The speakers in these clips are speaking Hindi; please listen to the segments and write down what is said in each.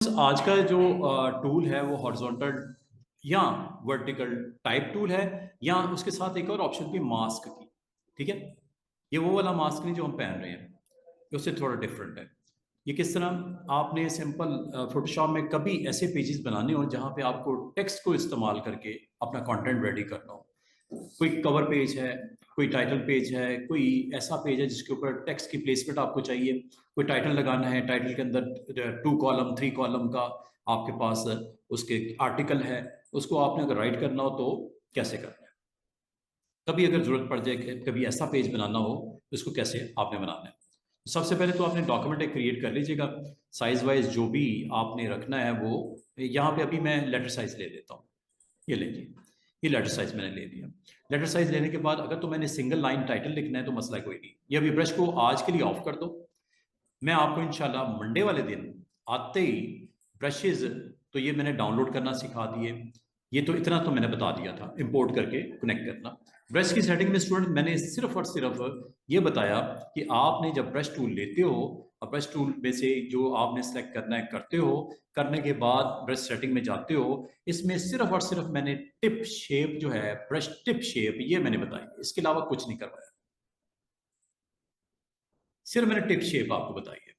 आज का जो टूल है वो हॉरिजॉन्टल या वर्टिकल टाइप टूल है, या उसके साथ एक और ऑप्शन थी मास्क की। ठीक है, ये वो वाला मास्क नहीं जो हम पहन रहे हैं, ये उससे थोड़ा डिफरेंट है। ये किस तरह, आपने सिंपल फोटोशॉप में कभी ऐसे पेजेस बनाने हो जहां पे आपको टेक्स्ट को इस्तेमाल करके अपना कंटेंट रेडी करना हो। कोई कवर पेज है, कोई टाइटल पेज है, कोई ऐसा पेज है जिसके ऊपर टेक्स्ट की प्लेसमेंट आपको चाहिए, कोई टाइटल लगाना है, टाइटल के अंदर 2 कॉलम 3 कॉलम का आपके पास उसके आर्टिकल है, उसको आपने अगर राइट करना हो तो कैसे करना है। कभी अगर जरूरत पड़ जाए कि कभी ऐसा पेज बनाना हो तो इसको कैसे आपने बनाना है। सबसे पहले तो आपने डॉक्यूमेंट एक क्रिएट कर लीजिएगा। साइज वाइज जो भी आपने रखना है वो, यहाँ पे अभी मैं लेटर साइज ले लेता हूँ। ये लीजिए, ये लेटर साइज मैंने ले लिया। लेटर साइज लेने के बाद अगर तो मैंने सिंगल लाइन टाइटल लिखना है तो मसला कोई नहीं, ये अभी ब्रश को आज के लिए ऑफ कर दो। मैं आपको इंशाल्लाह मंडे वाले दिन आते ही ब्रशेज, तो ये मैंने डाउनलोड करना सिखा दिए। ये तो इतना तो मैंने बता दिया था, इंपोर्ट करके कनेक्ट करना। ब्रश की सेटिंग में स्टूडेंट मैंने सिर्फ और सिर्फ ये बताया कि आपने जब ब्रश टूल लेते हो और ब्रश टूल में से जो आपने सेलेक्ट करना है करते हो, करने के बाद ब्रश सेटिंग में जाते हो, इसमें सिर्फ और सिर्फ मैंने टिप शेप जो है, ब्रश टिप शेप, ये मैंने बताई, इसके अलावा कुछ नहीं करवाया। सिर्फ मैंने टिप शेप आपको बताई है,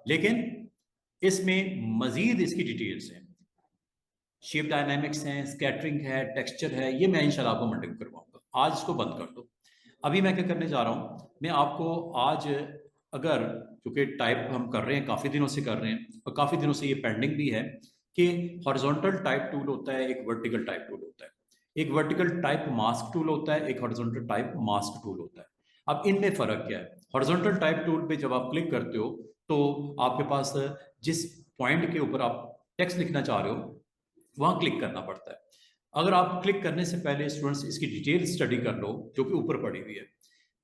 लेकिन इसमें मजीद इसकी डिटेल्स हैं, शेप डायनामिक्स हैं, स्कैटरिंग है, टेक्सचर है, ये मैं इंशाल्लाह आपको मंडे को करवाऊंगा। आज इसको बंद कर दो। अभी मैं क्या करने जा रहा हूं, मैं आपको आज, अगर क्योंकि टाइप हम कर रहे हैं, काफ़ी दिनों से कर रहे हैं और काफ़ी दिनों से ये पेंडिंग भी है कि हॉरिजॉन्टल टाइप टूल होता है, एक वर्टिकल टाइप टूल होता है, एक वर्टिकल टाइप मास्क टूल होता है, एक हॉरिजॉन्टल टाइप मास्क टूल होता है। अब इनमें फ़र्क क्या है? हॉरिजॉन्टल टाइप टूल पे जब आप क्लिक करते हो तो आपके पास जिस पॉइंट के ऊपर आप टेक्स्ट लिखना चाह रहे हो वहां क्लिक करना पड़ता है। अगर आप क्लिक करने से पहले स्टूडेंट्स इसकी डिटेल स्टडी कर लो जो कि ऊपर पड़ी हुई है,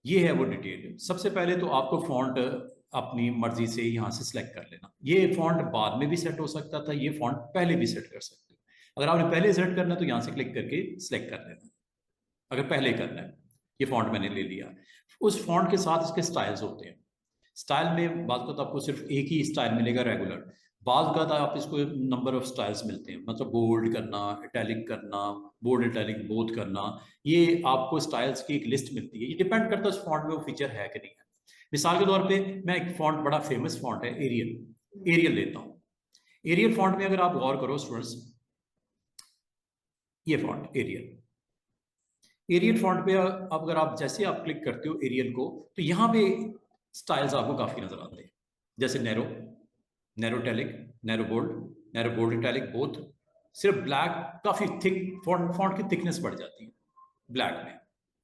ये है वो डिटेल। सबसे पहले तो आपको फॉन्ट अपनी मर्जी से यहाँ से सिलेक्ट कर लेना। ये फॉन्ट बाद में भी सेट हो सकता था, ये फॉन्ट पहले भी सेट कर सकते हो। अगर आपने पहले सेट करना है तो यहाँ से क्लिक करके सिलेक्ट कर लेना, अगर पहले करना है। ये फॉन्ट मैंने ले लिया। उस फॉन्ट के साथ इसके स्टाइल्स होते हैं। स्टाइल में बात को तो आपको सिर्फ एक ही स्टाइल मिलेगा रेगुलर, बाद का आप इसको नंबर ऑफ स्टाइल्स मिलते हैं, मतलब बोल्ड करना, इटैलिक करना, बोल्ड इटैलिक बोथ करना, ये आपको स्टाइल्स की एक लिस्ट मिलती है। ये डिपेंड करता है उस फॉन्ट में वो फीचर है कि नहीं है। मिसाल के तौर पे मैं एक फॉन्ट, बड़ा फेमस फॉन्ट है एरियल, एरियल लेता हूँ। एरियल फॉन्ट में अगर आप गौर करो स्टूडेंट्स, ये फॉन्ट एरियल, एरियल फॉन्ट पे अब अगर आप जैसे आप क्लिक करते हो एरियल को, तो यहाँ पे स्टाइल्स आपको काफी नजर आते हैं, जैसे narrow, narrow italic, narrow bold, narrow bold italic both. सिर्फ ब्लैक, काफी थिक फॉन्ट, फॉन्ट की थिकनेस बढ़ जाती है ब्लैक में,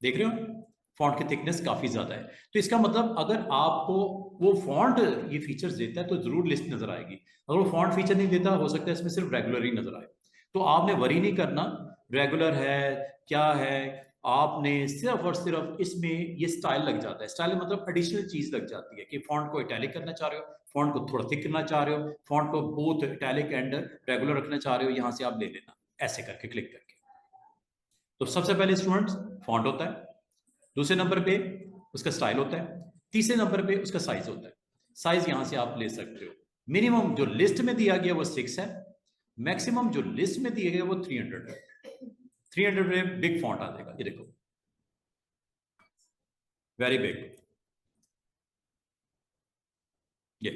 देख रहे हो फॉन्ट की थिकनेस काफी ज्यादा है। तो इसका मतलब अगर आपको वो फॉन्ट ये फीचर्स देता है तो जरूर लिस्ट नजर आएगी। अगर वो फॉन्ट फीचर नहीं देता, हो सकता है इसमें सिर्फ रेगुलर ही नजर आए। तो आपने वरी नहीं करना रेगुलर है क्या है, आपने सिर्फ और सिर्फ इसमें ये स्टाइल लग जाता है। स्टाइल मतलब एडिशनल चीज लग जाती है कि फॉन्ट को इटैलिक करना चाह रहे हो, फॉन्ट को थोड़ा थिक करना चाह रहे हो, फॉन्ट को बोथ इटैलिक एंड रेगुलर रखना चाह रहे हो, यहां से आप ले लेना ऐसे करके क्लिक करके। तो सबसे पहले स्टूडेंट्स फॉन्ट होता है, दूसरे नंबर पे उसका स्टाइल होता है, तीसरे नंबर पे उसका साइज होता है। साइज यहां से आप ले सकते हो। मिनिमम जो लिस्ट में दिया गया वो 6 है, मैक्सिमम जो लिस्ट में दिया गया वो 300 है। 300 में बिग फॉन्ट आ जाएगा, ये देखो, वेरी बिग, ये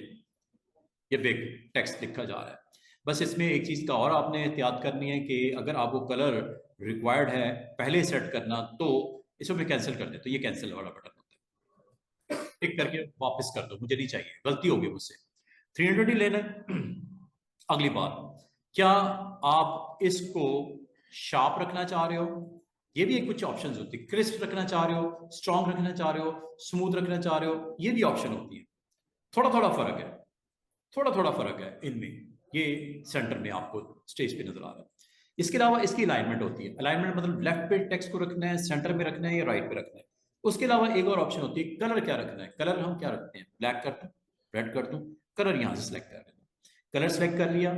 ये बिग टेक्स्ट लिखा जा रहा है। बस इसमें एक चीज का और आपने एहतियात करनी है कि अगर आपको कलर रिक्वायर्ड है पहले सेट करना, तो इसको मैं कैंसिल कर दे, तो ये कैंसिल वाला बटन होता है, टिक करके वापस कर दो, मुझे नहीं चाहिए, गलती होगी मुझसे। 300 ही लेना है। अगली बात, क्या आप इसको शार्प रखना चाह रहे हो? ये भी एक कुछ ऑप्शंस होती है। क्रिस्प रखना चाह रहे हो, स्ट्रॉन्ग रखना चाह रहे हो, स्मूथ रखना चाह रहे हो, ये भी ऑप्शन होती है। थोड़ा थोड़ा फर्क है, थोड़ा थोड़ा फर्क है इनमें। ये सेंटर में आपको स्टेज पे नजर आ रहा है। इसके अलावा इसकी अलाइनमेंट होती है। अलाइनमेंट मतलब लेफ्ट पे टेक्स्ट को रखना है, सेंटर में रखना है या राइट पे रखना है। उसके अलावा एक और ऑप्शन होती है, कलर क्या रखना है। कलर हम क्या रखते हैं, ब्लैक कर दूं, रेड कर दूं, कलर यहां से सिलेक्ट कर लेना। कलर सेलेक्ट कर लिया।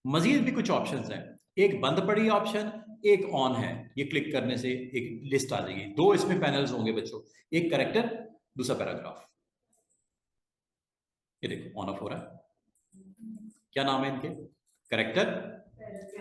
मजीद भी कुछ ऑप्शन हैं, एक बंद पड़ी ऑप्शन, एक ऑन है। ये क्लिक करने से एक लिस्ट आ जाएगी, दो इसमें पैनल्स होंगे बच्चों, एक करेक्टर, दूसरा पैराग्राफ। ये देखो ऑन ऑफ हो रहा है, क्या नाम है इनके? कैरेक्टर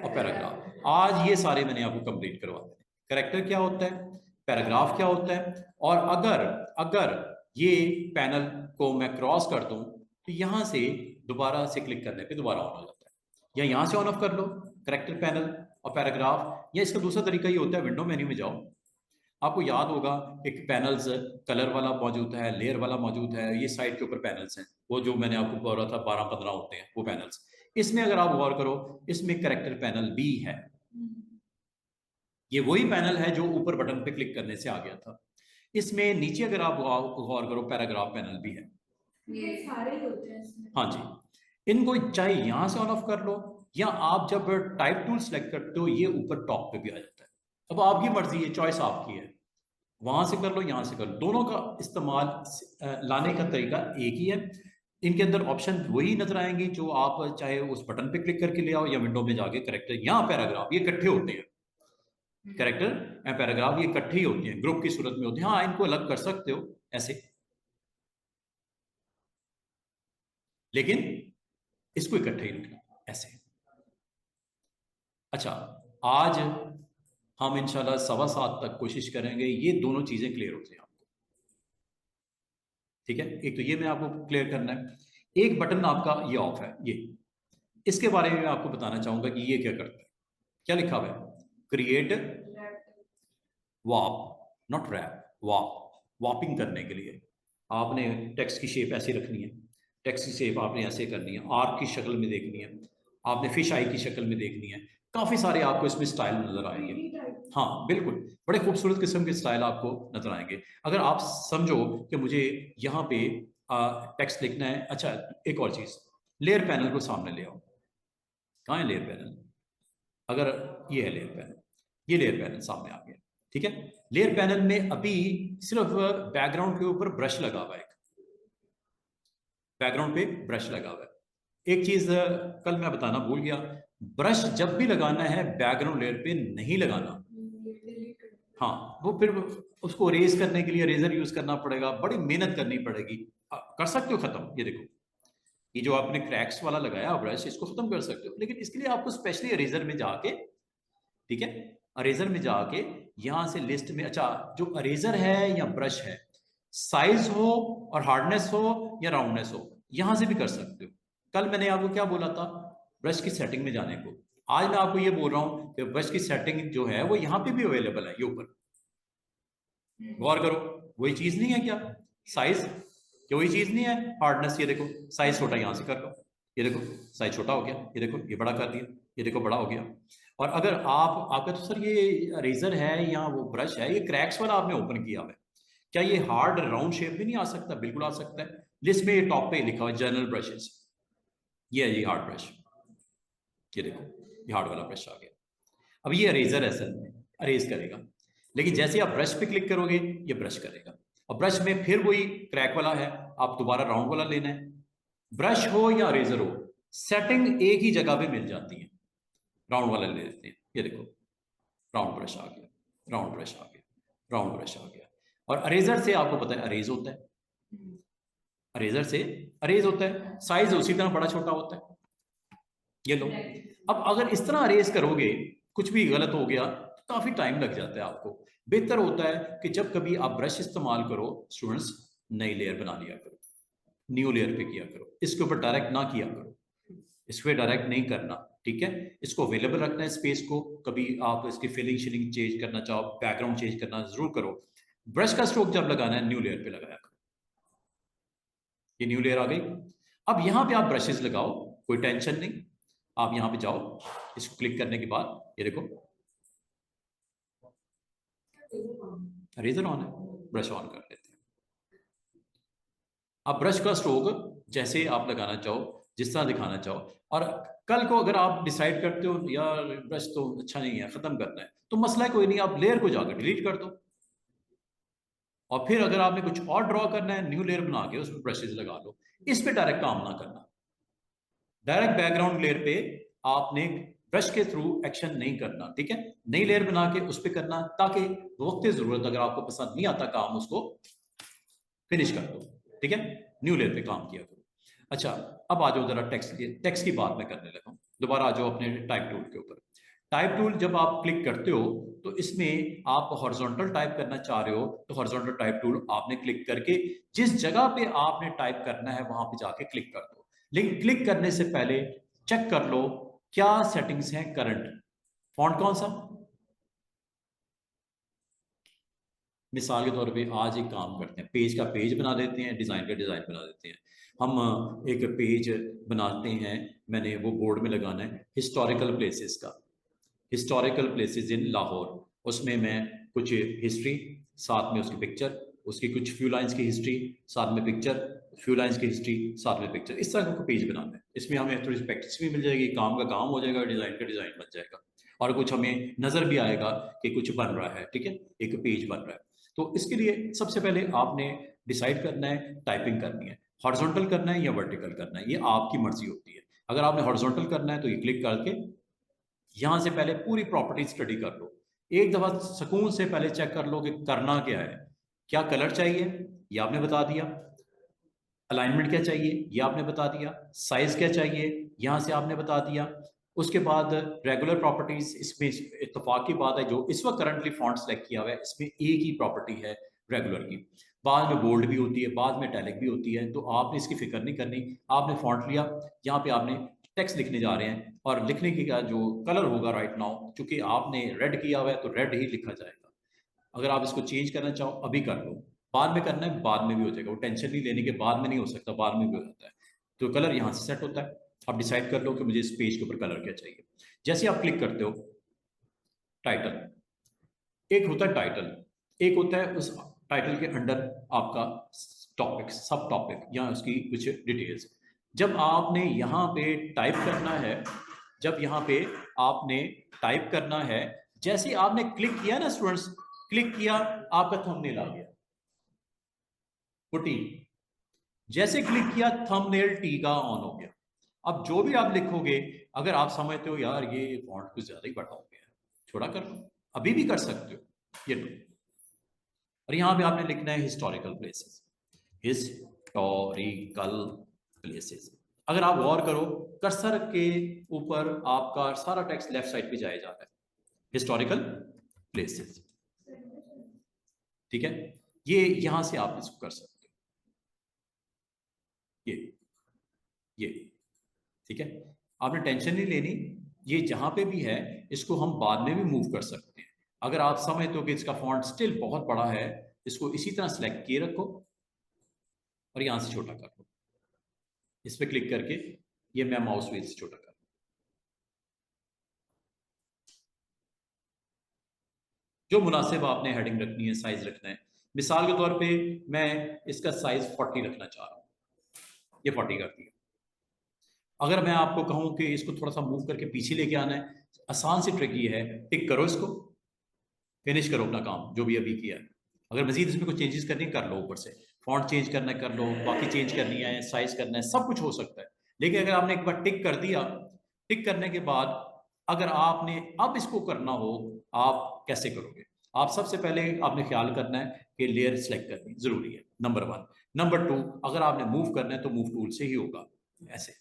और पैराग्राफ। आज ये सारे मैंने आपको कंप्लीट करवा देने। कैरेक्टर क्या होता है, पैराग्राफ क्या होता है, और अगर अगर ये पैनल को मैं क्रॉस कर दूं तो यहां से दोबारा से क्लिक करने पे दोबारा ऑन हो जाता है, या यहां से ऑन ऑफ कर लो कैरेक्टर पैनल और पैराग्राफ। या इसका दूसरा तरीका ये होता है, विंडो मेन्यू में जाओ, आपको याद होगा एक पैनल्स कलर वाला मौजूद है, लेयर वाला मौजूद है, ये साइड के ऊपर पैनल्स हैं, वो जो मैंने आपको बोला था 12-15 होते हैं वो पैनल्स। इसमें अगर आप गौर करो, इसमें कैरेक्टर पैनल भी है। ये वही पैनल है जो ऊपर बटन पे क्लिक करने से आ गया था। इसमें नीचे अगर आप गौर करो, पैराग्राफ पैनल भी है। ये सारे होते हैं इसमें। हाँ जी, इनको चाहे यहां से ऑन ऑफ कर लो, या आप जब टाइप टूल सेलेक्ट करते हो ये ऊपर टॉप पे भी आ जाता है। अब आपकी मर्जी है, चॉइस आपकी है, वहां से कर लो यहां से कर लो, दोनों का इस्तेमाल लाने का तरीका एक ही है। इनके अंदर ऑप्शन वही नजर आएंगी जो आप चाहे उस बटन पे क्लिक करके ले आओ या विंडो में जाके कैरेक्टर या पैराग्राफ, ये इकट्ठे होते हैं। कैरेक्टर एंड पैराग्राफ ये इकट्ठे ही होते हैं, ग्रुप की सूरत में होते हैं। हाँ, इनको अलग कर सकते हो ऐसे, लेकिन इसको इकट्ठे ही रखना ऐसे। अच्छा, आज हम इंशाल्लाह 7:15 तक कोशिश करेंगे ये दोनों चीजें क्लियर हो जाए आपको। ठीक है, एक तो ये मैं आपको क्लियर करना है। एक बटन आपका ये ऑफ है, ये इसके बारे में मैं आपको बताना चाहूंगा कि ये क्या करता है। क्या लिखा हुआ है? Create warp, not wrap, warp. Warping करने के लिए आपने टेक्स्ट की शेप ऐसी रखनी है, टेक्स्ट की शेप आपने ऐसे करनी है, आर्क की शक्ल में देखनी है, आपने फिश आई की शक्ल में देखनी है। काफी सारे आपको इसमें स्टाइल नजर आएंगे। हाँ बिल्कुल, बड़े खूबसूरत किस्म के स्टाइल आपको नजर आएंगे अगर आप समझो कि मुझे यहाँ पे टेक्स्ट लिखना है। अच्छा, एक और चीज, लेयर पैनल को सामने ले आओ। कहाँ है लेयर पैनल? अगर ये है लेयर पैनल, ये लेयर पैनल सामने आ गया। ठीक है, लेयर पैनल में अभी सिर्फ बैकग्राउंड के ऊपर ब्रश लगा हुआ है, बैकग्राउंड पे ब्रश लगा हुआ है। एक चीज कल मैं बताना भूल गया, ब्रश जब भी लगाना है बैकग्राउंड लेयर पे नहीं लगाना। हाँ, वो फिर उसको रेज करने के लिए रेजर यूज करना पड़ेगा, बड़ी मेहनत करनी पड़ेगी। कर सकते हो खत्म, ये देखो, ये जो आपने क्रैक्स वाला लगाया ब्रश, इसको खत्म कर सकते हो, लेकिन इसके लिए आपको स्पेशली अरेजर में जाके, ठीक है, अरेजर में जाके यहां से लिस्ट में, अच्छा जो अरेजर है या ब्रश है, साइज हो और हार्डनेस हो या राउंडनेस हो, यहां से भी कर सकते हो। कल मैंने आपको क्या बोला था? ब्रश की सेटिंग में जाने को। आज मैं आपको ये बोल रहा हूं कि ब्रश की सेटिंग जो है वो यहां पे भी अवेलेबल है, ये ऊपर गौर करो। वही चीज नहीं है क्या? साइज, क्या वही चीज नहीं है? हार्डनेस, ये देखो साइज छोटा, यहां से कर लो, ये देखो साइज छोटा हो गया, ये देखो ये बड़ा कर दिया, ये देखो बड़ा हो गया। और अगर आप आपका तो सर ये रेजर है या वो ब्रश है, ये क्रैक्स वाला आपने ओपन किया हुआ है, क्या ये हार्ड राउंड शेप भी नहीं आ सकता? बिल्कुल आ सकता है। लिस्ट में ये टॉप पे लिखा हुआ है जनरल ब्रशेस, ये है ये हार्ड ब्रश, ये देखो ये हार्ड वाला ब्रश आ गया। अब ये अरेजर है सर, अरेज करेगा, लेकिन जैसे आप ब्रश पे क्लिक करोगे ये ब्रश करेगा। और ब्रश में फिर वही क्रैक वाला है, आप दोबारा राउंड वाला लेना है। ब्रश हो या अरेजर हो, सेटिंग एक ही जगह पे मिल जाती है। राउंड वाला ले लेते हैं, ये देखो राउंड ब्रश आ गया, राउंड ब्रश आ गया, राउंड ब्रश आ गया। और अरेजर से आपको पता है अरेज होता है, अरेजर से अरेज होता है, साइज उसी तरह बड़ा छोटा होता है। ये लो, अब अगर इस तरह अरेज करोगे, कुछ भी गलत हो गया तो काफी टाइम लग जाता है आपको। बेहतर होता है कि जब कभी आप ब्रश इस्तेमाल करो स्टूडेंट्स, नई लेयर बना लिया करो, न्यू लेयर पे किया करो, इसके ऊपर डायरेक्ट ना किया करो, इस पर डायरेक्ट नहीं करना। ठीक है, इसको अवेलेबल रखना है स्पेस को। कभी आप इसकी फिलिंग शिलिंग चेंज करना चाहो, बैकग्राउंड चेंज करना जरूर करो। ब्रश का स्ट्रोक जब लगाना है न्यू लेयर पे लगाया करो। ये न्यू लेयर आ गई। अब यहां पे आप ब्रशेस लगाओ, कोई टेंशन नहीं। आप यहां पे जाओ, इसको क्लिक करने के बाद ये देखो रेजर ऑन है, ब्रश ऑन कर लेते हैं। अब ब्रश का स्ट्रोक जैसे आप लगाना चाहो, जिस तरह दिखाना चाहो। और कल को अगर आप डिसाइड करते हो यार ब्रश तो अच्छा नहीं है, खत्म करना है, तो मसला कोई नहीं, आप लेयर को जाकर डिलीट कर दो। और फिर अगर आपने कुछ और ड्रॉ करना है, न्यू लेयर बना के उसमें ब्रशेज लगा लो। इस पे डायरेक्ट काम ना करना, डायरेक्ट बैकग्राउंड लेयर पे आपने ब्रश के थ्रू एक्शन नहीं करना। ठीक है, नई लेयर बना के उस पर करना, ताकि वक्त जरूरत अगर आपको पसंद नहीं आता काम, उसको फिनिश कर दो। ठीक है, न्यू लेयर पे काम किया करो। अच्छा, अब आ जाओ जरा टेक्स्ट की बात मैं करने लगा हूँ। दोबारा आ जाओ अपने टाइप टूल के ऊपर। टाइप टूल जब आप क्लिक करते हो तो इसमें आप हॉरिजॉन्टल टाइप करना चाह रहे हो तो हॉरिजॉन्टल टाइप टूल आपने क्लिक करके जिस जगह पे आपने टाइप करना है वहां पे जाके क्लिक कर दो। लेकिन क्लिक करने से पहले चेक कर लो क्या सेटिंग्स हैं करंट। फॉन्ट कौन सा? मिसाल के तौर पे आज एक काम करते हैं, पेज का पेज बना देते हैं, डिज़ाइन का डिज़ाइन बना देते हैं। हम एक पेज बनाते हैं, मैंने वो बोर्ड में लगाना है हिस्टोरिकल प्लेसेस का, हिस्टोरिकल प्लेसेस इन लाहौर। उसमें मैं कुछ हिस्ट्री, साथ में उसकी पिक्चर, उसकी कुछ फ्यू लाइंस की हिस्ट्री, साथ में पिक्चर, फ्यू लाइंस की हिस्ट्री, साथ में पिक्चर, इस तरह का पेज बनाना है। इसमें हमें थोड़ी सी प्रैक्टिस भी मिल जाएगी, काम का काम हो जाएगा, डिज़ाइन का डिज़ाइन बन जाएगा, और कुछ हमें नज़र भी आएगा कि कुछ बन रहा है। ठीक है, एक पेज बन रहा है। तो इसके लिए सबसे पहले आपने डिसाइड करना है टाइपिंग करनी है, हॉरिजॉन्टल करना है या वर्टिकल करना है, ये आपकी मर्जी होती है। अगर आपने हॉरिजॉन्टल करना है तो ये क्लिक करके यहां से पहले पूरी प्रॉपर्टी स्टडी कर लो। एक दफा सुकून से पहले चेक कर लो कि करना क्या है। क्या कलर चाहिए ये आपने बता दिया, अलाइनमेंट क्या चाहिए ये आपने बता दिया, साइज क्या चाहिए यहां से आपने बता दिया। उसके बाद रेगुलर प्रॉपर्टीज, इसमें इत्तेफाक की बात है जो इस वक्त करंटली फॉन्ट सेलेक्ट किया हुआ है इसमें एक ही प्रॉपर्टी है रेगुलर की। बाद में बोल्ड भी होती है, बाद में टैलिक भी होती है, तो आपने इसकी फिक्र नहीं करनी। आपने फॉन्ट लिया, यहाँ पे आपने टेक्स्ट लिखने जा रहे हैं, और लिखने की का जो कलर होगा राइट नाउ, चूंकि आपने रेड किया हुआ है तो रेड ही लिखा जाएगा। अगर आप इसको चेंज करना चाहो अभी कर लो, बाद में करना है बाद में भी हो जाएगा, वो टेंशन नहीं लेने के, बाद में नहीं हो सकता, बाद में भी हो जाता है। तो कलर यहाँ से सेट होता है। आप डिसाइड कर लो कि मुझे इस पेज के ऊपर कलर क्या चाहिए। जैसे आप क्लिक करते हो, टाइटल, एक होता है टाइटल, एक होता है उस टाइटल के अंडर आपका टॉपिक, सब टॉपिक या उसकी कुछ डिटेल्स। जब आपने यहाँ पे टाइप करना है, जब यहाँ पे आपने टाइप करना है, जैसे आपने क्लिक किया ना स्टूडेंट्स, क्लिक किया आपका थंबनेल आ गया, वो टी, जैसे क्लिक किया थंबनेल टी का ऑन हो गया। अब जो भी आप लिखोगे, अगर आप समझते हो यार ये फॉन्ट कुछ ज्यादा ही बड़ा हो गया है, छोटा कर लो, अभी भी कर सकते हो, ये लो। और यहां पे आपने लिखना है हिस्टोरिकल प्लेसेस, हिस्टोरिकल प्लेसेस। अगर आप गौर करो कर्सर के ऊपर आपका सारा टेक्स्ट लेफ्ट साइड पे जाया जा रहा है, हिस्टोरिकल प्लेसेस। ठीक है, ये यहां से आप इसको कर सकते हो, ये ठीक है, आपने टेंशन नहीं लेनी। ये जहां पे भी है इसको हम बाद में भी मूव कर सकते हैं। अगर आप समझते हो कि इसका फॉन्ट स्टिल बहुत बड़ा है, इसको इसी तरह सेलेक्ट किए रखो और यहां से छोटा कर लो, इस पर क्लिक करके ये मैं माउस व्हील से छोटा कर, जो मुनासिब आपने हेडिंग रखनी है, साइज रखना है। मिसाल के तौर पे मैं इसका साइज 40 रखना चाह रहा हूँ, ये 40 कर दिया। अगर मैं आपको कहूं कि इसको थोड़ा सा मूव करके पीछे लेके आना है, आसान सी ट्रिक ये है, टिक करो इसको, फिनिश करो अपना काम जो भी अभी किया है। अगर मजीद इसमें कुछ चेंजेस करनी कर लो, ऊपर से फॉन्ट चेंज करना है कर लो, बाकी चेंज करनी है, साइज करना है, सब कुछ हो सकता है। लेकिन अगर आपने एक बार टिक कर दिया, टिक करने के बाद अगर आपने अब इसको करना हो, आप कैसे करोगे? आप सबसे पहले आपने ख्याल करना है कि लेयर सेलेक्ट करनी जरूरी है, नंबर 1। नंबर 2, अगर आपने मूव करना है तो मूव टूल से ही होगा। ऐसे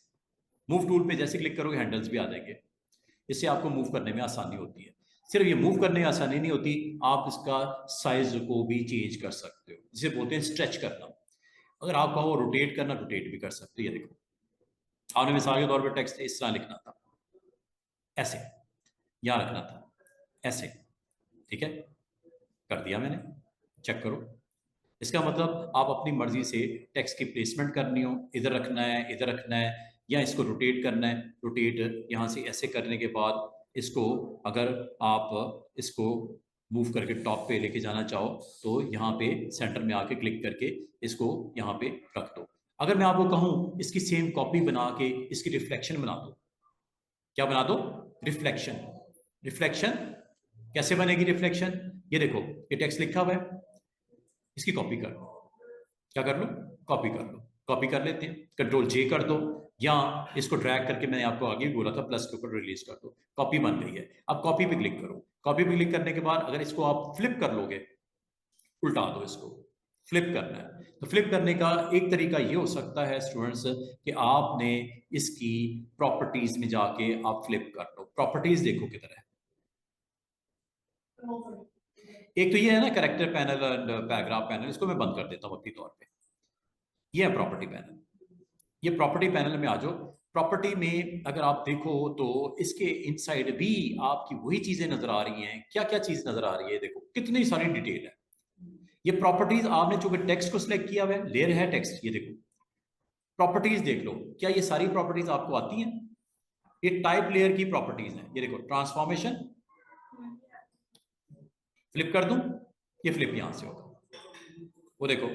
मूव टूल पे जैसे क्लिक करोगे हैंडल्स भी आ जाएंगे, इससे आपको मूव करने में आसानी होती है। सिर्फ ये मूव करने में आसानी नहीं होती, आप इसका साइज को भी चेंज कर सकते हो, जिसे बोलते हैं स्ट्रेच करना। अगर आप कहो रोटेट करना, रोटेट भी कर सकते हो। ये देखो, आपने मिसाल के तौर पर टेक्स्ट इस तरह लिखना था, ऐसे यहां रखना था, ऐसे, ठीक है, कर दिया मैंने, चेक करो। इसका मतलब आप अपनी मर्जी से टेक्स्ट की प्लेसमेंट करनी हो, इधर रखना है, इधर रखना है, या इसको रोटेट करना है, रोटेट यहाँ से ऐसे करने के बाद इसको अगर आप इसको मूव करके टॉप पे लेके जाना चाहो तो यहाँ पे सेंटर में आके क्लिक करके इसको यहाँ पे रख दो। अगर मैं आपको कहूँ इसकी सेम कॉपी बना के इसकी रिफ्लेक्शन बना दो, क्या बना दो? रिफ्लेक्शन। रिफ्लेक्शन कैसे बनेगी रिफ्लेक्शन? ये देखो, ये टेक्स्ट लिखा हुआ है, इसकी कॉपी कर लो। क्या कर लो? कॉपी कर लो। कॉपी कर लेते हैं, कंट्रोल जे कर दो, या इसको ड्रैग करके मैंने आपको आगे भी बोला था प्लस के ऊपर रिलीज कर दो, कॉपी बन गई है। अब कॉपी पे क्लिक करो, कॉपी पे क्लिक करने के बाद अगर इसको आप फ्लिप कर लोगे, उल्टा दो इसको, फ्लिप करना है। तो फ्लिप करने का एक तरीका ये हो सकता है स्टूडेंट्स कि आपने इसकी प्रॉपर्टीज में जाके आप फ्लिप कर लो। प्रॉपर्टीज देखो किधर है। एक तो ये है ना character panel and paragraph panel, इसको मैं बंद कर देता हूँ अपनी तौर पे। ये है प्रॉपर्टी पैनल। ये प्रॉपर्टी पैनल में आ जाओ। प्रॉपर्टी में अगर आप देखो तो इसके इनसाइड भी आपकी वही चीजें नजर आ रही हैं। क्या क्या चीज नजर आ रही है, देखो कितनी सारी डिटेल है। ये प्रॉपर्टीज आपने चूंकि टेक्स्ट को सिलेक्ट किया हुआ है, लेयर है टेक्स्ट, ये देखो प्रॉपर्टीज देख लो। क्या ये सारी प्रॉपर्टीज आपको आती हैं? ये टाइप लेयर की प्रॉपर्टीज हैं। ये देखो ट्रांसफॉर्मेशन, फ्लिप कर दूं, ये फ्लिप यहां से होगा। वो देखो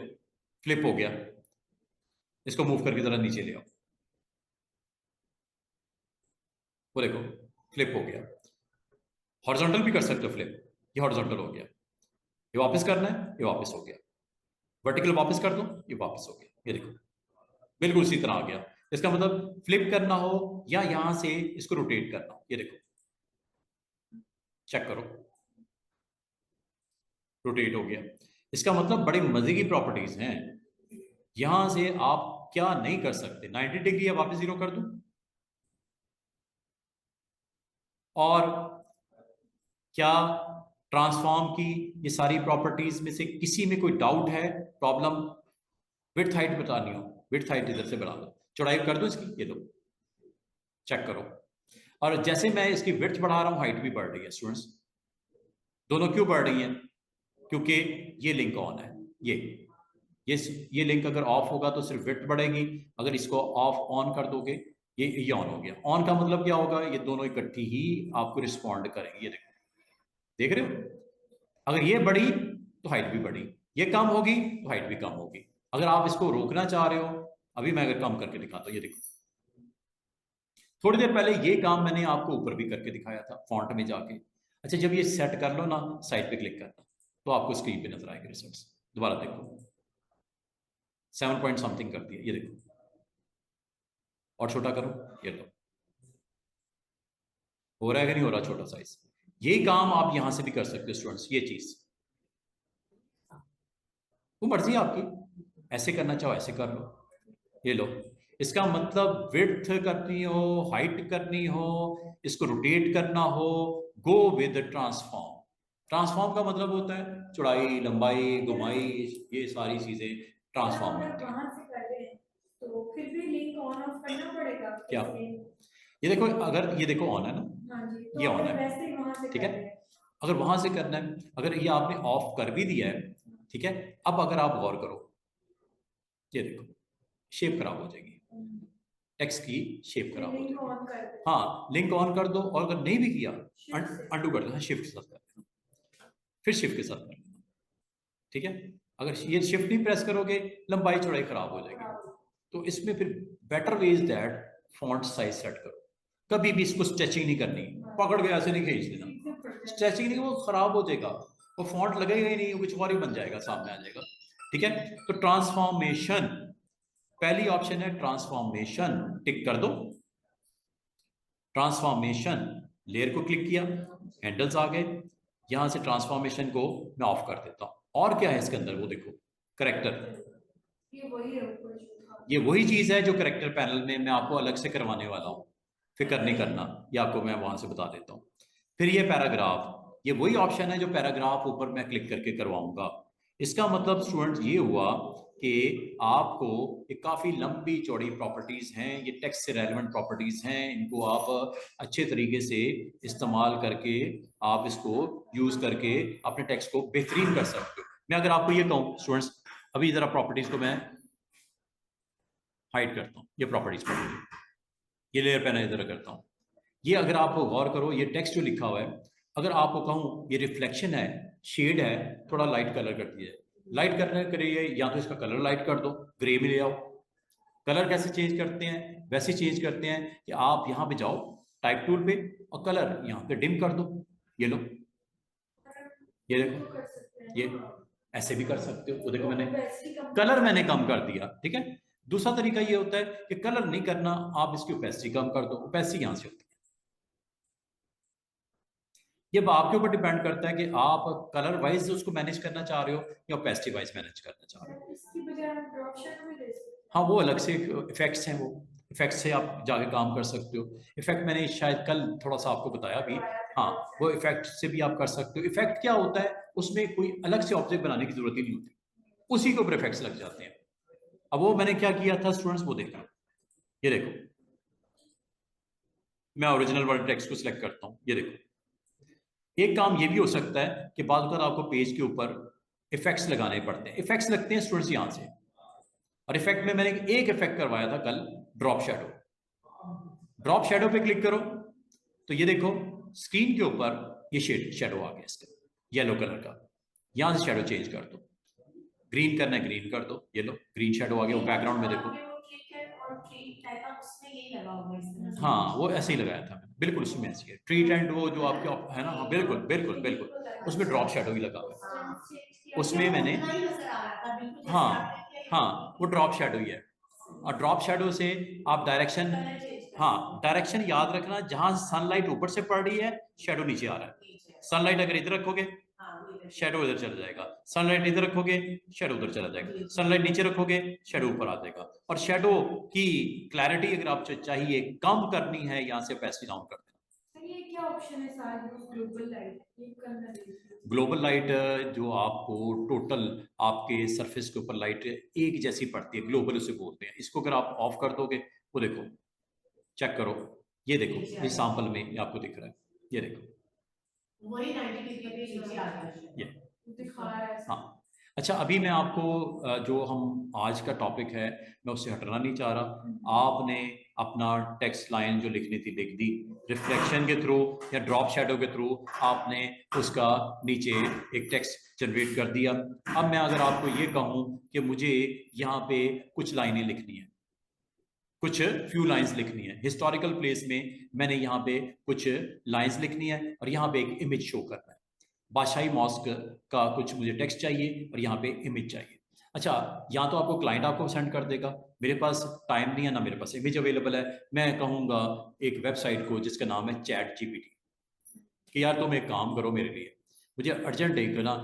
फ्लिप हो गया। इसको मूव करके जरा नीचे ले आओ। वो देखो फ्लिप हो गया। हॉरिजॉन्टल भी कर सकते हो फ्लिप, ये हॉरिजॉन्टल हो गया। ये वापस करना है, ये वापस हो गया। वर्टिकल वापस कर दो, ये वापस हो गया। ये देखो बिल्कुल इसी तरह आ गया। इसका मतलब फ्लिप करना हो या यहां से इसको रोटेट करना हो, ये देखो चेक करो रोटेट हो गया। इसका मतलब बड़ी मजे की प्रॉपर्टीज हैं। यहां से आप क्या नहीं कर सकते, 90 डिग्री या वापस जीरो कर दूं। और क्या ट्रांसफॉर्म की ये सारी प्रॉपर्टीज में से किसी में कोई डाउट है, प्रॉब्लम? विड्थ हाइट बतानी हो, विड्थ हाइट इधर से बढ़ा दो, चौड़ाई कर दो इसकी, ये लो चेक करो। और जैसे मैं इसकी विड्थ बढ़ा रहा हूं हाइट भी बढ़ रही है स्टूडेंट्स। दोनों क्यों बढ़ रही हैं? क्योंकि ये लिंक ऑन है। ये ये लिंक अगर ऑफ होगा तो सिर्फ विड्थ बढ़ेगी। अगर इसको ऑफ ऑन कर दोगे, ये ऑन हो गया। ऑन का मतलब क्या होगा? ये दोनों इकट्ठी ही आपको रिस्पॉन्ड करेंगे। ये देखो, देख रहे हो? अगर ये बढ़ी तो हाइट भी बढ़ी, ये कम होगी तो हाइट भी कम होगी। अगर आप इसको रोकना चाह रहे हो, अभी मैं अगर कम करके दिखाता हूं, ये देखो थोड़ी देर पहले ये काम मैंने आपको ऊपर भी करके दिखाया था फॉन्ट में जाके। अच्छा जब ये सेट कर लो ना, साइड पे क्लिक करना तो आपको स्क्रीन पे नजर आएंगे रिजल्ट्स। दोबारा देखो 7 पॉइंट समथिंग कर दिया, ये देखो और छोटा करो, ये लो हो रहा है कि नहीं हो रहा छोटा साइज। ये काम आप यहां से भी कर सकते हो स्टूडेंट्स। ये चीज वो मर्जी आपकी, ऐसे करना चाहो ऐसे कर लो, ये लो। इसका मतलब विड्थ करनी हो, हाइट करनी हो, इसको रोटेट करना हो, गो विद ट्रांसफॉर्म। ट्रांसफॉर्म का मतलब होता है चौड़ाई, लंबाई, घुमाई, ये सारी चीजें ट्रांसफॉर्म होती हैं। वहां से कर रहे हैं तो फिर भी लिंक ऑन ऑफ करना पड़ेगा क्या? कैसे? ये देखो, अगर ये देखो ऑन है ना, हाँ जी, तो ये ऑन अगर है, वैसे ही वहां से ठीक कर है। रहे हैं। अगर वहां से करना है, अगर ये आपने ऑफ कर भी दिया है, ठीक है। अब अगर आप गौर करो, ये देखो शेप खराब हो जाएगी, टेक्स्ट की शेप खराब हो लिंक जाएगी। ऑन कर दे, हाँ लिंक ऑन कर दो, और अगर नहीं भी किया शिफ्ट से अंडू कर दो, हाँ शिफ्ट के साथ कर देना, फिर शिफ्ट के साथ कर देना, ठीक है। अगर ये शिफ्ट नहीं प्रेस करोगे, लंबाई चौड़ाई खराब हो जाएगी। तो इसमें फिर better way is that font size set करो। कभी भी इसको स्ट्रेचिंग नहीं करनी, पकड़ के ऐसे नहीं खींच देना। स्ट्रेचिंग नहीं, वो खराब हो जाएगा, वो फॉन्ट लगेगा ही नहीं, वो कुछ और ही बन जाएगा, सामने आ जाएगा, ठीक है। तो ट्रांसफॉर्मेशन पहली ऑप्शन है, ट्रांसफॉर्मेशन टिक कर दो। ट्रांसफॉर्मेशन लेयर को क्लिक किया, हैंडल्स आ गए। यहां से ट्रांसफॉर्मेशन को मैं ऑफ कर देता हूं। और क्या है इसके अंदर, वो देखो करेक्टर। ये वही है ऊपर जो था। ये वही चीज है जो करेक्टर पैनल में मैं आपको अलग से करवाने वाला हूं, फिक्र नहीं करना, ये आपको मैं वहां से बता देता हूं। फिर ये पैराग्राफ, ये वही ऑप्शन है जो पैराग्राफ ऊपर मैं क्लिक करके करवाऊंगा। इसका मतलब स्टूडेंट्स ये हुआ कि आपको एक काफी लंबी चौड़ी प्रॉपर्टीज हैं, ये टेक्स्ट से रेलेवेंट प्रॉपर्टीज हैं, इनको आप अच्छे तरीके से इस्तेमाल करके आप इसको यूज करके अपने टेक्स्ट को बेहतरीन कर सकते हो। मैं अगर आपको ये कहूँ स्टूडेंट्स, अभी जरा प्रॉपर्टीज को मैं हाइड करता हूँ, ये प्रॉपर्टीज पर, ये लेयर पैनल इधर करता हूँ। ये अगर आप गौर करो, ये टेक्स्ट जो लिखा हुआ है, अगर आपको कहूँ ये रिफ्लेक्शन है, शेड है, थोड़ा लाइट कलर कर दिया, लाइट करने के लिए या तो इसका कलर लाइट कर दो, ग्रे में ले आओ। कलर कैसे चेंज करते हैं? वैसे चेंज करते हैं कि आप यहाँ पे जाओ टाइप टूल पे और कलर यहाँ पे डिम कर दो, ये लो, ये देखो, ये ऐसे भी कर सकते हो। वो देखो मैंने कलर मैंने कम कर दिया, ठीक है। दूसरा तरीका ये होता है कि कलर नहीं करना, आप इसकी ओपेसिटी कम कर दो, ओपेसिटी यहां से होती है, ये आपके ऊपर डिपेंड करता है कि आप कलर वाइज उसको मैनेज करना चाह रहे हो या पेस्टी वाइज मैनेज करना चाह रहे हो। इसकी बजाय हम ड्रॉप शैडो भी दे सकते हैं। हाँ, वो अलग से इफेक्ट्स हैं, वो इफेक्ट से आप जाके काम कर सकते हो। इफेक्ट मैंने शायद कल थोड़ा सा आपको बताया भी। हाँ, वो इफेक्ट से भी आप कर सकते हो। इफेक्ट क्या होता है, उसमें कोई अलग से ऑब्जेक्ट बनाने की जरूरत ही नहीं होती, उसी के ऊपर इफेक्ट्स लग जाते हैं। अब वो मैंने क्या किया था स्टूडेंट्स, वो देखो, ये देखो, मैं ओरिजिनल वर्ड टेक्स्ट को सिलेक्ट करता हूँ, ये देखो। एक काम ये भी हो सकता है कि बाद में आपको पेज के ऊपर इफेक्ट्स लगाने पड़ते हैं। इफेक्ट्स लगते हैं स्टूडेंट्स यहाँ से, और इफेक्ट में मैंने एक इफेक्ट करवाया था कल, ड्रॉप शैडो। ड्रॉप शैडो पे क्लिक करो तो ये देखो स्क्रीन के ऊपर ये शैडो आ गया इसका, येलो कलर का। यहां से शैडो चेंज कर दो, ग्रीन करना है ग्रीन कर दो, ये लो ग्रीन शैडो आ गया। वो बैकग्राउंड में देखो, हाँ वो ऐसे ही लगाया था मैंने, बिल्कुल उसमें ऐसे ही है। ट्रीट एंड वो जो आपके है ना, हाँ बिल्कुल बिल्कुल बिल्कुल, उसमें ड्रॉप शैडो ही लगा हुआ है उसमें मैंने। हाँ हाँ, वो ड्रॉप शैडो ही है। और ड्रॉप शैडो से आप डायरेक्शन, हाँ डायरेक्शन याद रखना, जहां सनलाइट ऊपर से पड़ रही है शैडो नीचे आ रहा है। सनलाइट अगर इधर रखोगे शैडो इधर चला जाएगा, सनलाइट इधर रखोगे शैडो उधर चला जाएगा, सनलाइट नीचे रखोगे शैडो ऊपर आ जाएगा। और शैडो की क्लैरिटी अगर आप चाहिए कम करनी है, यहाँ से पैसे डाउन कर देना। ये क्या ऑप्शन है साथ में ग्लोबल लाइट, ये करना है। ग्लोबल लाइट जो आपको टोटल आपके सरफेस के ऊपर लाइट एक जैसी पड़ती है, ग्लोबल उसे बोलते हैं। इसको अगर आप ऑफ कर दोगे, वो देखो चेक करो, ये देखो इस सैंपल में ये आपको दिख रहा है, ये देखो वही 90 डिग्री पे नीचे आ गया है, ये दिखा रहा है। हाँ। अच्छा, अभी मैं आपको जो हम आज का टॉपिक है मैं उससे हटना नहीं चाह रहा। आपने अपना टेक्स्ट लाइन जो लिखनी थी लिख दी, रिफ्लेक्शन के थ्रू या ड्रॉप शैडो के थ्रू आपने उसका नीचे एक टेक्स्ट जनरेट कर दिया। अब मैं अगर आपको ये कहूँ कि मुझे यहाँ पे कुछ लाइनें लिखनी है, कुछ फ्यू लाइंस लिखनी है हिस्टोरिकल प्लेस में, मैंने यहाँ पे कुछ लाइंस लिखनी है और यहाँ पे एक इमेज शो करना है। बादशाही मॉस्क का कुछ मुझे टेक्स्ट चाहिए और यहाँ पे इमेज चाहिए। अच्छा, यहाँ तो आपको क्लाइंट आपको सेंड कर देगा, मेरे पास टाइम नहीं है ना मेरे पास इमेज अवेलेबल है। मैं कहूँगा एक वेबसाइट को जिसका नाम है चैट जीपीटी कि यार तुम एक काम करो, मेरे लिए मुझे अर्जेंट एक ना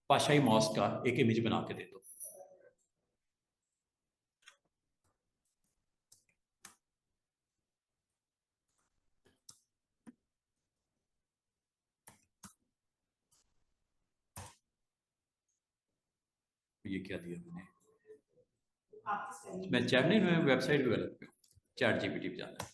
बादशाही मॉस्क का एक इमेज बना के दे दो। ये क्या दिया मैंने, मैं चैट नहीं, मैं वेबसाइट पे गलत पे हूँ, चैट जीपीटी पे जाना है।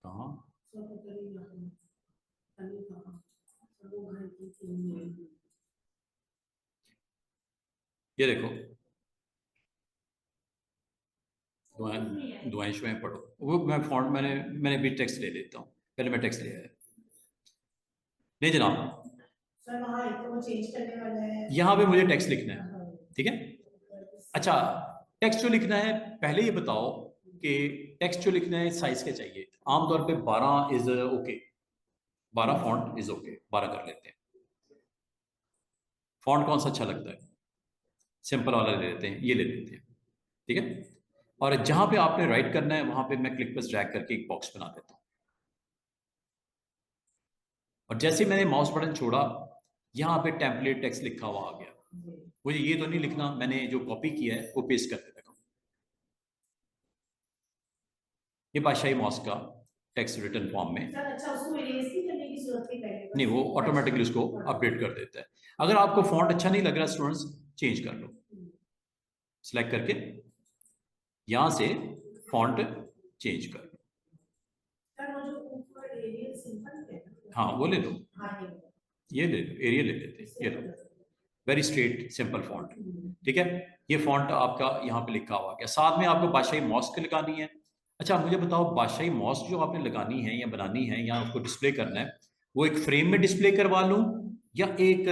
कहाँ, ये देखो दुआएं शुआएं पढ़ो, वो मैं फॉन्ट मैंने भी टेक्स्ट ले लेता हूँ, पहले मैं टेक्स्ट ले आया। नहीं जनाब, सर वहाँ एक तो चेंज करने वाला है, यहाँ पे मुझे टेक्स्ट लिखना है, ठीक है। अच्छा, टेक्स्ट जो लिखना है पहले ये बताओ कि टेक्स्ट जो लिखना है साइज क्या चाहिए। आमतौर पे 12 is okay, 12 font is okay, 12 कर लेते हैं। फॉन्ट कौन सा अच्छा लगता है, सिंपल वाला ले लेते हैं, ये ले लेते हैं, ठीक है। और जहां पे आपने राइट करना है वहां पे मैं क्लिक पर ड्रैग करके एक बॉक्स बना देता हूं, और जैसे मैंने माउस बटन छोड़ा यहाँ पे टेम्पलेट टेक्स्ट लिखा हुआ आ गया। मुझे ये तो नहीं लिखना, मैंने जो कॉपी किया है वो पेस्ट कर देता हूँ। ये बादशाही मॉस का टेक्स्ट रिटर्न फॉर्म में, अच्छा उसको इरेज नहीं करने की जरूरत नहीं पड़ेगी, नहीं वो ऑटोमेटिकली उसको अपडेट कर देता है। अगर आपको फॉन्ट अच्छा नहीं लग रहा स्टूडेंट्स, चेंज कर लो, सिलेक्ट करके यहां से फॉन्ट चेंज कर लो। हाँ वो ले लो, ये ले लो, एरियल ले लेते हैं, ये लो वेरी स्ट्रेट सिंपल फॉन्ट, ठीक है। ये फॉन्ट आपका यहाँ पे लिखा हुआ है, साथ में आपको बादशाही मॉस्क लगानी है। अच्छा मुझे बताओ, बादशाही मॉस्क जो आपने लगानी है या बनानी है या उसको डिस्प्ले करना है, वो एक फ्रेम में डिस्प्ले करवा लूं या एक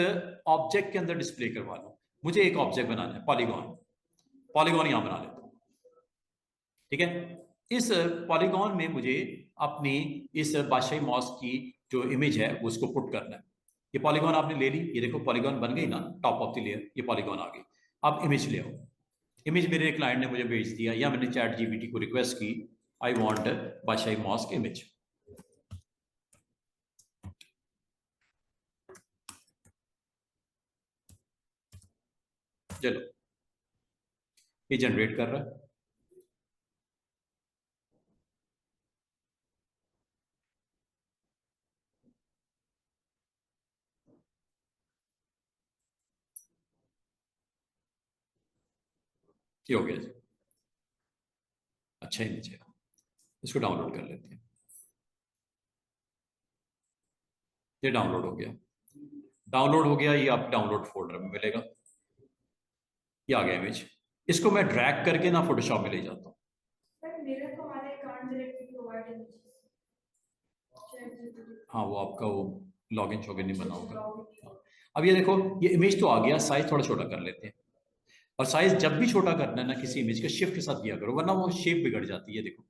ऑब्जेक्ट के अंदर डिस्प्ले करवा लूं। मुझे एक ऑब्जेक्ट बनाना है, पॉलीगॉन, पॉलीगॉन यहां बना लेता हूं, ठीक है। इस पॉलीगॉन में मुझे अपनी इस बादशाही मॉस्क की जो इमेज है वो उसको पुट करना है। ये पॉलीगॉन आपने ले ली, ये देखो पॉलीगॉन बन गई ना, टॉप ऑफ द लेयर ये पॉलीगॉन आ गई। अब इमेज ले आओ। इमेज मेरे क्लाइंट ने मुझे भेज दिया या मैंने चैट जीपीटी को रिक्वेस्ट की, I want Badshahi mosque image. चलो ये जनरेट कर रहा है। ये हो गया जी, अच्छा इमेज है, इसको डाउनलोड कर लेते हैं। ये डाउनलोड हो गया, डाउनलोड हो गया, ये आप डाउनलोड फोल्डर में मिलेगा। ये आ गया इमेज। इसको मैं ड्रैग करके ना फोटोशॉप में ले जाता हूँ। पर मेरा तो हमारा अकाउंट डायरेक्टली प्रोवाइड है। हाँ वो आपका वो लॉगिन शॉगिन नहीं बना होगा। हाँ। अब ये देखो ये इमेज तो आ गया, साइज थोड़ा छोटा कर लेते हैं। और साइज जब भी छोटा करना है ना किसी इमेज का, शिफ्ट के साथ किया करो, वरना वो शेप बिगड़ जाती है। देखो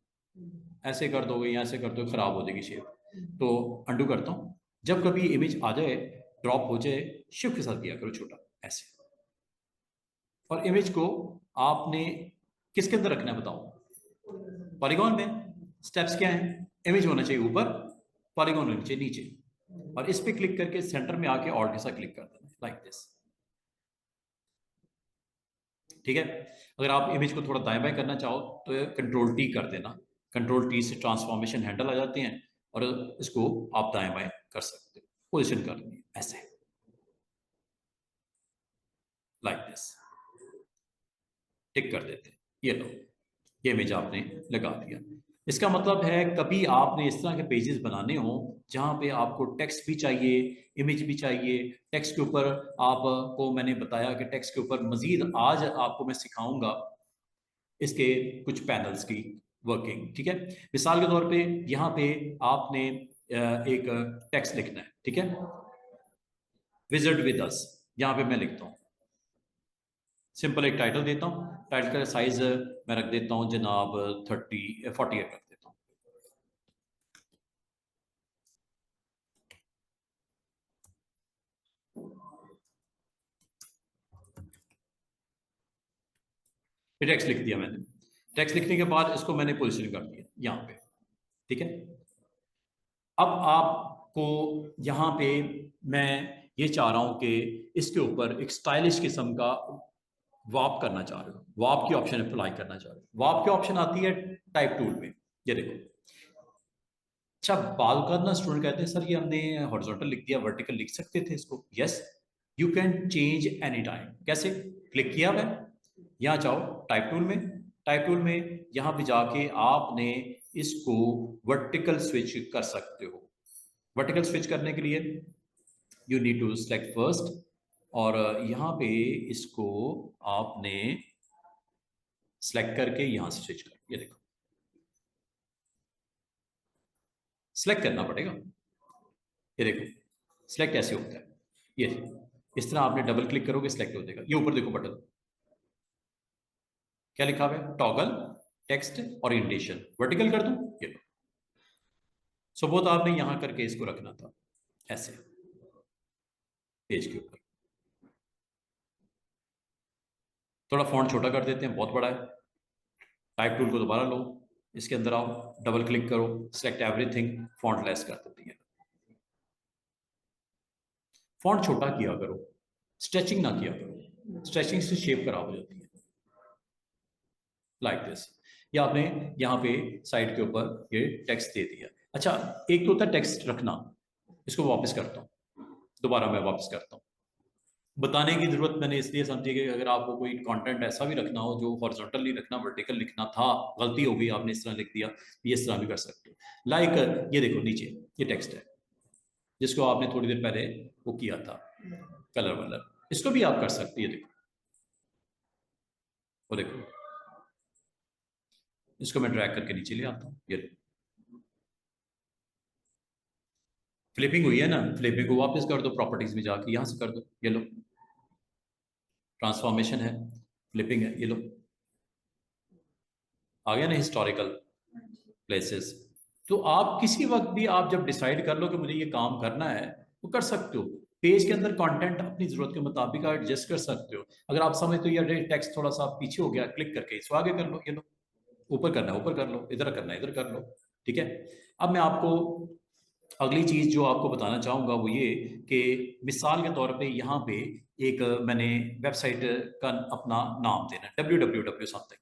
ऐसे कर दोगे या ऐसे कर दोगे, खराब हो जाएगी शेप। तो अंडू करता हूँ, जब कभी इमेज आ जाए, ड्रॉप हो जाए, शिफ्ट के साथ किया करो छोटा, ऐसे। और इमेज को आपने किसके अंदर रखना है बताओ? पॉलीगॉन में। स्टेप्स क्या हैं? इमेज होना चाहिए ऊपर, पॉलीगॉन होना चाहिए नीचे। और इस पे क्लिक करके सेंटर में आके ऑल्ट के साथ क्लिक कर देना, लाइक दिस। ठीक है। अगर आप इमेज को थोड़ा दाएं बाएं करना चाहो तो कंट्रोल टी कर देना। कंट्रोल टी से ट्रांसफॉर्मेशन हैंडल आ जाते हैं और इसको आप दाएं बाएं कर सकते हो। पोजिशन करनी है ऐसे, लाइक दिस, टिक कर देते हैं। ये लो, ये इमेज आपने लगा दिया। इसका मतलब है कभी आपने इस तरह के पेजेस बनाने हो जहां पे आपको टेक्स्ट भी चाहिए, इमेज भी चाहिए। टेक्स्ट के ऊपर आपको मैंने बताया कि टेक्स्ट के ऊपर मजीद आज आपको मैं सिखाऊंगा इसके कुछ पैनल्स की वर्किंग। ठीक है। मिसाल के तौर पे यहाँ पे आपने एक टेक्स्ट लिखना है। ठीक है, विजिट विद अस, यहाँ पे मैं लिखता हूँ सिंपल एक टाइटल देता हूँ। टाइटल का साइज मैं रख देता हूँ जनाब 48 रख देता हूँ। टेक्स्ट लिख दिया मैंने। टेक्स्ट लिखने के बाद इसको मैंने पोजीशन कर दिया यहाँ पे। ठीक है। अब आपको यहाँ पे मैं ये चाह रहा हूँ कि इसके ऊपर एक स्टाइलिश किस्म का वार्प करना चाह रहे हो, वार्प की ऑप्शन अप्लाई करना चाह रहे हो। वार्प की ऑप्शन आती है टाइप टूल में, ये देखो। अच्छा बाल करना, स्टूडेंट कहते हैं सर ये हमने हॉरिजॉन्टल लिख दिया, वर्टिकल लिख सकते थे इसको। Yes, you can change any time. कैसे? क्लिक किया मैं, यहाँ जाओ टाइप टूल में। टाइप टूल में यहाँ पे जाके आपने इसको वर्टिकल स्विच कर सकते हो। वर्टिकल स्विच करने के लिए you need to select first, और यहाँ पे इसको आपने सेलेक्ट करके यहाँ से स्विच कर, ये देखो सेलेक्ट करना पड़ेगा। ये देखो सेलेक्ट ऐसे होता है, ये इस तरह आपने डबल क्लिक करोगे सिलेक्ट हो जाएगा। ये ऊपर देखो बटन क्या लिखा हुआ है, टॉगल टेक्स्ट ओरिएंटेशन, वर्टिकल कर दूं, ये लो। सपोज आपने यहां करके इसको रखना था ऐसे पेज के ऊपर। थोड़ा फॉन्ट छोटा कर देते हैं, बहुत बड़ा है। टाइप टूल को दोबारा लो, इसके अंदर आओ, डबल क्लिक करो, सेलेक्ट एवरीथिंग, फॉन्ट लेस कर देती है। फॉन्ट छोटा किया करो, स्ट्रेचिंग ना किया करो, स्ट्रेचिंग से शेप खराब हो जाती है। लाइक दिस, ये आपने यहाँ पे साइड के ऊपर ये टेक्स्ट दे दिया। अच्छा एक तो होता है टेक्स्ट रखना, इसको वापस करता हूँ, दोबारा मैं वापस करता हूँ। बताने की जरूरत मैंने इसलिए समझी कि अगर आपको कोई कंटेंट ऐसा भी रखना हो जो हॉरिजॉन्टल नहीं रखना, वर्टिकल लिखना था, गलती हो गई आपने इस तरह लिख दिया, ये इस तरह भी कर सकते हो। लाइक ये देखो नीचे ये टेक्स्ट है जिसको आपने थोड़ी देर पहले वो किया था कलर वलर, इसको भी आप कर सकते हैं। देखो वो देखो, इसको मैं ड्रैग करके नीचे ले आता हूँ, ये फ्लिपिंग हुई है ना, फ्लिपिंग को वापस कर दो, प्रॉपर्टीज में जाके यहां से कर दो, ये लो ट्रांसफॉर्मेशन है, फ्लिपिंग है, ये लो आ गया ना हिस्टोरिकल प्लेसेस। तो आप किसी वक्त भी आप जब डिसाइड कर लो कि मुझे ये काम करना है वो कर सकते हो। पेज के अंदर कंटेंट अपनी जरूरत के मुताबिक आप एडजस्ट कर सकते हो। अगर आप समझते हो यार टेक्स्ट थोड़ा सा पीछे हो गया, क्लिक करके इसको आगे कर लो, ये लो, ऊपर करना है ऊपर कर लो, इधर करना है इधर कर लो। ठीक है। अब मैं आपको अगली चीज जो आपको बताना चाहूंगा वो ये कि मिसाल के तौर पे यहाँ पे एक मैंने वेबसाइट का अपना नाम देना है, www समथिंग,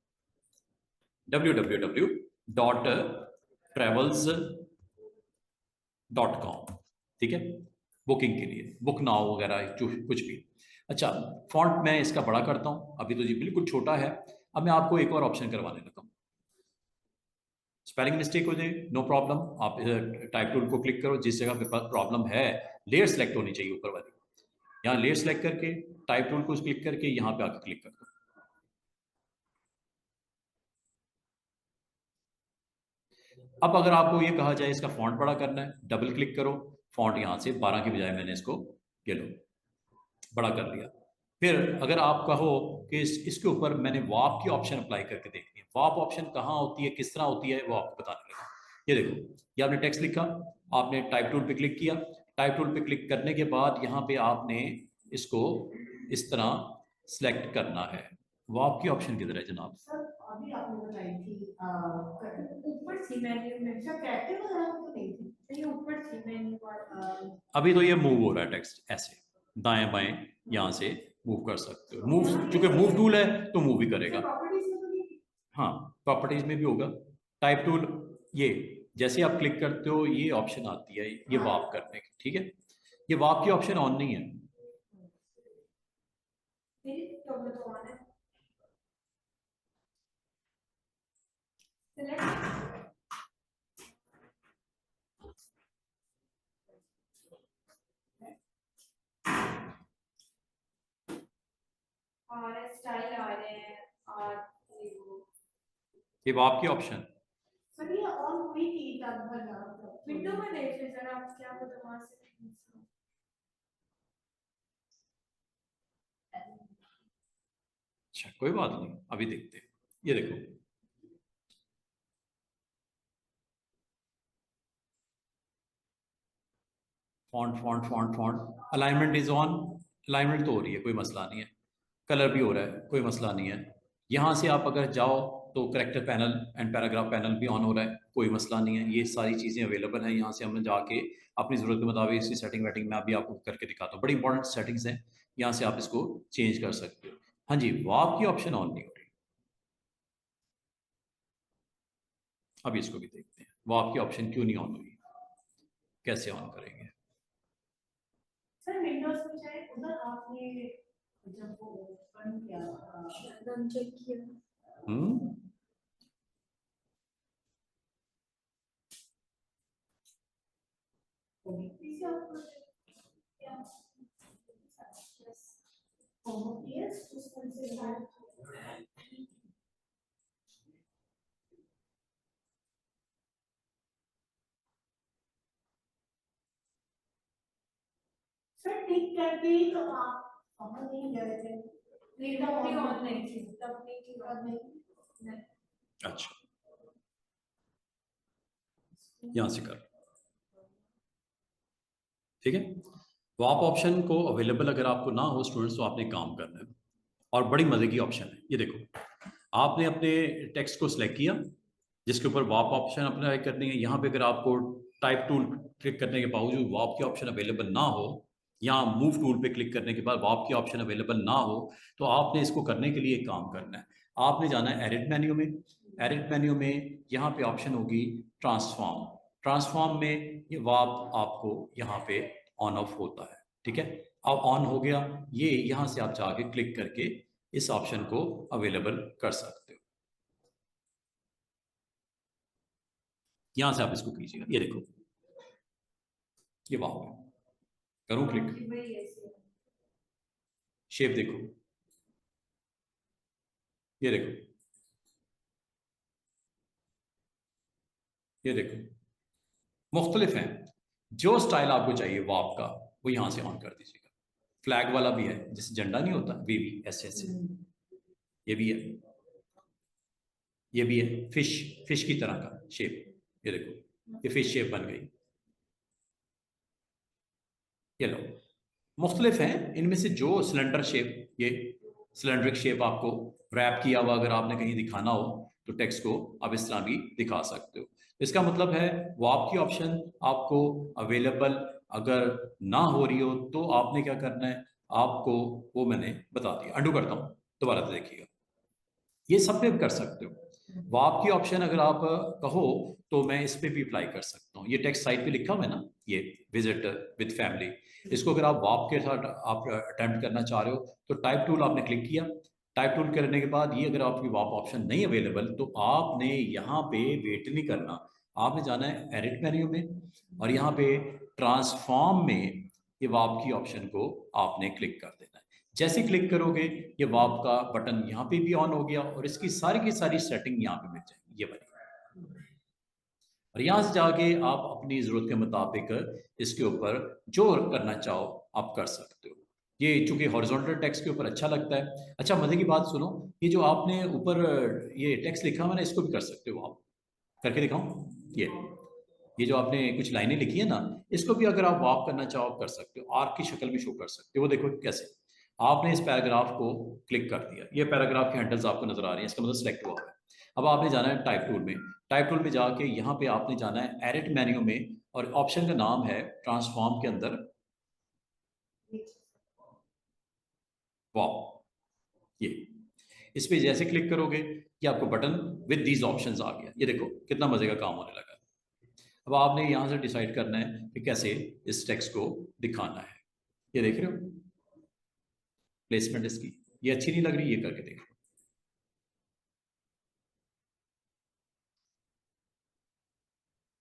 www.travels.com। ठीक है, बुकिंग के लिए, बुक नाउ वगैरह जो कुछ भी। अच्छा, फॉन्ट मैं इसका बड़ा करता हूँ, अभी तो जी बिल्कुल छोटा है। अब मैं आपको एक और ऑप्शन करवाने लगा हूँ। स्पेलिंग मिस्टेक हो जाए नो प्रॉब्लम, आप टाइप टूल को क्लिक करो, जिस जगह पे प्रॉब्लम है लेयर सेलेक्ट होनी चाहिए ऊपर वाली, यहाँ लेयर सेलेक्ट करके टाइप टूल को क्लिक करके यहाँ पे आकर क्लिक कर दो। अब अगर आपको ये कहा जाए इसका फॉन्ट बड़ा करना है, डबल क्लिक करो, फॉन्ट यहाँ से 12 की बजाय मैंने इसको ये लो बड़ा कर लिया। फिर अगर आप कहो कि इसके ऊपर मैंने वाप की ऑप्शन अप्लाई करके देखनी है, वाप ऑप्शन कहाँ होती है, किस तरह होती है, वो आपको बताने लगा। ये देखो, ये आपने टेक्स्ट लिखा, आपने टाइप टूल पे क्लिक किया, टाइप टूल पे क्लिक करने के बाद यहाँ पे आपने इसको इस तरह सिलेक्ट करना है। वाप की ऑप्शन किधर है जनाब? सर अभी आपने बताई थी ऊपर थी मेन्यू में, क्या कहते हो वगैरह तो नहीं थी, नहीं ऊपर थी मेन्यू पर। अभी तो ये मूव हो रहा है टेक्स्ट ऐसे दाएं बाएं, यहाँ से मूव कर सकते हो। मूव, चूंकि मूव टूल है तो मूव भी करेगा। हाँ, प्रॉपर्टीज में भी होगा। टाइप टूल, ये जैसे आप क्लिक करते हो ये ऑप्शन आती है ये वाप करने की। ठीक है, ये वाप की ऑप्शन ऑन नहीं है। और स्टाइल आ रहे हैं और ये वाप की ऑप्शन सर ये ऑन हुई थी तब भला विंडो में देख ले जरा आप क्या पता वहां से। अच्छा कोई बात नहीं, अभी देखते हैं। ये देखो, font font font font, alignment is on, alignment तो हो रही है, कोई मसला नहीं है। कलर भी हो रहा है, कोई मसला नहीं है। यहाँ से आप अगर जाओ तो character panel and paragraph panel भी ऑन हो रहा है, कोई मसला नहीं है। ये सारी चीज़ें अवेलेबल हैं, यहाँ से हम जाके अपनी ज़रूरत के मुताबिक इसकी सेटिंग वेटिंग मैं अभी आपको करके दिखाता हूँ। बड़ी इंपॉर्टेंट सेटिंग्स हैं, यहाँ से आप इसको चेंज कर सकते हो। हाँ जी, वाप की ऑप्शन ऑन नहीं हो रही। अभी इसको भी देखते हैं, वाप की ऑप्शन क्यों नहीं ऑन हुई, कैसे ऑन करेंगे। सर विंडोज में चाहे उधर आपने जब वो ओपन किया रन चेक किया इसे आपको क्या होमोपीएस उसमें से सर ठीक करके ही तो आप समझ नहीं गए थे, नहीं तब भी ऑन नहीं थी, तब नहीं थी और नहीं। अच्छा, यहाँ से कर, ठीक है। वाप ऑप्शन को अवेलेबल अगर आपको ना हो स्टूडेंट्स तो आपने काम करना है, और बड़ी मजे की ऑप्शन है। ये देखो, आपने अपने टेक्स्ट को सिलेक्ट किया जिसके ऊपर वाप ऑप्शन अप्लाई करनी है। यहाँ पे अगर आपको टाइप टूल क्लिक करने के बावजूद वाप की ऑप्शन अवेलेबल ना हो, या मूव टूल पे क्लिक करने के बाद वाप की ऑप्शन अवेलेबल ना हो, तो आपने इसको करने के लिए एक काम करना है। आपने जाना है एडिट मेन्यू में, एडिट मेन्यू में यहाँ पे ऑप्शन होगी ट्रांसफॉर्म, ट्रांसफॉर्म में ये वाप आपको यहाँ पे ऑन ऑफ होता है। ठीक है, अब ऑन हो गया ये, यहाँ से आप जाके क्लिक करके इस ऑप्शन को अवेलेबल कर सकते हो। यहां से आप इसको कीजिएगा, ये देखो ये वाह है, करूं क्लिक, शेप देखो, ये देखो, ये देखो, मुख्तलिफ हैं। जो स्टाइल आपको चाहिए वाप का वो यहां से ऑन कर दीजिएगा। फ्लैग वाला भी है, जैसे झंडा नहीं होता वी वी ऐसे ऐसे, ये भी है, ये भी है, फिश, फिश की तरह का शेप, ये देखो। ये फिश शेप बन गई। ये लो, मुख्तलिफ हैं इनमें से जो सिलेंडर शेप, ये सिलेंड्रिक शेप आपको रैप किया हुआ अगर आपने कहीं दिखाना हो तो टेक्स्ट को आप इस तरह भी दिखा सकते हो। इसका मतलब है वो आपकी ऑप्शन आपको अवेलेबल अगर ना हो रही हो तो आपने क्या करना है, आपको वो मैंने बता दिया। अंडू करता हूँ, दोबारा से देखिएगा, ये सब पे कर सकते हो। वो आपकी ऑप्शन अगर आप कहो तो मैं इस पे भी अप्लाई कर सकता हूँ। ये टेक्स्ट साइट पे लिखा हुआ है ना, ये विजिट विद फैमिली, इसको अगर आप वाप के साथ आप अटेम्प्ट करना चाह रहे हो तो टाइप टूल आपने क्लिक किया। टाइप टूल करने के बाद ये अगर आपकी वाप ऑप्शन नहीं अवेलेबल तो आपने यहाँ पे वेट नहीं करना, आपने जाना है एडिट मेन्यू में और यहाँ पे ट्रांसफॉर्म में ये वाप की ऑप्शन को आपने क्लिक कर देना है। जैसे क्लिक करोगे ये वाप का बटन यहाँ पे भी ऑन हो गया और इसकी सारी की सारी सेटिंग यहाँ पे मिल जाएगी, ये वाली। और यहाँ से जाके आप अपनी ज़रूरत के मुताबिक इसके ऊपर जो करना चाहो आप कर सकते हो। ये चूंकि हॉरिजॉन्टल टेक्स्ट के ऊपर अच्छा लगता है। अच्छा मजे की बात सुनो, ये जो आपने ऊपर ये टेक्स्ट लिखा हुआ ना, इसको भी कर सकते हो आप, करके दिखाऊं। ये जो आपने कुछ लाइनें लिखी है ना, इसको भी अगर आप वाप करना चाहो कर सकते हो, आर्क की शक्ल में शो कर सकते हो। वो देखो कैसे, आपने इस पैराग्राफ को क्लिक कर दिया, ये पैराग्राफ के हैंडल्स आपको नजर आ रही हैं, इसका मतलब सेलेक्ट हुआ है। अब आपने जाना है टाइप टूल में, टाइप टूल में जाके यहाँ पे आपने जाना है एडिट मेन्यू में और ऑप्शन का नाम है ट्रांसफॉर्म के अंदर वाप। ये इस पे जैसे क्लिक करोगे कि आपको बटन विद दीज ऑप्शंस आ गया। ये देखो कितना मजे का काम होने लगा। अब आपने यहां से डिसाइड करना है कि कैसे इस टेक्स्ट को दिखाना है। ये देख रहे हो प्लेसमेंट इसकी, ये अच्छी नहीं लग रही, ये करके देखो।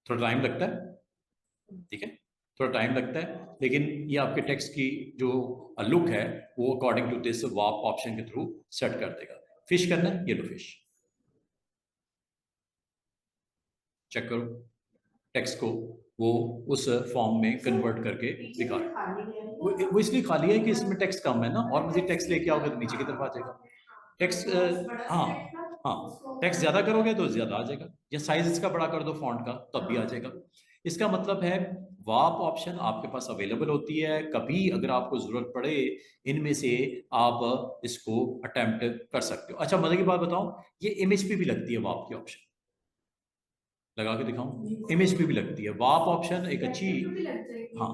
थोड़ा टाइम लगता है, ठीक है, थोड़ा टाइम लगता है, लेकिन ये आपके टेक्स्ट की जो लुक है वो अकॉर्डिंग टू दिस वाप ऑप्शन के थ्रू सेट कर देगा। फिश करना है, ये लो फिश, चेक करो टेक्स्ट को वो उस फॉर्म में कन्वर्ट करके दिखा रहा है। वो इसलिए खाली है कि इसमें टेक्स्ट कम है ना, और मजीद टेक्स्ट लेके आओगे तो नीचे की तरफ आ जाएगा टेक्स्ट। हाँ हाँ, टेक्स्ट ज्यादा करोगे तो ज्यादा आ जाएगा, या साइज इसका बड़ा कर दो फॉन्ट का तब भी आ जाएगा। इसका मतलब है वाप ऑप्शन आपके पास अवेलेबल होती है, कभी अगर आपको जरूरत पड़े इनमें से आप इसको अटेम्प्ट कर सकते हो। अच्छा मजे की बात बताऊं, ये इमेज पे भी लगती है वाप की ऑप्शन, लगा के दिखाऊं, इमेज पे भी लगती है वाप ऑप्शन, एक अच्छी। हाँ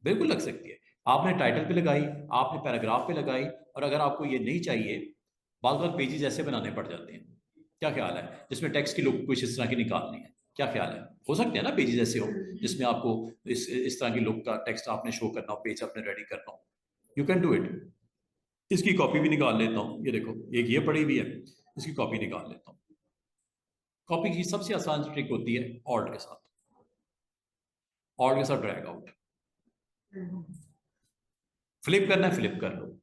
बिल्कुल लग सकती है। आपने टाइटल पे लगाई, आपने पैराग्राफ पे लगाई, और अगर आपको ये नहीं चाहिए, बार बार पेजेस ऐसे बनाने पड़ जाते हैं, क्या ख्याल है, जिसमें टेक्स्ट की लुक कुछ इस तरह की निकालनी है, क्या ख्याल है, हो सकते हैं ना पेजेस ऐसे हो जिसमें आपको इस तरह की लुक का टेक्स्ट आपने शो करना हो, पेज आपने रेडी करना हो, यू कैन डू इट। इसकी कॉपी भी निकाल लेता हूँ, ये देखो एक ये पड़ी हुई है, इसकी कॉपी निकाल लेता हूँ। कॉपी की सबसे आसान ट्रिक होती है ऑल्ट के साथ, ऑल्ट के साथ ड्रैग आउट, फ्लिप करना है फ्लिप कर लो,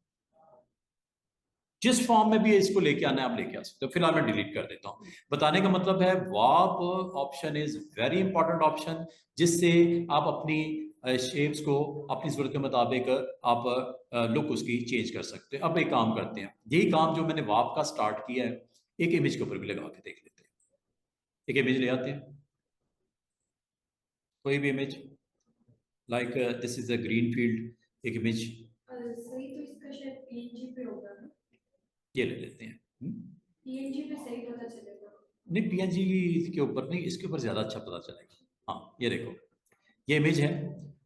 जिस फॉर्म में भी इसको लेके आना है आप लेके आ सकते हो। फिलहाल मैं डिलीट कर देता हूँ। बताने का मतलब है वाप option is very important option, जिससे आप अपनी शेप्स को अपनी जरूरत के मुताबिक आप लुक उसकी चेंज कर सकते हैं। अब एक काम करते हैं, यही काम जो मैंने वाप का स्टार्ट किया है, एक इमेज के ऊपर भी लगा के देख लेते हैं। एक इमेज ले आते हैं, कोई भी image, like this is a green field, एक इमेज सही तो इसका शायद पीएनजी पे होगा ना, ये ले लेते हैं। पीएनजी पे सही पता चलेगा। नहीं पीएनजी के ऊपर नहीं, इसके ऊपर ज्यादा अच्छा पता चलेगा। हाँ ये देखो ये इमेज है,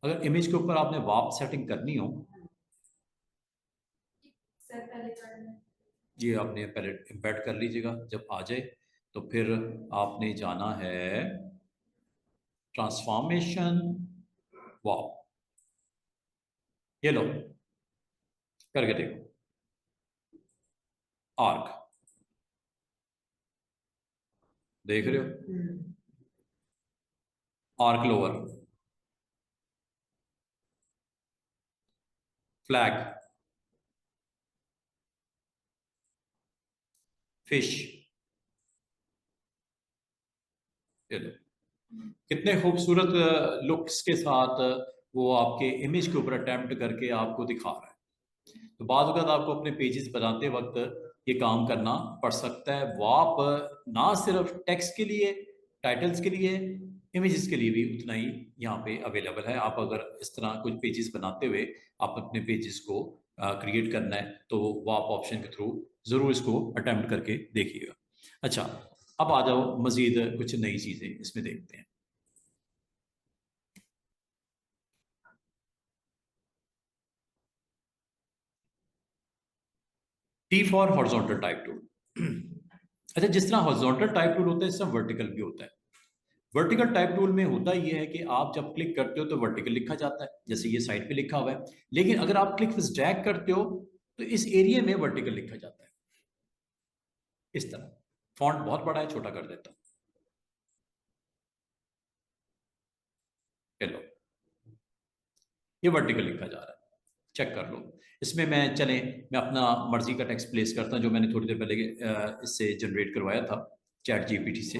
अगर इमेज के ऊपर आपने वाप सेटिंग करनी हो, सर पहले करना है। ये आपने पहले एम्बेड कर लीजिएगा, जब आ जाए तो फिर आपने जाना है ट्रांसफॉर्मेशन वाप, ये लो करके देखो, आर्क देख रहे हो, आर्क लोअर, फ्लैग, फिश, ये लो कितने खूबसूरत लुक्स के साथ वो आपके इमेज के ऊपर अटेम्प्ट करके आपको दिखा रहा है। तो बाद वक्त आपको अपने पेजेस बनाते वक्त ये काम करना पड़ सकता है। वो आप ना सिर्फ टेक्स्ट के लिए टाइटल्स के लिए, इमेजेस के लिए भी उतना ही यहाँ पे अवेलेबल है। आप अगर इस तरह कुछ पेजेस बनाते हुए आप अपने पेजेस को क्रिएट करना है तो वो आप ऑप्शन के थ्रू ज़रूर इसको अटेम्प्ट करके देखिएगा। अच्छा, अब आ जाओ मज़ीद कुछ नई चीज़ें इसमें देखते हैं। T for horizontal type tool. अच्छा, जिस तरह हॉरिजॉन्टल टाइप टूल होता है इस तरह वर्टिकल भी होता है। वर्टिकल टाइप टूल में होता यह है कि आप जब क्लिक करते हो तो वर्टिकल लिखा जाता है, जैसे ये साइड पे लिखा हुआ है। लेकिन अगर आप क्लिक विद ड्रैग करते हो तो इस एरिया में वर्टिकल लिखा जाता है इस तरह। फॉन्ट बहुत बड़ा है, छोटा कर देता हूं। चलो, ये वर्टिकल लिखा जा रहा है, चेक कर लो। इसमें मैं अपना मर्जी का टेक्स्ट प्लेस करता हूं जो मैंने थोड़ी देर पहले इससे जनरेट करवाया था चैट जीपीटी से।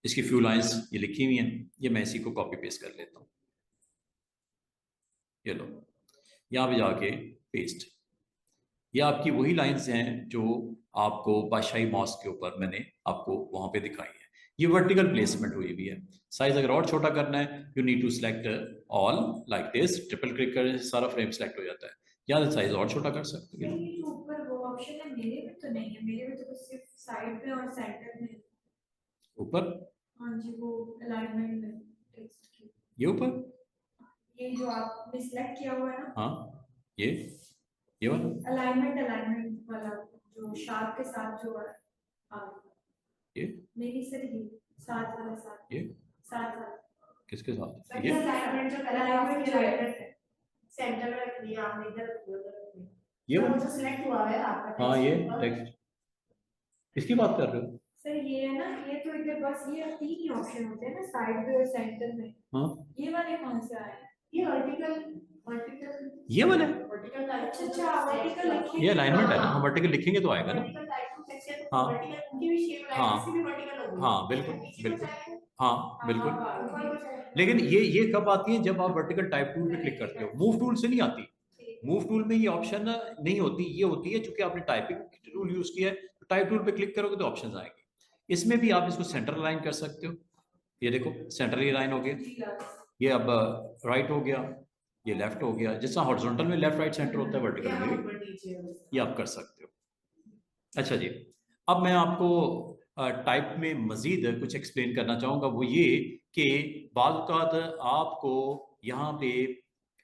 इसकी फ्यू लाइंस ये लिखी हुई हैं, ये मैं इसी को कॉपी पेस्ट कर लेता हूँ। ये लो, यहाँ पे जाके पेस्ट। ये आपकी वही लाइंस हैं जो आपको बादशाही मॉस्क के ऊपर मैंने आपको वहां पे दिखाई है। ये वर्टिकल प्लेसमेंट हुई भी है। साइज अगर और छोटा करना है you need to select all like this, triple click कर सारा फ्रेम सिलेक्ट हो जाता है। या साइज और छोटा कर सकते हैं। ये जो ऊपर वो ऑप्शन है मेरे में तो नहीं है, मेरे में तो बस सिर्फ साइड में और सेंटर में। ऊपर? हाँ जी, वो अलाइनमेंट में टेक्स्ट की। ये ऊपर? ये जो आपने सिलेक्ट किया हुआ है ना, हाँ, ये वाला अलाइनमेंट वाला जो शार्प के साथ जो है। हाँ, ये मेरी सर ये साथ वाला साथ, ये साथ वाला किसके साथ? ये ये अलाइनमेंट जो अलाइनमेंट जो है सेंटर में रखनी है, आपने इधर रखनी है, उधर रखनी है। ये तो वो वाला? जो सिलेक्ट हुआ है आपका हाँ, ये टेक्स्ट टेक्स्ट किसकी बात कर रहे हो? सर ये है ना, ये तो इधर बस ये तीन ही ऑप्शन होते हैं ना, साइड में और सेंटर में। हाँ, ये वाले कौन से आए हैं? ये वर्टिकल, वर्टिकल ये वाला? Vertical type. अच्छा, वर्टिकल लिखिए। ये अलाइनमेंट है ना, हम वर्टिकल लिखेंगे तो आएगा ना। वर्टिकल टाइप टू सेक्शन, हाँ वर्टिकल उनकी भी शेप है, हाँ इसकी भी वर्टिकल होगी। हाँ, बिल्कुल बिल्कुल। हाँ बिल्कुल। हाँ, लेकिन ये कब आती है? जब आप वर्टिकल टाइप टूल पे क्लिक करते हो, मूव टूल से नहीं आती। मूव टूल में ये ऑप्शन नहीं होती, ये होती है चूंकि आपने टाइपिंग टूल यूज किया है तो टाइप टूल पे क्लिक करोगे तो ऑप्शंस आएंगे। इसमें भी आप इसको सेंटर अलाइन कर सकते हो। ये देखो सेंटर अलाइन हो गया, ये अब राइट हो गया, ये लेफ्ट हो गया। जैसा हॉरिजॉन्टल में लेफ्ट राइट सेंटर होता है, वर्टिकल में भी ये आप कर सकते हो। अच्छा जी, अब मैं आपको टाइप में मजीद कुछ एक्सप्लेन करना चाहूँगा, वो ये कि बाज़ आपको यहाँ पे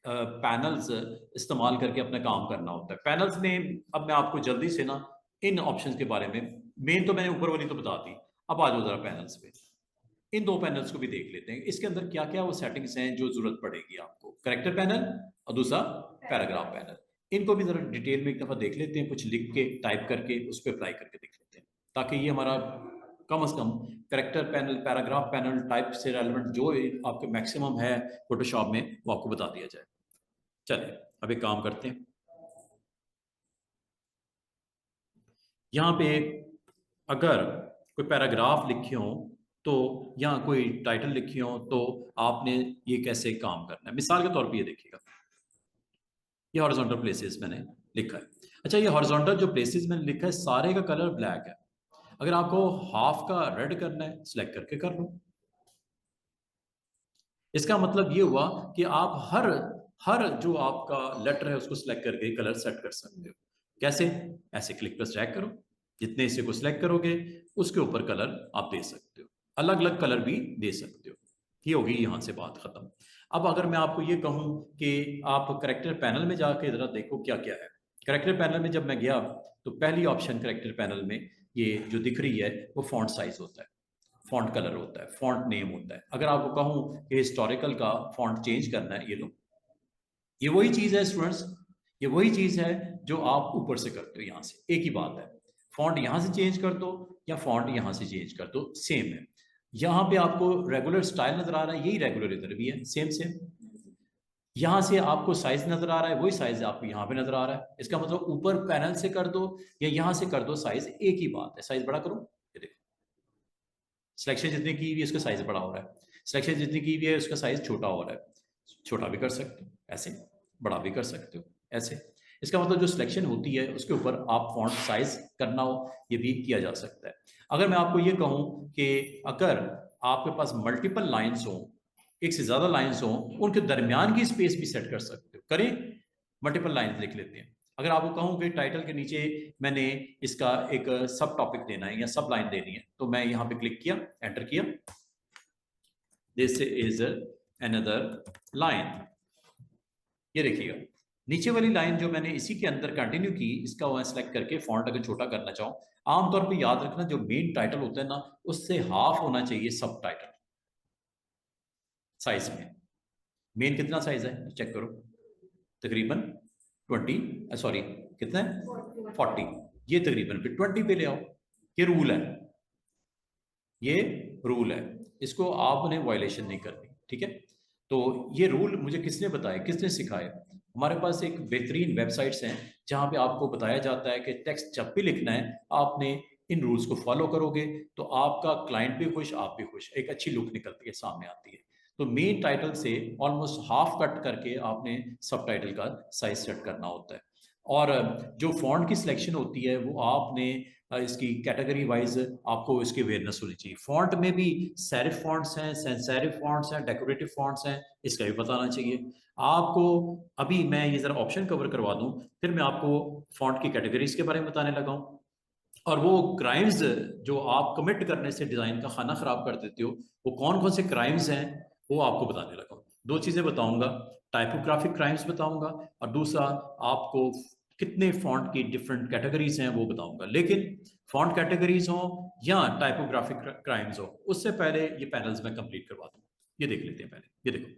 पैनल्स इस्तेमाल करके अपना काम करना होता है। पैनल्स में अब मैं आपको जल्दी से ना इन ऑप्शंस के बारे में, मेन तो मैंने ऊपर वाली तो बता दी, अब आ जाओ ज़रा पैनल्स पे। इन दो पैनल्स को भी देख लेते हैं, इसके अंदर क्या क्या वो सेटिंग्स हैं जो ज़रूरत पड़ेगी आपको। करेक्टर पैनल और दूसरा पैराग्राफ पैनल, इनको भी ज़रा डिटेल में एक दफ़ा देख लेते हैं, कुछ लिख के टाइप करके उस पर अप्लाई करके देख लेते हैं, ताकि ये हमारा कम से कम character panel, paragraph panel, type से रेलिवेंट जो आपके मैक्सिमम है फोटोशॉप में वो आपको बता दिया जाए। चलिए अब एक काम करते हैं, यहाँ पे अगर कोई पैराग्राफ लिखे हो तो या कोई टाइटल लिखी हो तो आपने ये कैसे काम करना है। मिसाल के तौर पे ये देखिएगा, ये हॉरिजॉन्टल प्लेसेस मैंने लिखा है। अच्छा, ये हॉरिजॉन्टल जो प्लेसेस मैंने लिखा है सारे का कलर ब्लैक है। अगर आपको हाफ का रेड करना है सिलेक्ट करके कर लो। इसका मतलब ये हुआ कि आप हर हर जो आपका लेटर है उसको सिलेक्ट करके कलर सेट कर सकते हो। कैसे? ऐसे क्लिक पर ड्रैग करो, जितने हिस्से को सिलेक्ट करोगे उसके ऊपर कलर आप दे सकते हो, अलग अलग कलर भी दे सकते हो। ये होगी यहाँ से बात खत्म। अब अगर मैं आपको ये कहूँ कि आप करेक्टर पैनल में जाके जरा देखो क्या क्या है। करेक्टर पैनल में जब मैं गया तो पहली ऑप्शन करेक्टर पैनल में ये जो दिख रही है वो फॉन्ट साइज होता है, फॉन्ट कलर होता है, फॉन्ट नेम होता है। अगर आपको कहूँ कि हिस्टोरिकल का फॉन्ट चेंज करना है, ये लो, ये वही चीज़ है स्टूडेंट्स, ये वही चीज़ है जो आप ऊपर से करते हो। यहाँ से एक ही बात है, फॉन्ट यहाँ से चेंज कर दो या फॉन्ट यहाँ से चेंज कर दो, सेम है। यहाँ पे आपको रेगुलर स्टाइल नजर आ रहा है, यही रेगुलर इधर भी है, सेम सेम। यहाँ से आपको साइज नजर आ रहा है, वही साइज आपको यहाँ पे नजर आ रहा है। इसका मतलब ऊपर पैनल से कर दो या यहाँ से कर दो, साइज एक ही बात है। साइज बड़ा करो, ये देखो, सिलेक्शन जितनी की हुई है उसका साइज बड़ा हो रहा है, सिलेक्शन जितनी की हुई है उसका साइज छोटा हो रहा है। छोटा भी कर सकते हो ऐसे, बड़ा भी कर सकते हो ऐसे। इसका मतलब जो सिलेक्शन होती है उसके ऊपर आप फॉन्ट साइज करना हो, ये भी किया जा सकता है। अगर मैं आपको ये कहूँ कि अगर आपके पास मल्टीपल लाइन्स हों, एक से ज़्यादा लाइन्स हों, उनके दरमियान की स्पेस भी सेट कर सकते हो। करें, मल्टीपल लाइन्स लिख लेते हैं। अगर आपको कहूँ कि टाइटल के नीचे मैंने इसका एक सब टॉपिक देना है या सब लाइन देनी है, तो मैं यहाँ पे क्लिक किया, एंटर किया, दिस इज अनदर लाइन। ये देखिएगा नीचे वाली लाइन जो मैंने इसी के अंदर कंटिन्यू की, इसका वहां सेलेक्ट करके फॉन्ट अगर छोटा करना चाहूँ, आमतौर पे याद रखना जो मेन टाइटल होता है ना, उससे हाफ होना चाहिए सब टाइटल साइज में। मेन कितना साइज है चेक करो, तकरीबन 20, सॉरी कितना है 40, ये तकरीबन फिर 20 पे ले आओ। ये रूल है, ये रूल है, इसको आपने वायलेशन नहीं करनी, ठीक है। तो ये रूल मुझे किसने बताया, किसने सिखाया? हमारे पास एक बेहतरीन वेबसाइट्स हैं जहाँ पे आपको बताया जाता है कि टेक्स्ट जब भी लिखना है आपने इन रूल्स को फॉलो करोगे तो आपका क्लाइंट भी खुश, आप भी खुश, एक अच्छी लुक निकलती है, सामने आती है। तो मेन टाइटल से ऑलमोस्ट हाफ कट करके आपने सब टाइटल का साइज सेट करना होता है। और जो फॉन्ट की सिलेक्शन होती है वो आपने इसकी कैटेगरी वाइज आपको इसकी अवेयरनेस होनी चाहिए। फॉन्ट में भी सेरिफ फॉन्ट्स हैं, सैंस सेरिफ फॉन्ट्स हैं, डेकोरेटिव फॉन्ट्स हैं, इसका भी बताना चाहिए आपको। अभी मैं ये जरा ऑप्शन कवर करवा दूं, फिर मैं आपको फॉन्ट की कैटेगरीज के बारे में बताने लगा हूं। और वो क्राइम्स जो आप कमिट करने से डिजाइन का खाना खराब कर देते हो, वो कौन कौन से क्राइम्स हैं वो आपको बताने लगा हूं। दो चीजें बताऊंगा, टाइपोग्राफिक क्राइम्स बताऊंगा और दूसरा आपको कितने फॉन्ट की डिफरेंट कैटेगरीज हैं वो बताऊंगा। लेकिन फॉन्ट कैटेगरीज हो या टाइपोग्राफिक क्राइम्स हो, उससे पहले ये पैनल्स में कंप्लीट करवा दूं। ये देख लेते हैं पहले, ये देखो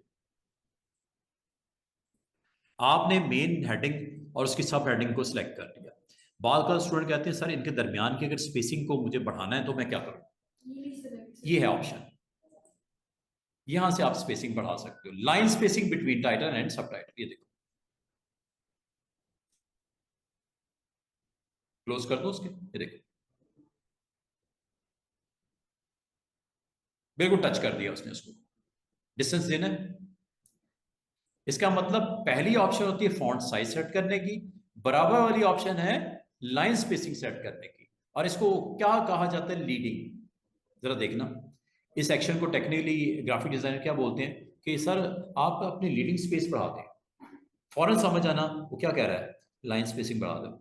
आपने मेन हेडिंग और उसकी सब हेडिंग को सिलेक्ट कर लिया। बाद का स्टूडेंट कहते हैं सर इनके दरमियान की अगर स्पेसिंग को मुझे बढ़ाना है तो मैं क्या करूं? ये है ऑप्शन, यहां से आप स्पेसिंग बढ़ा सकते हो, line spacing between title and सब टाइटल। ये देखो क्लोज कर दो उसके, ये देखो बिल्कुल टच कर दिया उसने, उसको डिस्टेंस देना है। इसका मतलब पहली ऑप्शन होती है फॉन्ट साइज सेट करने की, बराबर वाली ऑप्शन है लाइन स्पेसिंग सेट करने की। और इसको क्या कहा जाता है? लीडिंग। जरा देखना इस सेक्शन को टेक्निकली ग्राफिक डिजाइनर क्या बोलते हैं कि सर आप अपनी लीडिंग स्पेस बढ़ा दें। फौरन समझ आना वो क्या कह रहा है, लाइन स्पेसिंग बढ़ा दो।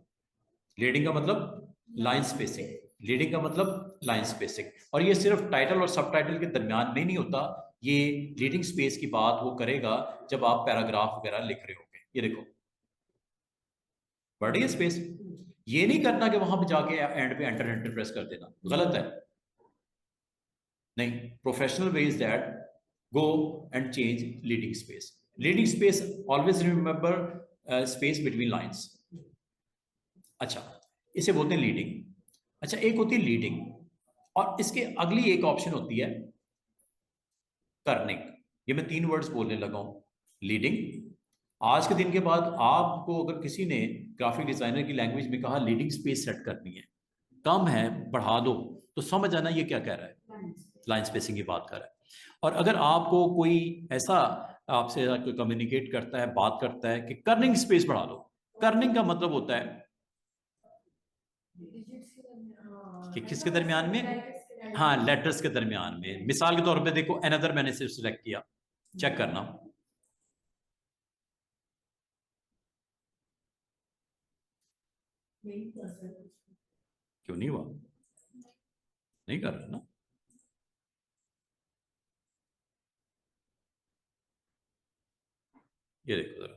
लीडिंग का मतलब लाइन स्पेसिंग, लीडिंग का मतलब लाइन स्पेसिंग। और ये सिर्फ टाइटल और सब टाइटल के दरमियान में नहीं होता, ये लीडिंग स्पेस की बात वो करेगा जब आप पैराग्राफ वगैरह लिख रहे होंगे। ये देखो बढ़ी है स्पेस। ये नहीं करना कि वहां पे जाके एंड पे एंटर एंटर प्रेस कर देना, गलत है। नहीं, professional way is that go and change leading space. Leading space always remember space between lines. अच्छा, इसे बोलते हैं लीडिंग। अच्छा, एक होती है लीडिंग और इसके अगली एक ऑप्शन होती है टर्निंग। ये मैं 3 वर्ड्स बोलने लगा हूं, लीडिंग। आज के दिन के बाद आपको अगर किसी ने ग्राफिक डिजाइनर की लैंग्वेज में कहा लीडिंग स्पेस सेट करनी है, कम है बढ़ा दो, तो समझ आना ये क्या कह रहा है, लाइन स्पेसिंग की बात कर रहा है। और अगर आपको कोई ऐसा आपसे कम्युनिकेट करता है, बात करता है कि कर्निंग स्पेस बढ़ा दो, कर्निंग का मतलब होता है कि किसके दरमियान में? हाँ, लेटर्स के दरमियान में। मिसाल के तौर पे देखो अनदर मैंने सिर्फ सिलेक्ट किया, चेक करना क्यों नहीं हुआ, नहीं कर रहा ना। ये देखो जरा,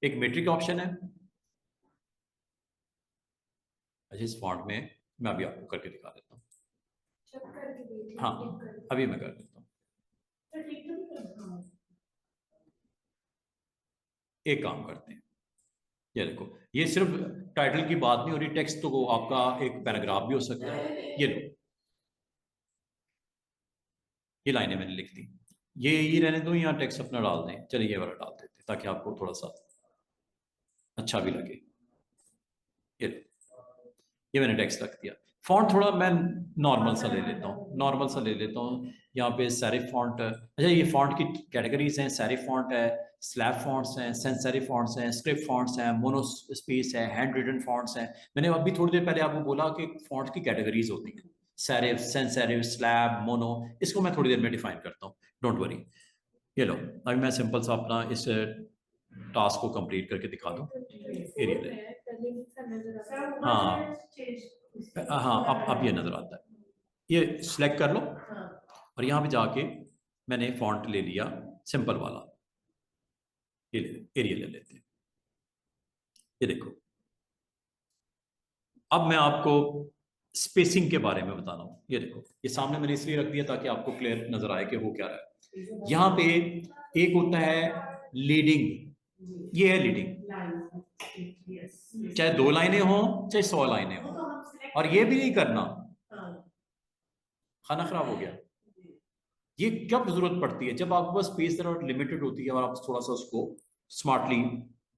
एक मेट्रिक ऑप्शन है। अच्छा, इस फॉन्ट में मैं अभी आपको करके दिखा देता हूँ। हाँ, अभी मैं कर देता हूँ। एक काम करते हैं, ये देखो, ये सिर्फ टाइटल की बात नहीं हो रही, टेक्स्ट तो आपका एक पैराग्राफ भी हो सकता है। ये लो, ये लाइनें मैंने लिख दी, ये रहने दो, यहाँ टेक्स्ट अपना डाल दें। चलिए ये वाला डाल देते ताकि आपको थोड़ा सा अच्छा भी लगे। ये ये मैंने टेक्स्ट रख दिया। फॉन्ट थोड़ा मैं नॉर्मल सा ले लेता हूँ, नॉर्मल सा ले लेता हूँ, यहाँ पे सेरिफ फॉन्ट, अच्छा ये फॉन्ट की कैटेगरीज हैं, सेरिफ फॉन्ट है, स्लैब फॉन्ट्स हैं, सेंस सेरिफ फॉन्ट्स हैं, स्क्रिप्ट फॉन्ट्स हैं, मोनो स्पेस है, हैंड रिटन फॉन्ट्स हैं। मैंने अभी थोड़ी देर पहले आपको बोला कि फॉन्ट की कैटेगरीज होती हैं, serif, sans serif, slab, mono. इसको मैं थोड़ी देर में डिफाइन करता हूँ, डोंट वरी। ये लो, अभी मैं सिंपल सा अपना इस टास्क को कंप्लीट करके दिखा दूँ। हाँ हाँ, अब ये नजर आता है, ये सिलेक्ट कर लो और यहाँ पे जाके मैंने फॉन्ट ले लिया सिंपल वाला, ये एरियल ले लेते हैं। ये देखो, अब मैं आपको स्पेसिंग के बारे में बता रहा हूँ। ये देखो, ये सामने मैंने इसलिए रख दिया ताकि आपको क्लियर नजर आए कि वो क्या है। यहाँ पे एक होता है लीडिंग, ये है लीडिंग, चाहे 2 लाइनें हो चाहे 100 लाइनें हो, और ये भी नहीं करना, खाना खराब हो गया। ये कब जरूरत पड़ती है, जब आपके पास स्पेस लिमिटेड होती है और आप थोड़ा सा उसको स्मार्टली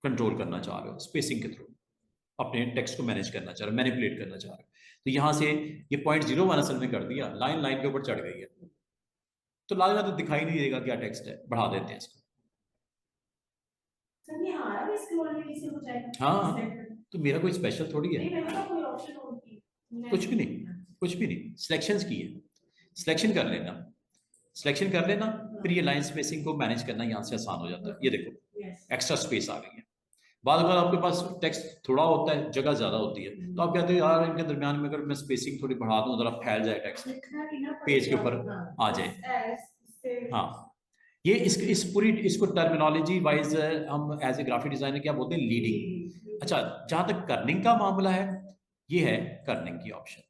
कंट्रोल करना चाह रहे हो, स्पेसिंग के थ्रू अपने टेक्स्ट को मैनेज करना चाह रहे हो, मैनिपुलेट करना चाह रहे हो। तो यहाँ से ये 0.01 असल में कर दिया, लाइन लाइन के ऊपर चढ़ गई है, तो लाइन में तो दिखाई नहीं देगा क्या टेक्स्ट है, बढ़ा देते हैं इसको। सर ये हमारा भी इसके ऑलरेडी से हो जाएगा। हाँ, तो मेरा कोई स्पेशल थोड़ी है, नहीं मेरे पास कोई ऑप्शन होगी, कुछ भी नहीं, कुछ भी नहीं। सिलेक्शंस की है, सिलेक्शन कर लेना, सिलेक्शन कर लेना, फिर ये लाइन स्पेसिंग को मैनेज करना यहाँ से आसान हो जाता है। ये देखो एक्स्ट्रा स्पेस आ गई है। बाद अगर आपके पास टेक्स्ट थोड़ा होता है, जगह ज्यादा होती है, तो आप कहते हो यार इनके दरमियान में अगर मैं स्पेसिंग थोड़ी बढ़ा दूं, जरा फैल जाए टेक्स्ट, पेज के ऊपर आ जाए। हाँ, ये इस पूरी इसको टर्मिनोलॉजी वाइज हम एज ए ग्राफिक डिजाइनर क्या बोलते हैं, लीडिंग। अच्छा, जहां तक कर्निंग का मामला है, ये है कर्निंग की ऑप्शन,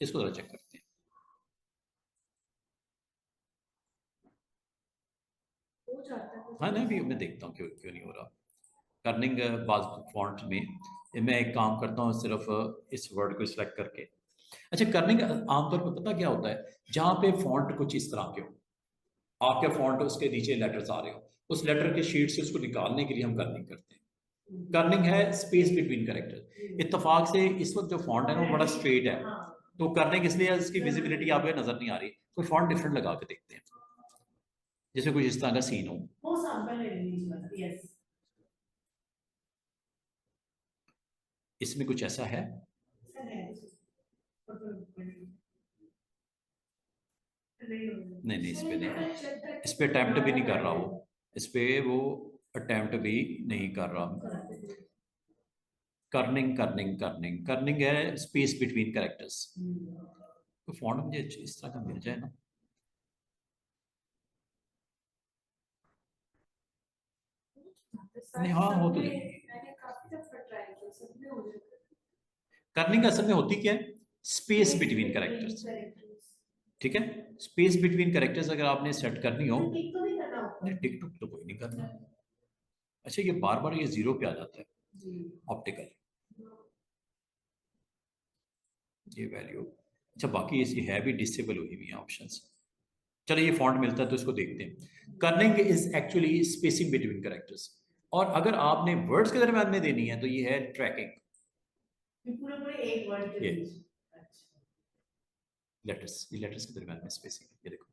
इसको जरा चेक करते हैं। हाँ नहीं, भी मैं देखता हूँ क्यों क्यों नहीं हो रहा कर्निंग। बाज फॉन्ट में मैं एक काम करता हूँ, सिर्फ इस वर्ड को सिलेक्ट करके। अच्छा, कर्निंग आमतौर पर पता क्या होता है, जहां पे फॉन्ट कुछ इस तरह के हो, आपके फॉन्ट उसके नीचे लेटर्स आ रहे हो, उस लेटर के शीट से उसको निकालने के लिए हम कर्निंग करते हैं। कर्निंग है स्पेस बिटवीन कैरेक्टर। इत्तेफाक से इस वक्त जो फॉन्ट है ना वो बड़ा स्ट्रेट है, तो कर्निंग इसलिए इसकी विजिबिलिटी आपको नजर नहीं आ रही, कोई फॉन्ट डिफरेंट लगा के देखते हैं, जिसमें कुछ इस तरह का सीन हो। इसमें कुछ ऐसा है, नहीं नहीं, इस पे नहीं, इस पे अटेम्प्ट भी नहीं कर रहा वो, इस पे वो अटेम्प्ट भी नहीं कर रहा। कर्निंग कर्निंग कर्निंग कर्निंग है स्पेस बिटवीन कैरेक्टर्स। तो फॉन्ट मुझे इस तरह का मिल जाए ना, नहीं हाँ हो तो कर्निंग असल में होती क्या है, स्पेस बिटवीन कैरेक्टर्स। ठीक है, स्पेस बिटवीन कैरेक्टर्स अगर आपने सेट करनी हो, नहीं टिक टुक तो कोई नहीं करना। अच्छा, ये बार बार ये 0 पे आ जाता है ऑप्टिकल, ये वैल्यू। अच्छा, बाकी इसकी है भी डिसेबल हुई हुई ऑप्शंस। चलो ये फॉन्ट मिलता है तो इसको देखते हैं। Corning is actually spacing between characters, और अगर आपने वर्ड्स के दरम्यान में देनी है तो ये है ट्रैकिंग, पूरे एक वर्ड के बीच लेटर्स, ये लेटर्स के दरम्यान में स्पेसिंग। ये देखो,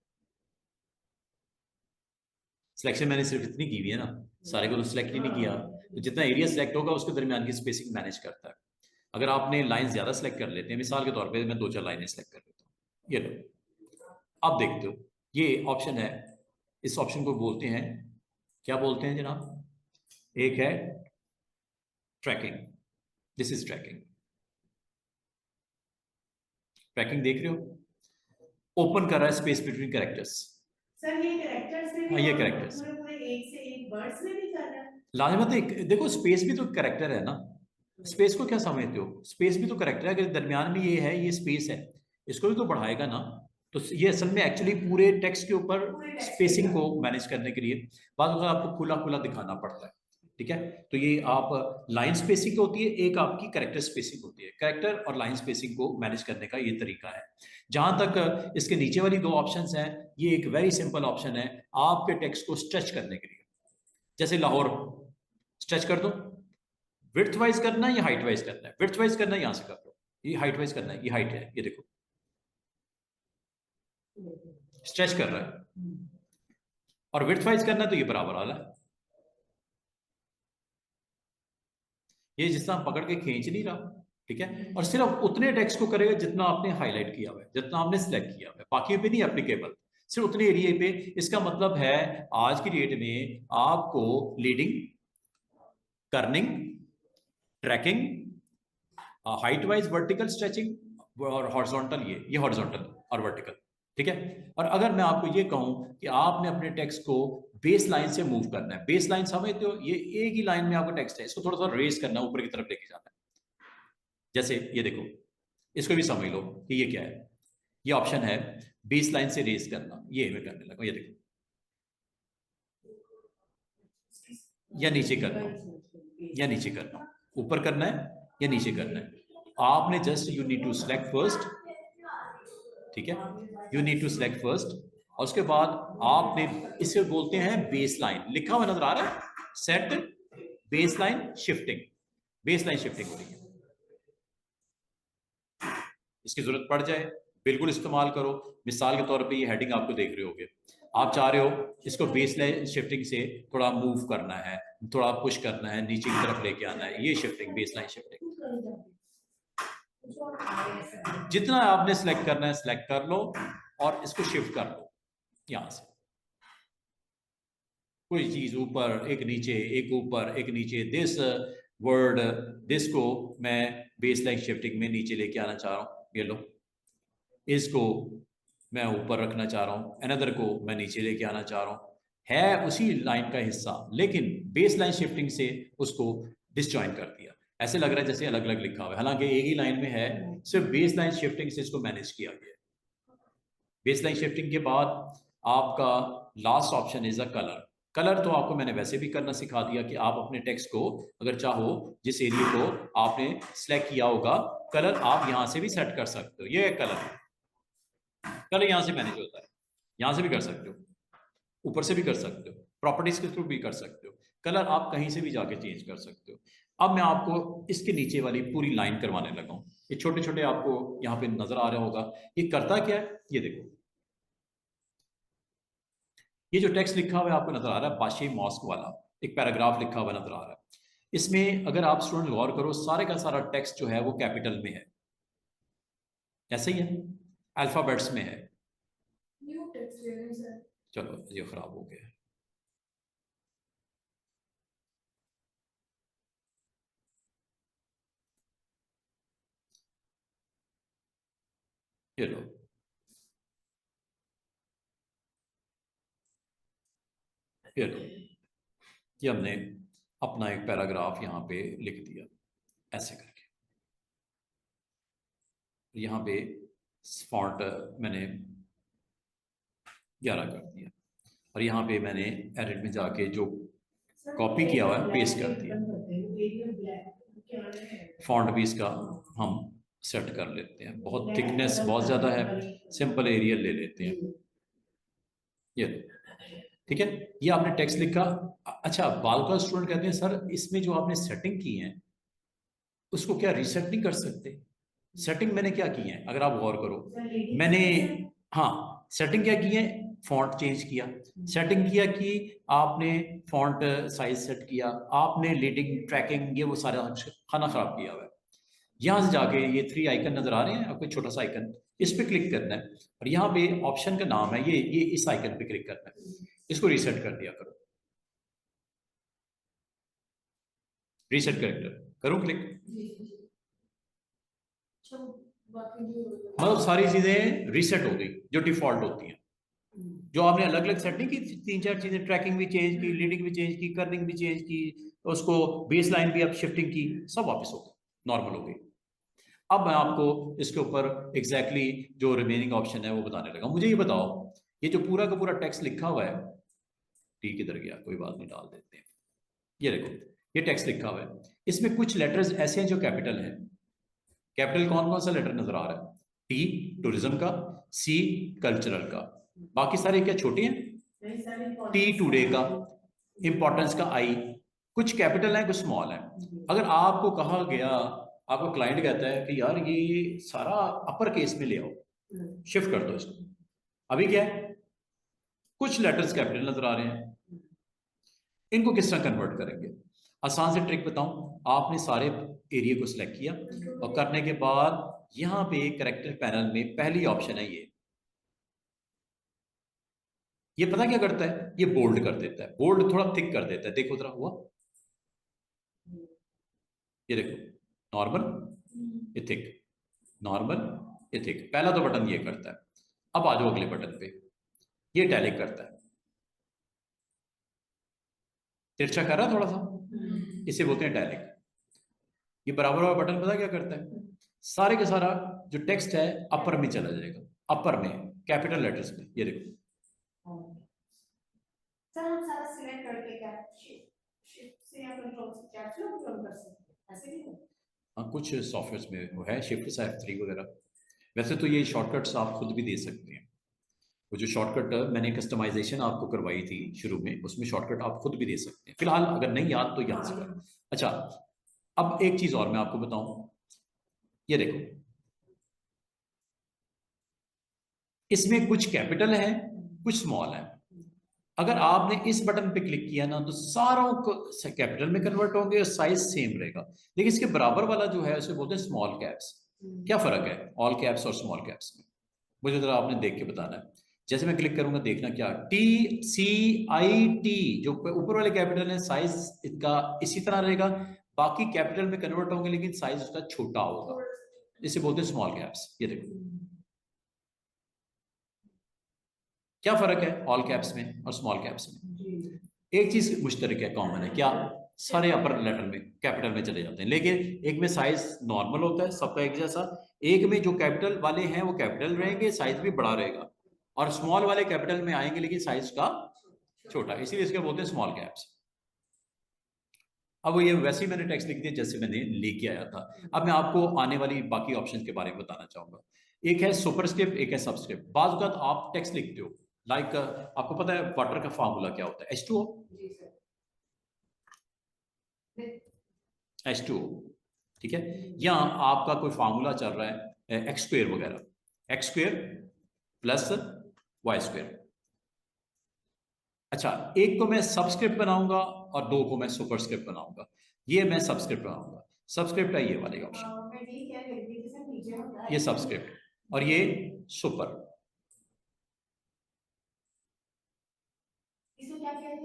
सिलेक्शन मैंने सिर्फ इतनी की हुई है ना, सारे को तो सिलेक्ट ही नहीं किया, तो जितना एरिया सिलेक्ट होगा उसके दरम्यान की स्पेसिंग मैनेज करता है। अगर आपने लाइन ज्यादा सिलेक्ट कर लेते हैं, मिसाल के तौर पे मैं 2-4 लाइनें सिलेक्ट कर लेता हूँ, ये लो, आप देखते हो ये ऑप्शन है, इस ऑप्शन को बोलते हैं, क्या बोलते हैं जनाब, एक है tracking, this is tracking. Tracking देख रहे हो, ओपन कर रहा है स्पेस बिटवीन कैरेक्टर्स। सर ये कैरेक्टर्स में, हाँ ये कैरेक्टर्स पूरे एक से एक वर्ड्स में भी कर रहा है, लाजमत है। देखो स्पेस भी तो कैरेक्टर है ना, स्पेस को क्या समझते हो, स्पेस भी तो कैरेक्टर है, अगर दरमियान में ये है, ये स्पेस है, इसको भी तो बढ़ाएगा ना। तो ये असल में एक्चुअली पूरे टेक्स्ट के ऊपर स्पेसिंग को मैनेज करने के लिए बाद में आपको खुला खुला दिखाना पड़ता है। ठीक है, तो ये आप लाइन स्पेसिंग होती है, एक आपकी कैरेक्टर स्पेसिंग होती है। कैरेक्टर और लाइन स्पेसिंग को मैनेज करने का ये तरीका है। जहां तक इसके नीचे वाली 2 ऑप्शंस हैं, ये एक वेरी सिंपल ऑप्शन है आपके टेक्स्ट को स्ट्रेच करने के लिए। जैसे लाहौर स्ट्रेच कर दो, विड्थ वाइज करना है या हाइट वाइज करना है, विड्थ वाइज करना है यहां से कर दो, ये हाइट वाइज करना है, ये हाइट है, ये देखो स्ट्रेच कर रहा है, और विड्थ वाइज करना है तो ये बराबर वाला है। ये जिस तरह पकड़ के खींच नहीं रहा, ठीक है, और सिर्फ उतने टेक्स्ट को करेगा जितना आपने हाईलाइट किया हुआ है, जितना आपने सिलेक्ट किया हुआ है, बाकी पे नहीं एप्लीकेबल, सिर्फ उतने एरिया पे। इसका मतलब है आज की डेट में आपको leading, kerning, tracking, height wise vertical stretching और हॉरिजॉन्टल, ये हॉरिजॉन्टल और वर्टिकल, ठीक है। और अगर मैं आपको ये कहूं कि आपने अपने टेक्स्ट को बेस लाइन से मूव करना है, बेस लाइन समझते हो, ये एक ही लाइन में आपका टेक्स्ट है, इसको थोड़ा सा रेस करना है, ऊपर की तरफ लेके जाना है। जैसे ये देखो, इसको भी समझ लो कि ये क्या है। ये ऑप्शन है बेस लाइन से रेस करना, ये मैं करने लगा, ये देखो, या नीचे करना, या नीचे करना, ऊपर करना है या नीचे करना है। आपने just you need to select first, ठीक है, you need to select first, और उसके बाद आपने, इसे बोलते हैं बेस लाइन, लिखा हुआ नजर आ रहा है, set base line shifting, base line shifting हो रही है। इसकी जरूरत पड़ जाए बिल्कुल इस्तेमाल करो। मिसाल के तौर पे ये हेडिंग आपको देख रहे होगे, आप चाह रहे हो इसको बेस लाइन शिफ्टिंग से थोड़ा मूव करना है, थोड़ा पुश करना है, नीचे की तरफ लेके आना है, ये शिफ्टिंग, बेस लाइन शिफ्टिंग। जितना आपने सिलेक्ट करना है सिलेक्ट कर लो और इसको शिफ्ट कर लो यहां से, कोई चीज ऊपर एक नीचे, एक ऊपर एक नीचे, दिस वर्ड, दिस को मैं बेस लाइन शिफ्टिंग में नीचे लेके आना चाह रहा हूं, ये लो, इसको मैं ऊपर रखना चाह रहा हूं, अनदर को मैं नीचे लेके आना चाह रहा हूं, है उसी लाइन का हिस्सा, लेकिन बेस लाइन शिफ्टिंग से उसको डिसजॉइन कर दिया। ऐसे लग रहा है जैसे अलग अलग लिखा हुआ है, हालांकि एक ही लाइन में है, सिर्फ बेस लाइन शिफ्टिंग से इसको मैनेज किया गया है। बेस लाइन शिफ्टिंग के बाद आपका last option is a colour. Colour तो आपको मैंने वैसे भी करना सिखा दिया कि आप अपने टेक्स्ट को अगर चाहो, जिस एरिया को आपने सिलेक्ट किया होगा, कलर आप यहां से भी सेट कर सकते हो। ये कलर, कलर यहां से मैनेज होता है, यहां से भी कर सकते हो, ऊपर से भी कर सकते हो, प्रॉपर्टीज के थ्रू भी कर सकते हो, कलर आप कहीं से भी जाके चेंज कर सकते हो। अब मैं आपको इसके नीचे वाली पूरी लाइन करवाने लगा हूं। ये छोटे छोटे आपको यहाँ पे नजर आ रहा होगा, ये करता क्या है, ये देखो, ये जो टेक्स्ट लिखा हुआ है आपको नजर आ रहा है, बादशाही मॉस्क वाला एक पैराग्राफ लिखा हुआ नजर आ रहा है। इसमें अगर आप स्टूडेंट गौर करो, सारे का सारा टेक्स्ट जो है वो कैपिटल में है, ऐसे ही है, अल्फाबेट्स में है। चलो ये खराब हो गया, ये लो, ये लो, ये हमने अपना एक पैराग्राफ यहाँ पे लिख दिया ऐसे करके। यहाँ पे फॉन्ट मैंने 11 कर दिया, और यहाँ पे मैंने एडिट में जाके जो कॉपी किया हुआ है पेस्ट कर दिया। फॉन्ट भी इसका हम सेट कर लेते हैं, बहुत थिकनेस बहुत ज़्यादा है, सिंपल एरियल ले लेते हैं, ये ठीक है। ये आपने टेक्स्ट लिखा। अच्छा, बाल का स्टूडेंट कहते हैं सर इसमें जो आपने सेटिंग की है उसको क्या रीसेट नहीं कर सकते? सेटिंग मैंने क्या की है अगर आप गौर करो, मैंने, हाँ, सेटिंग क्या की है, फॉन्ट चेंज किया, सेटिंग किया कि आपने फॉन्ट साइज सेट किया, आपने लीडिंग, ट्रैकिंग, ये वो सारा खाना खराब किया हुआ है। यहां से जाके ये 3 आइकन नजर आ रहे हैं आपको, छोटा सा आइकन, इस पे क्लिक करना है, और यहाँ पे ऑप्शन का नाम है ये इस आइकन पे क्लिक करना है, इसको रीसेट कर दिया करो, रीसेट करेक्टर करो क्लिक, मतलब सारी चीजें रीसेट हो गई जो डिफॉल्ट होती हैं। जो आपने अलग अलग सेट नहीं की, 3-4 चीजें, ट्रैकिंग भी चेंज की, लीडिंग भी चेंज की, कर्निंग भी चेंज की, उसको बेस लाइन भी आप शिफ्टिंग की, सब वापस हो गई, नॉर्मल हो गई। अब मैं आपको इसके ऊपर एग्जैक्टली जो रिमेनिंग ऑप्शन है वो बताने लगा। मुझे ये बताओ, ये जो पूरा का पूरा टेक्स्ट लिखा हुआ है, टी किधर गया, कोई बात नहीं, डाल देते हैं, ये देखो, ये टेक्स्ट लिखा हुआ है, इसमें कुछ लेटर्स ऐसे हैं जो कैपिटल हैं। कैपिटल कौन कौन सा लेटर नजर आ रहा है? टी टूरिज्म का, सी कल्चरल का, बाकी सारे क्या छोटे हैं? टी टूडे का, इंपॉर्टेंस का आई, कुछ कैपिटल है कुछ स्मॉल है। अगर आपको कहा गया, आपका क्लाइंट कहता है कि यार ये सारा अपर केस में ले आओ, शिफ्ट कर दो इसको, अभी क्या है कुछ लेटर्स कैपिटल नजर आ रहे हैं, इनको किस तरह कन्वर्ट करेंगे? आसान से ट्रिक बताऊं, आपने सारे एरिया को सिलेक्ट किया और करने के बाद यहां पे करेक्टर पैनल में पहली ऑप्शन है ये पता क्या करता है? ये बोल्ड कर देता है, बोल्ड थोड़ा थिक कर देता है। देखो जरा हुआ, ये देखो, नॉर्मल ये थिक, नॉर्मल ये थिक। पहला तो बटन ये करता है। अब आ जाओ अगले बटन पे, ये इटैलिक करता है, तिरछा कर रहा है थोड़ा सा, इसे बोलते हैं इटैलिक। ये बराबर वाला बटन पता क्या करता है? सारे के सारा जो टेक्स्ट है अपर में चला जाएगा, अपर में कैपिटल लेटर्स में। ये देखो, सर हम सारा सिलेक्ट करके क्या शिफ्ट से या कंट्रोल से कैप्चर कर सकते हैं, ऐसे भी है? हाँ, कुछ सॉफ्टवेयर में वो है, शिफ्ट से F3 वगैरह। वैसे तो ये शॉर्टकट्स आप खुद भी दे सकते हैं। वो जो शॉर्टकट मैंने कस्टमाइजेशन आपको करवाई थी शुरू में, उसमें शॉर्टकट आप खुद भी दे सकते हैं। फिलहाल अगर नहीं याद तो यहाँ से कर। अच्छा, अब एक चीज और मैं आपको बताऊं, ये देखो, इसमें कुछ कैपिटल है, कुछ स्मॉल है। अगर आपने इस बटन पे क्लिक किया ना तो सारों को कैपिटल में कन्वर्ट होंगे और साइज सेम रहेगा। लेकिन इसके बराबर वाला जो है उसे बोलते हैं स्मॉल कैप्स। क्या फर्क है ऑल कैप्स और स्मॉल कैप्स में? मुझे जरा आपने देख के बताना है। जैसे मैं क्लिक करूंगा, देखना क्या, TCIT जो ऊपर वाले कैपिटल है, साइज इसका इसी तरह रहेगा, बाकी कैपिटल में कन्वर्ट होंगे लेकिन साइज उसका छोटा होगा। इसे बोलते हैं स्मॉल कैप्स। ये देखो क्या फर्क है ऑल कैप्स में और स्मॉल कैप्स में? एक चीज मुश्तरक है, कॉमन है, क्या? सारे अपर लेटर में कैपिटल में चले जाते हैं, लेकिन एक में साइज नॉर्मल होता है सबका एक जैसा, एक में जो कैपिटल वाले हैं वो कैपिटल रहेंगे, साइज भी बड़ा रहेगा, और स्मॉल वाले कैपिटल में आएंगे लेकिन साइज का छोटा, इसीलिए इसके बोलते हैं स्मॉल कैप्स। अब ये वैसे ही मैंने टेक्स्ट लिख दिया जैसे मैंने लेके आया था। अब मैं आपको आने वाली बाकी ऑप्शन के बारे में बताना चाहूंगा। एक है सुपरस्क्रिप्ट, एक है सबस्क्रिप्ट। बाज़ औक़ात आप टेक्स्ट लिखते हो, लाइक आपको पता है वाटर का फार्मूला क्या होता है? H2O। H2O, ठीक है। या आपका कोई फार्मूला चल रहा है एक्स स्क्वेयर वगैरह, x square plus y square. अच्छा, एक को मैं सबस्क्रिप्ट बनाऊंगा और दो को मैं सुपरस्क्रिप्ट बनाऊंगा। ये मैं सबस्क्रिप्ट बनाऊंगा। सबस्क्रिप्ट है ये वाली ऑप्शन, ये सबस्क्रिप्ट, और ये सुपर,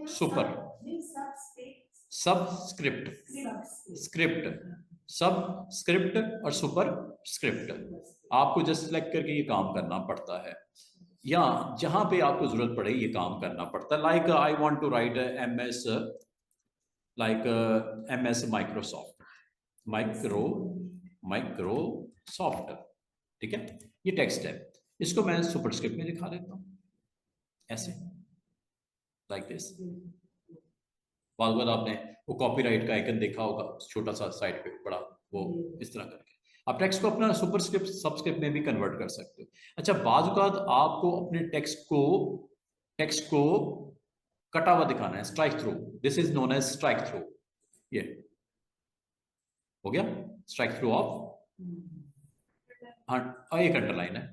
सुपर सबस्क्रिप्ट, स्क्रिप्ट, सब स्क्रिप्ट और सुपर स्क्रिप्ट। आपको जस्ट सेलेक्ट करके ये काम करना पड़ता है, या जहां पे आपको जरूरत पड़े ये काम करना पड़ता है। Like I want to write MS, like MS Microsoft, ठीक है। ये टेक्स्ट है, इसको मैं सुपरस्क्रिप्ट में लिखा देता हूँ ऐसे, लाइक दिस। बाद बाद आपने वो कॉपीराइट का आइकन देखा होगा छोटा सा साइड पे बड़ा, वो इस तरह करके आप टेक्स्ट को अपना सुपरस्क्रिप्ट सबस्क्रिप्ट में भी कन्वर्ट कर सकते हो। अच्छा, बाज़ औक़ात आपको अपने टेक्स्ट को कटा हुआ दिखाना है, strike through, this is known as strike through. ये हो गया स्ट्राइक थ्रू ऑफ, हाँ, एक अंडरलाइन है,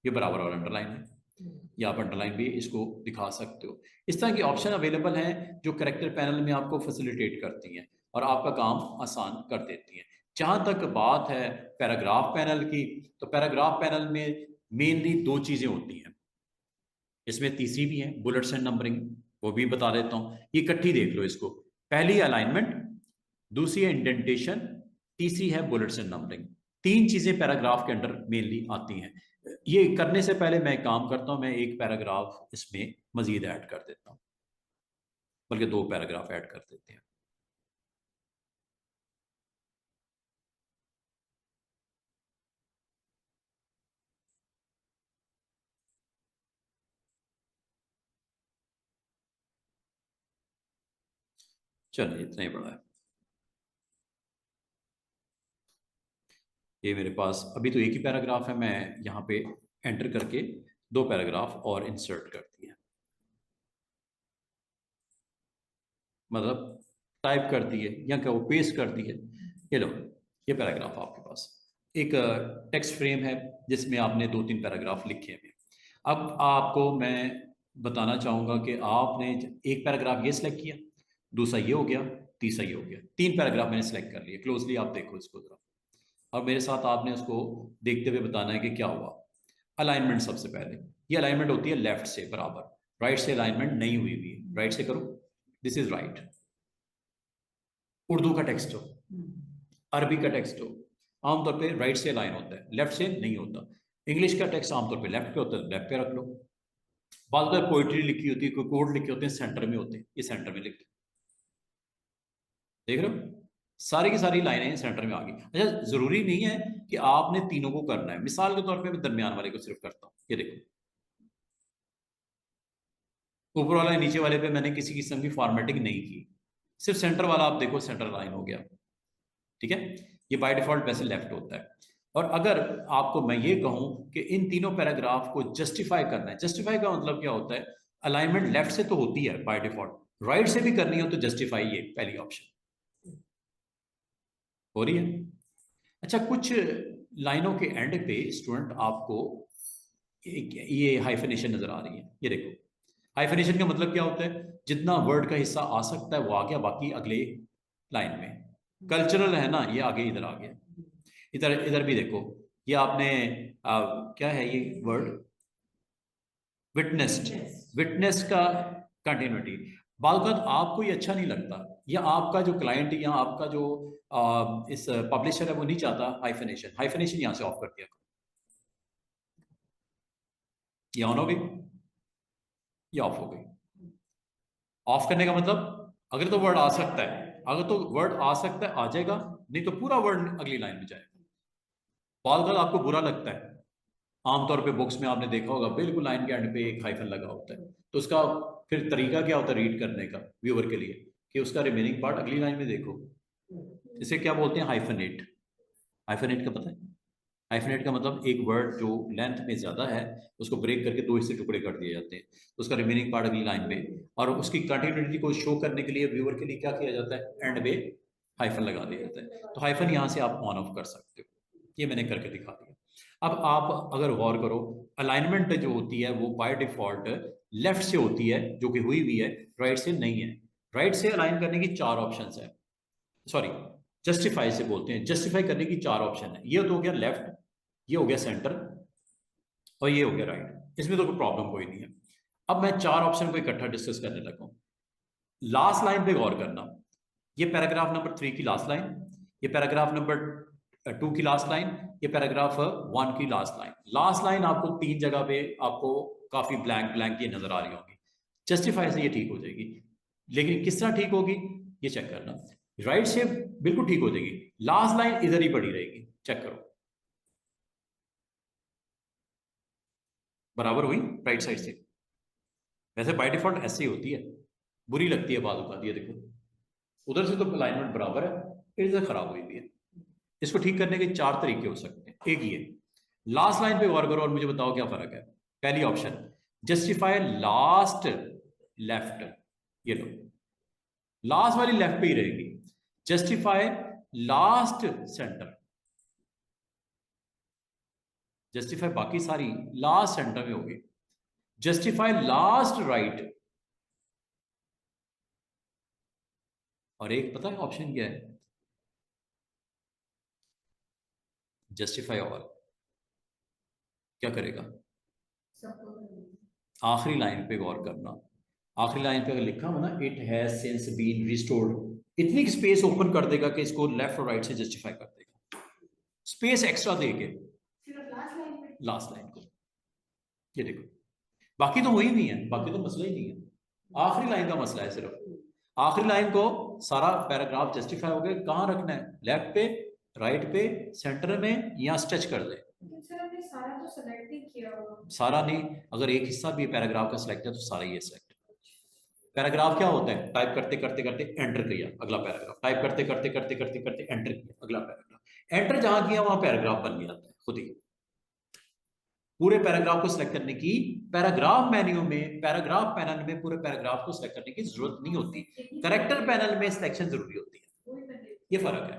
ये बराबर और अंडरलाइन है, या आप अंडरलाइन भी इसको दिखा सकते हो। इस तरह की ऑप्शन अवेलेबल हैं जो कैरेक्टर पैनल में आपको फैसिलिटेट करती हैं और आपका काम आसान कर देती हैं। जहां तक बात है पैराग्राफ पैनल की, तो पैराग्राफ पैनल में मेनली दो चीजें होती हैं, इसमें तीसरी भी है, बुलेट्स एंड नंबरिंग, वो भी बता देता हूं। ये इकट्ठी देख लो इसको, पहली अलाइनमेंट, दूसरी है इंडेंटेशन, तीसरी है बुलेट्स एंड नंबरिंग। तीन चीजें पैराग्राफ के अंडर मेनली आती हैं। ये करने से पहले मैं काम करता हूं, मैं एक पैराग्राफ इसमें मजीद ऐड कर देता हूं, बल्कि दो पैराग्राफ ऐड कर देते हैं। चलिए, इतना ही बड़ा है। ये मेरे पास अभी तो एक ही पैराग्राफ है, मैं यहाँ पे एंटर करके दो पैराग्राफ और इंसर्ट कर दिए, मतलब टाइप कर दिए या क्या वो पेस्ट कर दिए। ये लो, ये पैराग्राफ आपके पास एक टेक्स्ट फ्रेम है जिसमें आपने दो तीन पैराग्राफ लिखे हैं। अब आपको मैं बताना चाहूंगा कि आपने एक पैराग्राफ ये सिलेक्ट किया, दूसरा ये हो गया, तीसरा ये हो गया, 3 पैराग्राफ मैंने सिलेक्ट कर लिए। क्लोजली आप देखो इसको जरा, और मेरे साथ आपने उसको देखते हुए बताना है कि क्या हुआ। अलाइनमेंट सबसे पहले, ये अलाइनमेंट होती है लेफ्ट से बराबर, राइट से अलाइनमेंट नहीं हुई हुई है। राइट से करो, दिस इज राइट। उर्दू का टेक्स्ट हो, अरबी का टेक्स्ट हो, आमतौर पे राइट से अलाइन होता है, लेफ्ट से नहीं होता। इंग्लिश का टेक्स्ट आमतौर पे लेफ्ट पे होता है, लेफ्ट पे रख लो। बाद में पोइट्री लिखी होती है, कोई कोड लिखे होते हैं, सेंटर में होते हैं, ये सेंटर में लिखते, देख रहे हो सारी की सारी लाइनें सेंटर में आ गई। अच्छा, जरूरी नहीं है कि आपने तीनों को करना है। मिसाल के तौर पे मैं दरमियान वाले को सिर्फ करता हूँ, ये देखो, ऊपर वाला नीचे वाले पे मैंने किसी किस्म की फॉर्मेटिंग नहीं की, सिर्फ सेंटर वाला आप देखो, सेंटर लाइन हो गया, ठीक है। ये बाय डिफॉल्ट वैसे लेफ्ट होता है। और अगर आपको मैं ये कहूं कि इन तीनों पैराग्राफ को जस्टिफाई करना है, जस्टिफाई का मतलब क्या होता है, अलाइनमेंट लेफ्ट से तो होती है बाय डिफॉल्ट, राइट से भी करनी हो तो जस्टिफाई, ये पहली ऑप्शन हो रही है। अच्छा, कुछ लाइनों के एंड पे स्टूडेंट आपको ये हाइफिनेशन नजर आ रही है, ये देखो। हाइफिनेशन का मतलब क्या होता है, जितना वर्ड का हिस्सा आ सकता है वो आ गया, बाकी अगले लाइन में। कल्चरल है ना, ये आगे इधर आ गया। इधर इधर भी देखो, ये आपने क्या है ये वर्ड, विटनेस्ड, विटनेस का कंटिन्यूटी। बालकत आपको ये अच्छा नहीं लगता, या आपका जो क्लाइंट या आपका जो इस पब्लिशर है वो नहीं चाहता हाइफिनेशन, हाइफिनेशन यहां से ऑफ कर दिया, ये ऑन हो गई, ये ऑफ हो गई। ऑफ करने का मतलब, अगर तो वर्ड आ सकता है, अगर तो वर्ड आ सकता है आ जाएगा, नहीं तो पूरा वर्ड अगली लाइन में जाएगा। बालकत आपको बुरा लगता है, आमतौर पे बुक्स में आपने देखा होगा बिल्कुल लाइन के एंड पे एक हाइफन लगा होता है, तो उसका फिर तरीका क्या होता है रीड करने का व्यूअर के लिए, कि उसका रिमेनिंग पार्ट अगली लाइन में देखो। इसे क्या बोलते हैं, हाइफनेट। हाइफनेट का पता है, हाइफनेट का मतलब एक वर्ड जो लेंथ में ज्यादा है उसको ब्रेक करके 2 हिस्से टुकड़े कर दिए जाते हैं, तो उसका रिमेनिंग पार्ट अगली लाइन में, और उसकी कंटिन्यूटी को शो करने के लिए व्यूअर के लिए क्या किया जाता है, एंड में हाइफन लगा दिया जाता है। तो हाइफन यहां से आप ऑन ऑफ कर सकते हो, ये मैंने करके दिखा दिया। अब आप अगर गौर करो, अलाइनमेंट जो होती है वो बाय डिफॉल्ट लेफ्ट से होती है, जो कि हुई भी है, राइट से नहीं है। राइट से अलाइन करने की 4 ऑप्शंस है, सॉरी, जस्टिफाई से बोलते हैं, जस्टिफाई करने की 4 ऑप्शन है। ये तो हो गया लेफ्ट, ये हो गया सेंटर, और ये हो गया राइट, इसमें तो कोई प्रॉब्लम कोई नहीं है। अब मैं 4 ऑप्शन को इकट्ठा डिस्कस करने लगा हूं। लास्ट लाइन पे गौर करना, ये पैराग्राफ नंबर 3 की लास्ट लाइन, ये पैराग्राफ नंबर 2 की लास्ट लाइन, ये पैराग्राफ 1 की लास्ट लाइन। लास्ट लाइन आपको 3 जगह पे आपको काफी ब्लैंक ब्लैंक ये नजर आ रही होगी, जस्टिफाई से ये ठीक हो जाएगी। लेकिन किस तरह ठीक होगी, ये चेक करना। राइट से बिल्कुल ठीक हो जाएगी, लास्ट लाइन इधर ही पड़ी रहेगी, चेक करो, बराबर हुई राइट साइड से। वैसे बाय डिफॉल्ट ऐसे ही होती है, बुरी लगती है बाजू का, ये देखो उधर से तो अलाइनमेंट बराबर है, इधर से खराब हुई भी है। इसको ठीक करने के 4 तरीके हो सकते हैं। एक ये, लास्ट लाइन पे गौर करो और मुझे बताओ क्या फर्क है। पहली ऑप्शन, जस्टिफाई लास्ट लेफ्ट, ये लो, लास्ट वाली लेफ्ट पे ही रहेगी। जस्टिफाई लास्ट सेंटर, जस्टिफाई बाकी सारी लास्ट सेंटर में होगी। जस्टिफाई लास्ट राइट, और एक पता है ऑप्शन क्या है, जस्टिफाई ऑल। क्या करेगा, आखिरी लाइन पे गौर करना। आखिरी लाइन पे अगर लिखा हो ना, it has since been restored, इतनी स्पेस ओपन कर देगा कि इसको लेफ्ट और राइट से जस्टिफाई कर देगा, स्पेस एक्स्ट्रा देके लास्ट लाइन को। ये देखो, बाकी तो वही नहीं है, बाकी तो मसला ही नहीं है, आखिरी लाइन का मसला है सिर्फ। आखिरी लाइन को सारा पैराग्राफ जस्टिफाई हो गया, कहाँ रखना है, लेफ्ट पे, राइट पे, सेंटर में, या स्ट्रेच कर दे। सारा तो सेलेक्ट ही किया होगा, सारा नहीं, अगर एक हिस्सा भी पैराग्राफ का सिलेक्ट है तो सारा ही है सिलेक्ट। पैराग्राफ क्या होता है, टाइप करते करते करते एंटर किया अगला पैराग्राफ, टाइप करते करते करते करते करते एंटर किया अगला पैराग्राफ, एंटर जहां किया वहां पैराग्राफ बन जाता है खुद ही। पूरे पैराग्राफ को सिलेक्ट करने की, पैराग्राफ मेन्यू में, पैराग्राफ पैनल में पूरे पैराग्राफ को सिलेक्ट करने की जरूरत नहीं होती, करेक्टर पैनल में सिलेक्शन जरूरी होती है, ये फर्क है।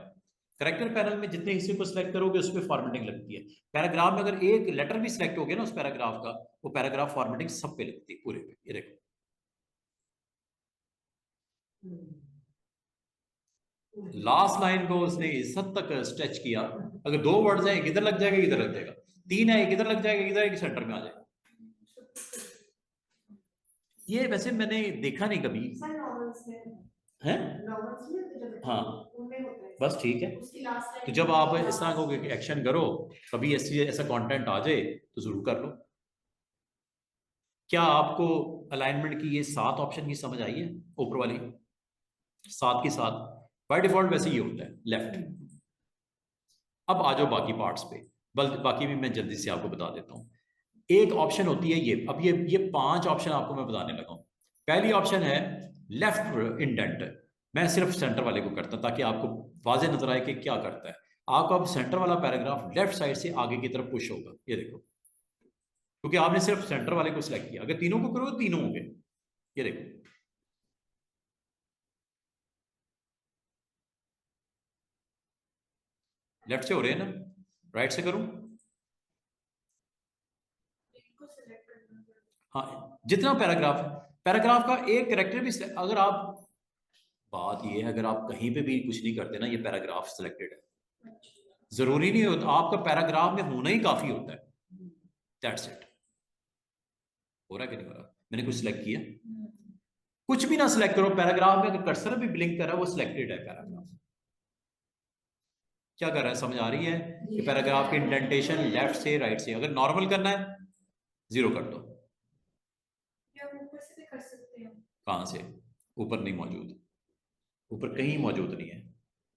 करेक्टर पैनल में जितने हिस्से को सिलेक्ट करोगे उस पर फॉर्मेटिंग लगती है, पैराग्राफ में अगर एक लेटर भी सिलेक्ट हो गया ना उस पैराग्राफ का, वो पैराग्राफ फॉर्मेटिंग सब पे लगती है, पूरे पे। ये देखो, लास्ट लाइन को उसने इस हद तक स्ट्रेच किया, अगर 2 वर्ड्स हैं, एक इधर लग जाएगा, इधर लग जाएगा, 3 है, एक इधर लग जाएगा, इधर एक सेंटर में आ जाएगा। ये वैसे मैंने देखा नहीं कभी है। हाँ, बस ठीक है। तो जब आप इस तरह को एक्शन करो, कभी ऐसा कंटेंट आ जाए तो जरूर कर लो। क्या आपको अलाइनमेंट की ये 7 ऑप्शन की समझ आई है? ऊपर वाली 7 की 7 बाय डिफॉल्ट वैसे ही होता है लेफ्ट। अब आ जाओ बाकी पार्ट्स पे, बाकी भी मैं जल्दी से आपको बता देता हूँ। एक ऑप्शन होती है ये, अब ये 5 ऑप्शन आपको मैं बताने लगा हूँ। पहली ऑप्शन है लेफ्ट इंडेंट। मैं सिर्फ सेंटर वाले को करता ताकि आपको वाजे नजर आए कि क्या करता है। आपको अब सेंटर वाला पैराग्राफ लेफ्ट साइड से आगे की तरफ पुश होगा, ये देखो, क्योंकि आपने सिर्फ सेंटर वाले को सिलेक्ट किया। अगर तीनों को करो, तीनों होंगे, ये देखो। लेफ्ट से हो रहे हैं ना, राइट से करूं? हाँ, जितना पैराग्राफ है, पैराग्राफ का एक कैरेक्टर भी अगर आप, बात ये है, अगर आप कहीं पे भी कुछ नहीं करते ना, ये पैराग्राफ सिलेक्टेड है, जरूरी नहीं होता आपका पैराग्राफ में होना ही काफी होता है। That's it. हो रहा है कि नहीं हो रहा? मैंने कुछ सिलेक्ट किया, कुछ भी ना सिलेक्ट करो, पैराग्राफ में अगर कर्सर भी ब्लिंक कर रहा है, वो सिलेक्टेड है पैराग्राफ। क्या कर रहा है, समझ आ रही है कि पैराग्राफ की इंडेंटेशन लेफ्ट से राइट से, अगर नॉर्मल करना है 0 कर दो। ऊपर से भी कर सकते हैं। कहां से? ऊपर नहीं मौजूद, ऊपर कहीं मौजूद नहीं है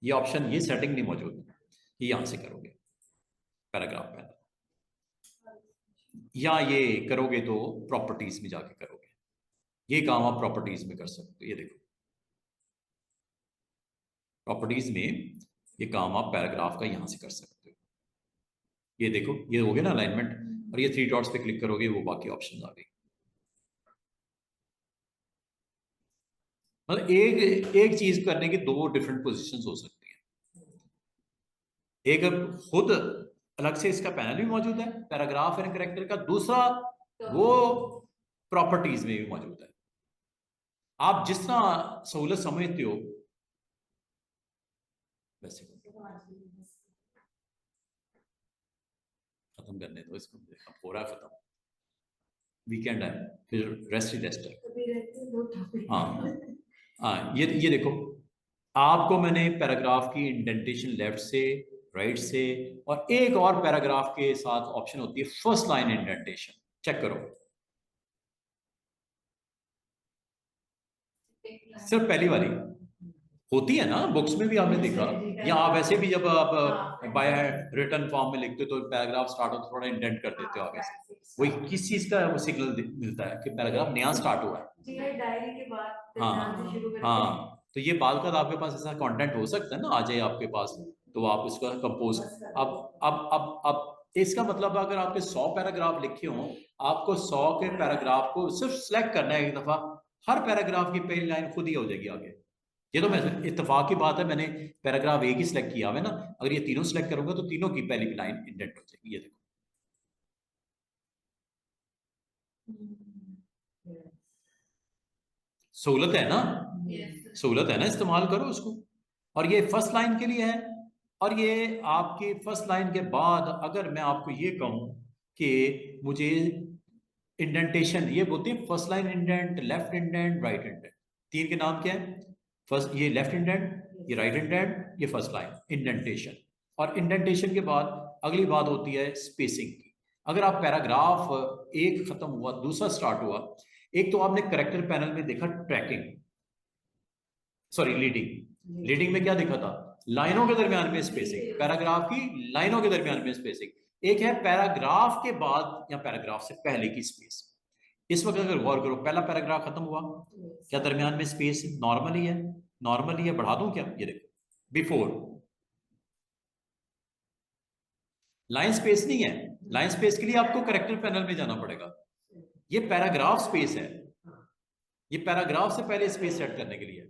ये ऑप्शन, ये सेटिंग नहीं मौजूद। ये यहां से करोगे पैराग्राफ पैनल, या ये करोगे तो प्रॉपर्टीज में जाके करोगे। ये काम आप प्रॉपर्टीज में कर सकते हो। ये देखो, प्रॉपर्टीज में ये काम आप पैराग्राफ का यहां से कर सकते हो। ये देखो, ये हो गया ना अलाइनमेंट, और ये 3 डॉट्स पे क्लिक करोगे, वो बाकी ऑप्शन आ गए। मतलब एक एक चीज करने की 2 डिफरेंट पोजीशंस हो सकती है। एक खुद अलग से इसका पैनल भी मौजूद है पैराग्राफ एंड कैरेक्टर का, दूसरा वो प्रॉपर्टीज में भी मौजूद है। आप जिस तरह सहूलत समझते हो वैसे। खत्म करने दो इसको, अब हो रहा है खत्म, वीकेंड है, फिर रेस्ट ही रेस्ट है। हाँ हाँ, ये देखो, आपको मैंने पैराग्राफ की इंडेंटेशन लेफ्ट से राइट से, और एक और पैराग्राफ के साथ ऑप्शन होती है फर्स्ट लाइन इंडेंटेशन, चेक करो। सिर्फ पहली वाली होती है ना, बुक्स में भी आपने देखा, या आप वैसे भी जब आप बाय रिटन फॉर्म में लिखते हो तो पैराग्राफ स्टार्ट हो तो थोड़ा इंडेंट कर देते हो आगे से, वही किस चीज का वो सिग्नल मिलता है कि पैराग्राफ नया स्टार्ट हुआ है। डायरी के बाद हाँ हाँ, तो ये बाल का आपके पास ऐसा कंटेंट हो सकता है ना, आ जाए आपके पास, तो आप उसका कंपोज। अब इसका मतलब अगर आपके 100 पैराग्राफ लिखे हों, आपको 100 के पैराग्राफ को सिर्फ सिलेक्ट करना है एक दफा, हर पैराग्राफ की पहली लाइन खुद ही हो जाएगी आगे। ये तो मैं इत्तेफाक की बात है, मैंने पैराग्राफ एक ही सिलेक्ट किया है ना, अगर ये तीनों सिलेक्ट करूंगा तो तीनों की पहली लाइन इंडेंट हो जाएगी। ये देखो, सहूलत है ना, सहूलत है ना, इस्तेमाल करो उसको। और ये फर्स्ट लाइन के लिए है, और ये आपकी फर्स्ट लाइन के बाद अगर मैं आपको ये कहूं कि मुझे इंडेंटेशन, ये बोलते हैं first line indent, left indent, right indent, 3 के नाम क्या है? फर्स्ट ये लेफ्ट इंडेंट, ये राइट इंडेंट, ये फर्स्ट लाइन इंडेंटेशन। और इंडेंटेशन के बाद अगली बात होती है स्पेसिंग की। अगर आप पैराग्राफ एक खत्म हुआ, दूसरा स्टार्ट हुआ, एक तो आपने करेक्टर पैनल में देखा ट्रैकिंग, सॉरी लीडिंग, लीडिंग में क्या देखा था? लाइनों के दरमियान में स्पेसिंग, पैराग्राफ की लाइनों के दरमियान में स्पेसिंग। एक है पैराग्राफ के बाद या पैराग्राफ से पहले की स्पेस। इस वक्त अगर गौर करो, पहला पैराग्राफ खत्म हुआ, क्या दरमियान में स्पेस नॉर्मली है? नॉर्मली है, बढ़ा दूं क्या? ये देखो, बिफोर, लाइन स्पेस नहीं है, लाइन स्पेस के लिए आपको करेक्टर पैनल में जाना पड़ेगा। ये पैराग्राफ स्पेस है, ये पैराग्राफ से पहले स्पेस सेट करने के लिए।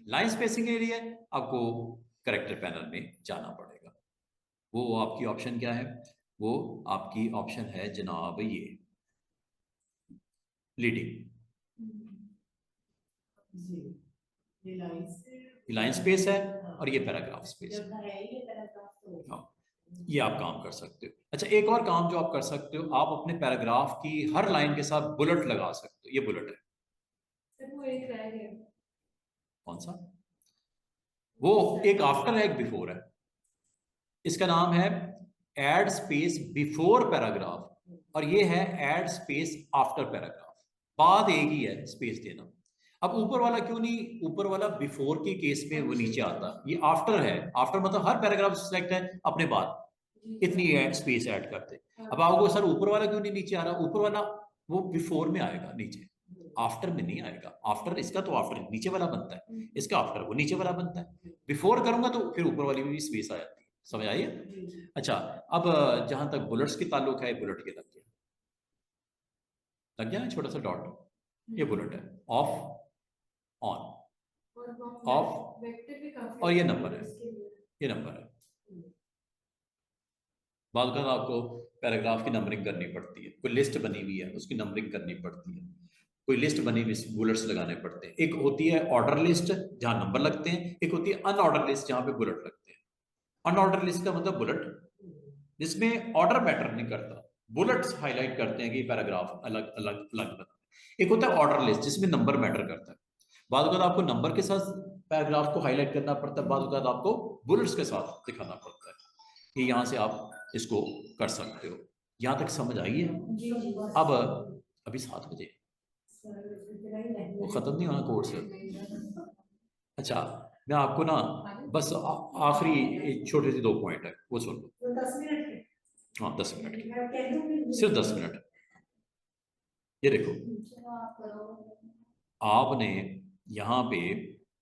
लाइन स्पेसिंग के लिए आपको करेक्टर पैनल में जाना पड़ेगा। वो आपकी ऑप्शन क्या है? वो आपकी ऑप्शन है जनाब ये लीडिंग, जी, ये लाइन स्पेस है और ये पैराग्राफ स्पेस है। जब है ये पैराग्राफ तो हाँ, ये आप काम कर सकते हो। अच्छा, एक और काम जो आप कर सकते हो, आप अपने पैराग्राफ की हर लाइन के साथ बुलेट लगा सकते हो। ये बुलेट है। सर वो एक रह गया। कौन सा? वो एक आफ्टर है, एक बिफोर है। इसका नाम है एड स्पेस बिफोर पैराग्राफ और ये है एड स्पेस आफ्टर पैराग्राफ। बात एक ही है, स्पेस देना। अब ऊपर वाला क्यों नहीं? ऊपर वाला बिफोर के केस में वो नीचे आता, ये आफ्टर है। आफ्टर मतलब हर पैराग्राफ सिलेक्ट है अपने बाद इतनी स्पेस ऐड करते। अब आपको सर ऊपर वाला क्यों नहीं नीचे आ रहा? ऊपर वाला वो बिफोर में आएगा नीचे, आफ्टर में नहीं आएगा। आफ्टर इसका तो आफ्टर नीचे वाला बनता है, इसका आफ्टर वो नीचे वाला बनता है। बिफोर करूंगा तो फिर ऊपर वाली भी स्पेस आ जाती है। समझ आइए? अच्छा, अब जहां तक बुलेट्स की ताल्लुक है, बुलेट के लग गया ना छोटा सा डॉट, ये बुलेट है। ऑफ, ऑन, ऑफ, और ये नंबर है, ये नंबर है। बाद में आपको पैराग्राफ की नंबरिंग करनी पड़ती है, कोई लिस्ट बनी हुई है उसकी नंबरिंग करनी पड़ती है, कोई लिस्ट बनी हुई बुलेट्स लगाने पड़ते हैं। एक होती है ऑर्डर लिस्ट जहां नंबर लगते हैं, एक होती है अनऑर्डर लिस्ट जहां पे बुलेट लगते हैं। अनऑर्डर लिस्ट का मतलब बुलेट जिसमें ऑर्डर मैटर नहीं करता, बुलेट्स हाईलाइट करते हैं कि पैराग्राफ अलग अलग अलग बना है। एक होता है ऑर्डर लिस्ट जिसमें नंबर मैटर करता है। बाद में आपको नंबर के साथ पैराग्राफ को हाईलाइट करना पड़ता है, बाद में आपको बुलेट्स के साथ दिखाना पड़ता है। कि यहां से आप इसको कर सकते हो। यहां तक समझ आई है? अब अभी 7 बजे, वो खत्म नहीं होना कोर्स। अच्छा, मैं आपको ना बस आखिरी छोटे से 2 पॉइंट है वो सुन लो। 10 मिनट। हाँ 10 मिनट की, सिर्फ 10 मिनट। ये देखो, आपने यहाँ पे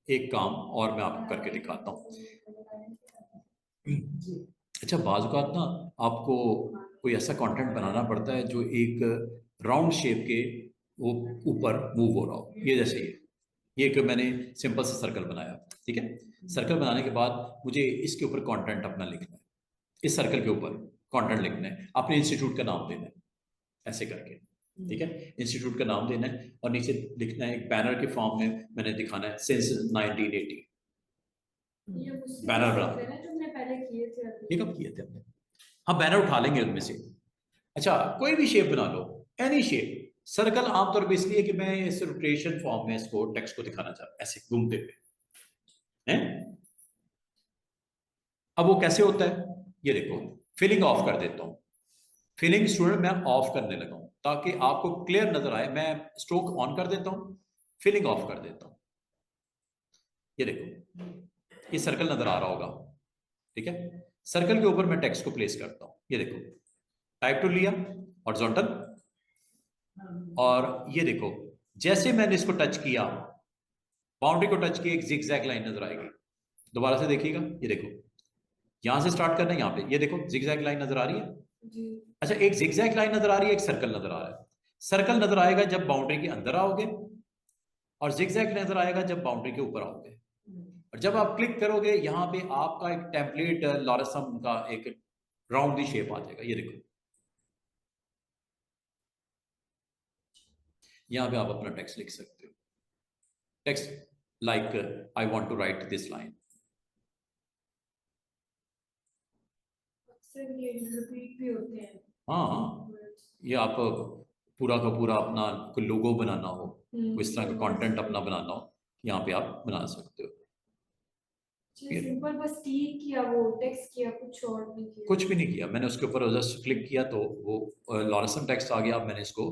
एक काम और मैं आपको करके दिखाता हूँ। अच्छा, बाज़ औक़ात ना आपको कोई ऐसा कंटेंट बनाना पड़ता है जो एक राउंड शेप के वो ऊपर मूव हो रहा हो। ये जैसे ये एक मैंने सिंपल सा सर्कल बनाया, ठीक है। सर्कल बनाने के बाद मुझे इसके ऊपर कंटेंट अपना लिखना है, इस सर्कल के ऊपर कंटेंट लिखना है, अपने इंस्टीट्यूट का नाम देना है ऐसे करके, ठीक है। इंस्टीट्यूट का नाम देना है और नीचे लिखना है एक बैनर के फॉर्म में मैंने दिखाना है सिंस 1980। बैनर बना, ये कब किए थे हमने? हाँ, बैनर उठा लेंगे उनमें से। अच्छा, कोई भी शेप बना लो, एनी शेप। सर्कल आमतौर पर इसलिए कि मैं इस रोटेशन फॉर्म में इसको टेक्स्ट को दिखाना चाहता हूं, ऐसे घूमते हुए हैं। अब वो कैसे होता है ये देखो, फिलिंग ऑफ कर देता हूं। फिलिंग स्टूडेंट मैं ऑफ करने लगा हूं ताकि आपको क्लियर नजर आए। मैं स्ट्रोक ऑन कर देता हूं, फिलिंग ऑफ कर देता हूं। ये देखो, ये सर्कल नजर आ रहा होगा, ठीक है। सर्कल के ऊपर मैं टेक्स्ट को प्लेस करता हूं। ये देखो, टाइप टूल लिया, हॉरिजॉन्टल, और ये देखो जैसे मैंने इसको टच किया, बाउंड्री को टच किया, एक जिगजैग लाइन नजर आएगी। दोबारा से देखिएगा, ये देखो, यहां से स्टार्ट करना है, यहाँ पे ये देखो जिगजैग लाइन नजर आ रही है जी। अच्छा, एक जिगजैग लाइन नजर आ रही है, एक सर्कल नजर आ रहा है। सर्कल नजर आएगा जब बाउंड्री के अंदर आओगे, और जिगजैग नजर आएगा जब बाउंड्री के ऊपर आओगे। और जब आप क्लिक करोगे यहाँ पे आपका एक टेम्पलेट लॉरेसम का एक राउंड दी शेप आ जाएगा। ये देखो, यहाँ पे आप अपना टेक्स्ट लिख सकते हो। Text like I want to write this line. हाँ हाँ, ये आप पूरा का पूरा अपना कोई लोगो बनाना हो, कोई इस तरह का कंटेंट अपना बनाना हो, यहाँ पे आप बना सकते हो। सिंपल बस टिक किया, वो टेक्स्ट किया, कुछ और नहीं किया। कुछ भी नहीं किया मैंने, उसके ऊपर जस्ट क्लिक किया तो वो लॉरेसम टेक्स्ट आ गया। मैंने इसको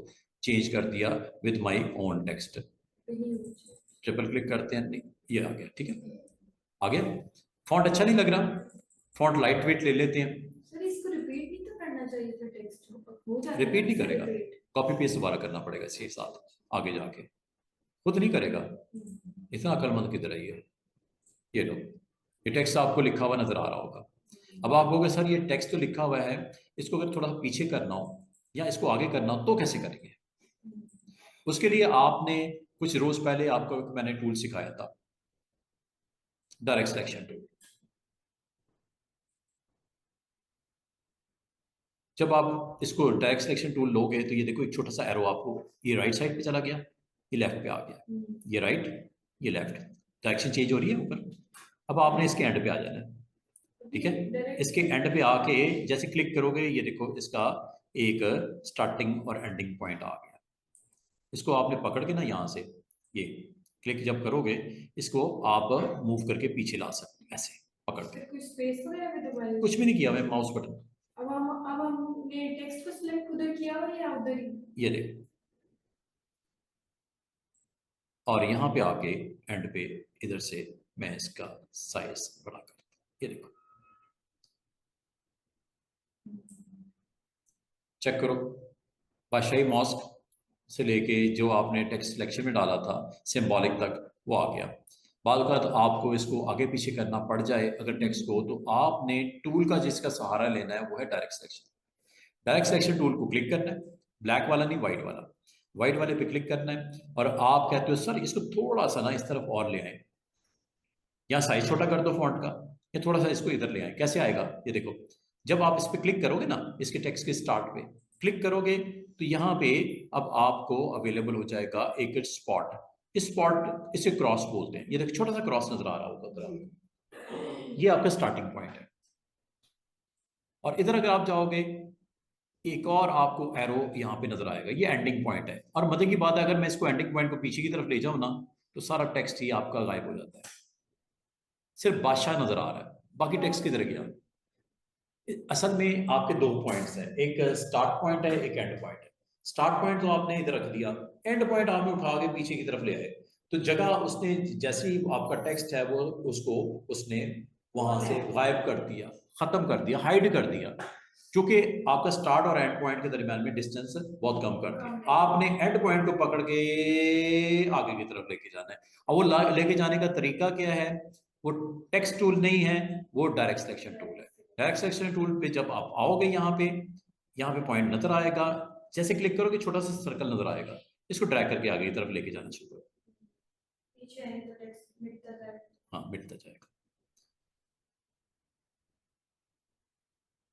चेंज कर दिया with my own text. Triple click करते हैं, नहीं ये आ गया, ठीक है, आ गया। फॉन्ट अच्छा नहीं लग रहा, फॉन्ट लाइट वेट ले लेते हैं। सर इसको रिपीट भी तो करना चाहिए था, टेक्स्ट हो जाता है। रिपीट नहीं करेगा, कॉपी पेस्ट दोबारा करना पड़ेगा इसके साथ आगे जाके, खुद नहीं करेगा। इतना अक्लमंद किधर है ये लो, ये टेक्स्ट आपको लिखा हुआ नजर आ रहा होगा। अब आप कहोगे सर ये टेक्स्ट तो लिखा हुआ है, इसको अगर थोड़ा पीछे करना हो या इसको आगे करना हो तो कैसे करेंगे? उसके लिए आपने कुछ रोज पहले आपको मैंने टूल सिखाया था, डायरेक्ट सिलेक्शन टूल। जब आप इसको डायरेक्ट सिलेक्शन टूल लोगे तो ये देखो एक छोटा सा एरो आपको ये राइट साइड पे चला गया, ये लेफ्ट पे आ गया, ये राइट ये लेफ्ट, डायरेक्शन चेंज हो रही है ऊपर। अब आपने इसके एंड पे आ जाना है, ठीक है। इसके एंड पे आके जैसे क्लिक करोगे ये देखो इसका एक स्टार्टिंग और एंडिंग पॉइंट आ गया। इसको आपने पकड़ के ना यहाँ से ये क्लिक जब करोगे इसको आप मूव करके पीछे ला सकते हैं ऐसे पकड़ के। कुछ स्पेस वगैरह भी दबाया? कुछ भी नहीं किया मैं, माउस बटन। अब हमने टेक्स्ट को सिलेक्ट उधर किया हुआ या उधर ही? ये देखो, और यहाँ पे आके एंड पे इधर से मैं इसका साइज बड़ा कर, ये देखो चेक करो, बादशाही मॉस्क से लेके जो आपने टेक्स्ट सिलेक्शन में डाला था सिंबॉलिक तक वो आ गया। बाद तो आपको इसको आगे पीछे करना पड़ जाए अगर टेक्स्ट को, तो आपने टूल का जिसका सहारा लेना है वो है direct selection. Direct selection tool को क्लिक करना है, ब्लैक वाला नहीं व्हाइट वाला, व्हाइट वाले पे क्लिक करना है और आप कहते हो सर इसको थोड़ा सा ना इस तरफ और ले आए, या साइज छोटा कर दो फॉन्ट का, या थोड़ा सा इसको इधर ले आए। कैसे आएगा ये देखो, जब आप इस पे क्लिक करोगे ना इसके टेक्स्ट के स्टार्ट पे क्लिक करोगे तो यहाँ पे अब आपको अवेलेबल हो जाएगा एक स्पॉट। इस स्पॉट इसे क्रॉस बोलते हैं, ये देखो छोटा सा क्रॉस नजर आ रहा होगा, ये आपका स्टार्टिंग पॉइंट है। और इधर अगर आप जाओगे एक और आपको एरो यहाँ पे नजर आएगा, ये एंडिंग पॉइंट है। और मजे की बात है अगर मैं इसको एंडिंग पॉइंट को पीछे की तरफ ले जाऊं ना तो सारा टेक्स्ट ही आपका गायब हो जाता है, सिर्फ बादशाह नजर आ रहा है, बाकी टेक्स्ट किधर गया। असल में आपके दो पॉइंट्स हैं, एक स्टार्ट पॉइंट है एक एंड पॉइंट है। स्टार्ट पॉइंट तो आपने इधर रख दिया, एंड पॉइंट आपने उठा के पीछे की तरफ ले आए तो जगह उसने जैसे ही आपका टेक्स्ट है वो उसको उसने वहां से गायब कर दिया, खत्म कर दिया, हाइड कर दिया, क्योंकि आपका स्टार्ट और एंड पॉइंट के दरमियान में डिस्टेंस बहुत कम कर दिया। आपने एंड पॉइंट को पकड़ के आगे की तरफ लेके जाना है। और वो लेके जाने का तरीका क्या है, वो टेक्स्ट टूल नहीं है, वो डायरेक्ट सिलेक्शन टूल है। डायरेक्ट सिलेक्शन टूल पे जब आप आओगे यहाँ पे पॉइंट नजर आएगा, जैसे क्लिक करोगे छोटा सा सर्कल नजर आएगा, इसको ड्रैग करके आगे की तरफ लेके जाना शुरू करो, पीछे है तो टेक्स्ट मिटता जाएगा। हाँ मिटता जाएगा